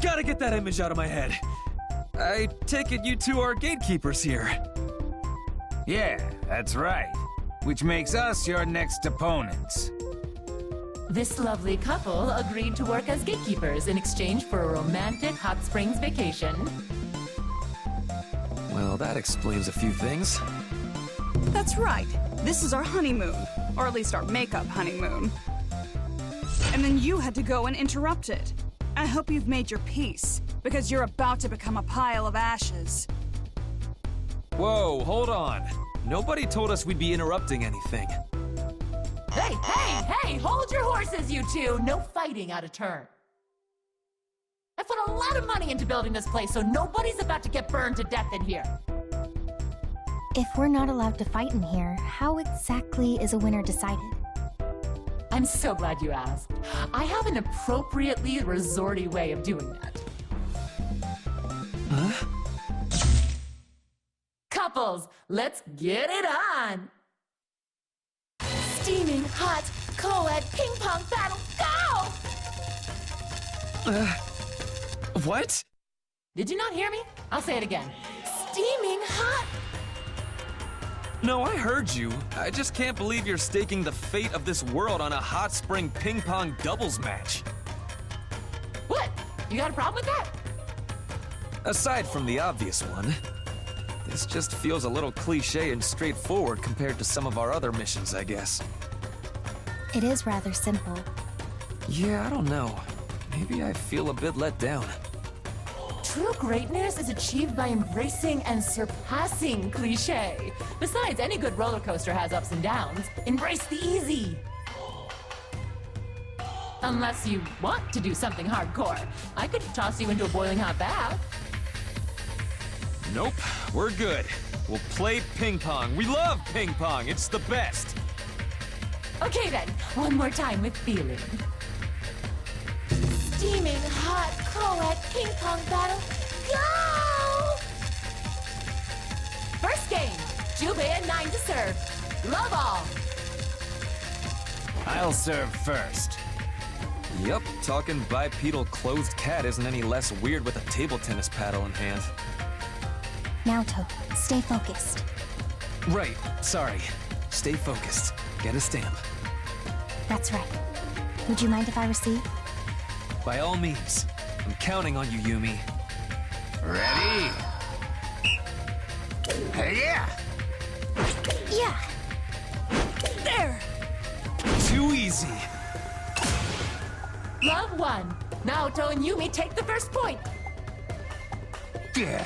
Gotta get that image out of my head. I take it you two are gatekeepers here. Yeah, that's right. Which makes us your next opponents. This lovely couple agreed to work as gatekeepers in exchange for a romantic hot springs vacation. Well, that explains a few things. That's right. This is our honeymoon. Or at least our makeup honeymoon. And then you had to go and interrupt it. I hope you've made your peace, because you're about to become a pile of ashes. Whoa, hold on. Nobody told us we'd be interrupting anything. Hey, hold your horses, you two. No fighting out of turn. I put a lot of money into building this place, so nobody's about to get burned to death in here. If we're not allowed to fight in here, how exactly is a winner decided? I'm so glad you asked. I have an appropriately resorty way of doing that. Huh? Couples, let's get it on! Steaming hot co-ed ping pong battle, go! What? Did you not hear me? I'll say it again. Steaming hot! No, I heard you. I just can't believe you're staking the fate of this world on a hot spring ping pong doubles match. What? You got a problem with that? Aside from the obvious one, this just feels a little cliche and straightforward compared to some of our other missions, I guess. It is rather simple. Yeah, I don't know. Maybe I feel a bit let down. True greatness is achieved by embracing and surpassing cliché. Besides, any good roller coaster has ups and downs. Embrace the easy. Unless you want to do something hardcore. I could toss you into a boiling hot bath. Nope, we're good. We'll play ping pong. We love ping pong. It's the best. Okay then, one more time with feeling. Steaming hot co-ed ping pong battle, go! First game, Jubei and 9 to serve. Love all. I'll serve first. Yup, talking bipedal clothed cat isn't any less weird with a table tennis paddle in hand. Naoto, stay focused. Right, sorry. Stay focused. Get a stamp. That's right. Would you mind if I receive? By all means. I'm counting on you, Yumi. Ready? Hey, yeah! Yeah! There! Too easy. Love one. Naoto and Yumi take the first point. Yeah.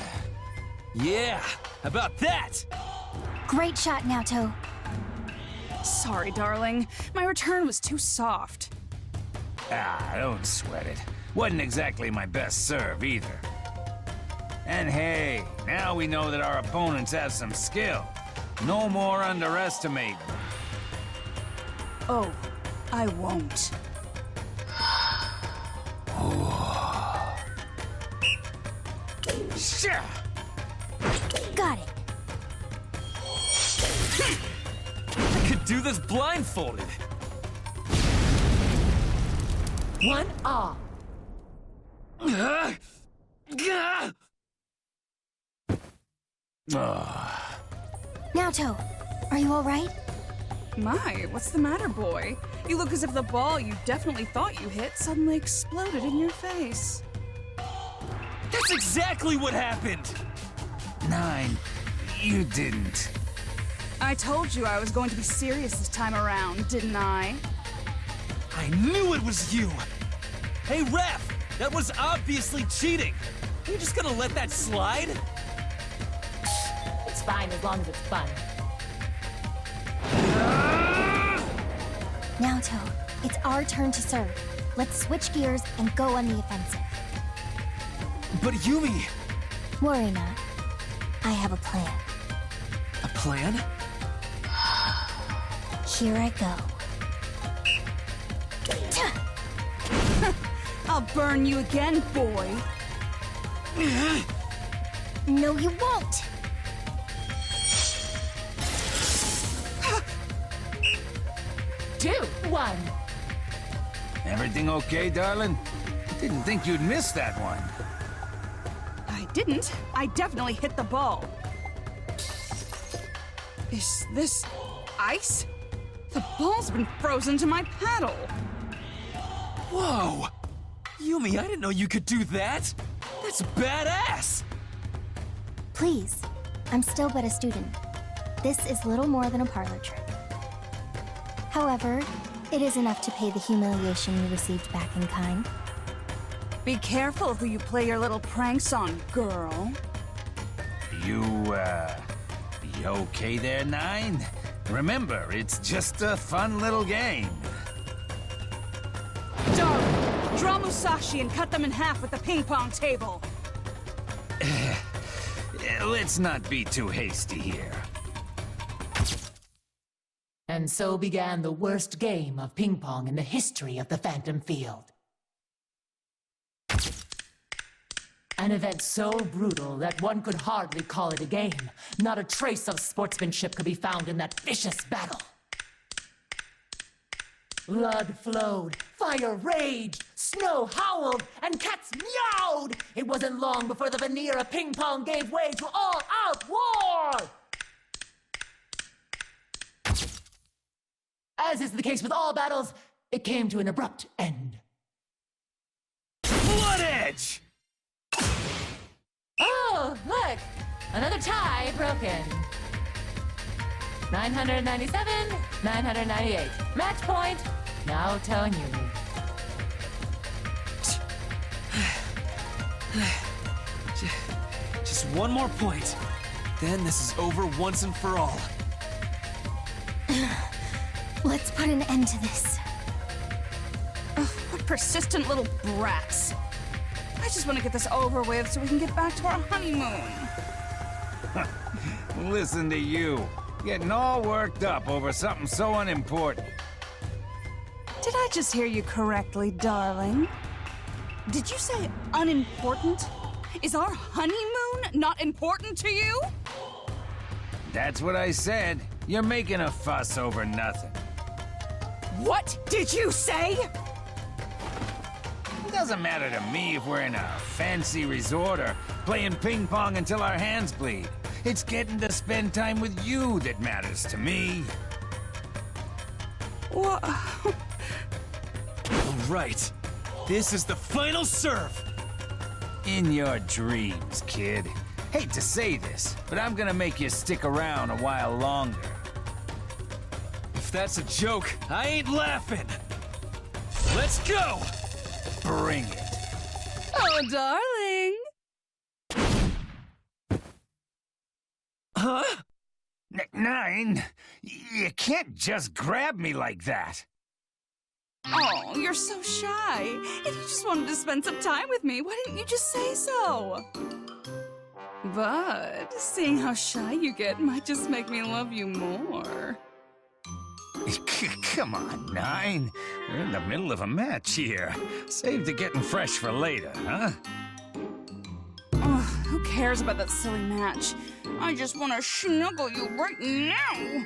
Yeah, how about that? Great shot, Naoto. Sorry, darling. My return was too soft. Ah, don't sweat it. Wasn't exactly my best serve either. And hey, now we know that our opponents have some skill. No more underestimating. Oh, I won't. Got it. I could do this blindfolded. 1-all. Naoto, are you alright? My, what's the matter, boy? You look as if the ball you definitely thought you hit suddenly exploded in your face. That's exactly what happened! 9, you didn't. I told you I was going to be serious this time around, didn't I? I knew it was you! Hey, Ref! That was obviously cheating! Are you just gonna let that slide? It's fine as long as it's fun. Now, Toad, it's our turn to serve. Let's switch gears and go on the offensive. But Yumi! Worry not. I have a plan. A plan? Here I go. I'll burn you again, boy. No, you won't! 2, 1. Everything okay, darling? Didn't think you'd miss that one. I didn't. I definitely hit the ball. Is this ice? The ball's been frozen to my paddle. Whoa! Yumi, I didn't know you could do that! That's badass! Please, I'm still but a student. This is little more than a parlor trick. However, it is enough to pay the humiliation you received back in kind. Be careful who you play your little pranks on, girl. You okay there, Nine? Remember, it's just a fun little game. Darling, draw Musashi and cut them in half with the ping pong table. Let's not be too hasty here. And so began the worst game of ping pong in the history of the Phantom Field. An event so brutal that one could hardly call it a game. Not a trace of sportsmanship could be found in that vicious battle. Blood flowed, fire raged, snow howled, and cats meowed! It wasn't long before the veneer of ping pong gave way to all-out war! As is the case with all battles, it came to an abrupt end. Blood Edge! Oh, look! Another tie broken. 997, 998. Match point! Now telling you. Just one more point. Then this is over once and for all. Let's put an end to this. Ugh, what persistent little brats. I just want to get this over with so we can get back to our honeymoon. Listen to you, getting all worked up over something so unimportant. Did I just hear you correctly, darling? Did you say unimportant? Is our honeymoon not important to you? That's what I said. You're making a fuss over nothing. What did you say? It doesn't matter to me if we're in a fancy resort or playing ping pong until our hands bleed. It's getting to spend time with you that matters to me. What? All right. This is the final serve. In your dreams, kid. Hate to say this, but I'm gonna make you stick around a while longer. If that's a joke, I ain't laughing. Let's go! Bring it. Oh, darling. Huh? Nine, you can't just grab me like that. Oh, you're so shy. If you just wanted to spend some time with me, why didn't you just say so? But seeing how shy you get might just make me love you more. Come on, Nine. We're in the middle of a match here. Save the getting fresh for later, huh? Ugh, who cares about that silly match? I just want to snuggle you right now.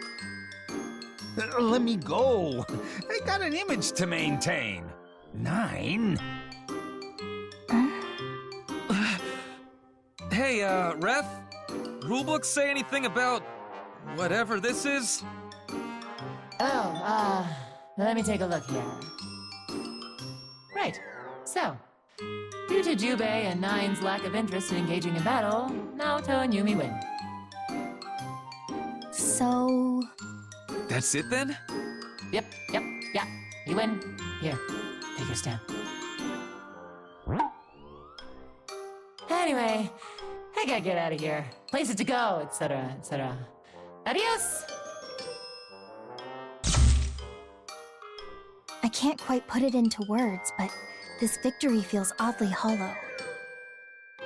Let me go. I got an image to maintain. Nine? Hey, Ref? Rulebooks say anything about whatever this is? Oh, let me take a look here. Right, so, due to Jubei and Nine's lack of interest in engaging in battle, Naoto and Yumi win. So... That's it then? Yep. You win. Here, take your stand. Anyway, I gotta get out of here. Places to go, etc., etc. Adios! I can't quite put it into words, but this victory feels oddly hollow.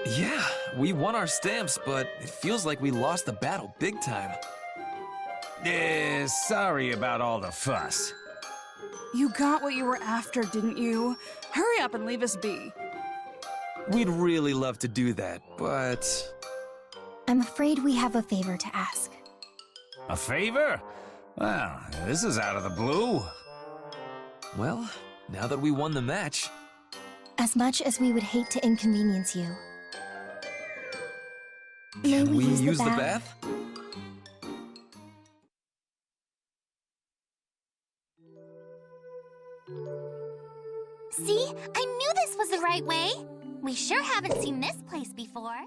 Yeah, we won our stamps, but it feels like we lost the battle big time. Sorry about all the fuss. You got what you were after, didn't you? Hurry up and leave us be. We'd really love to do that, but... I'm afraid we have a favor to ask. A favor? Well, this is out of the blue. Well, now that we won the match... As much as we would hate to inconvenience you, may Can we use the the bath? bath? See? I knew this was the right way! We sure haven't seen this place before.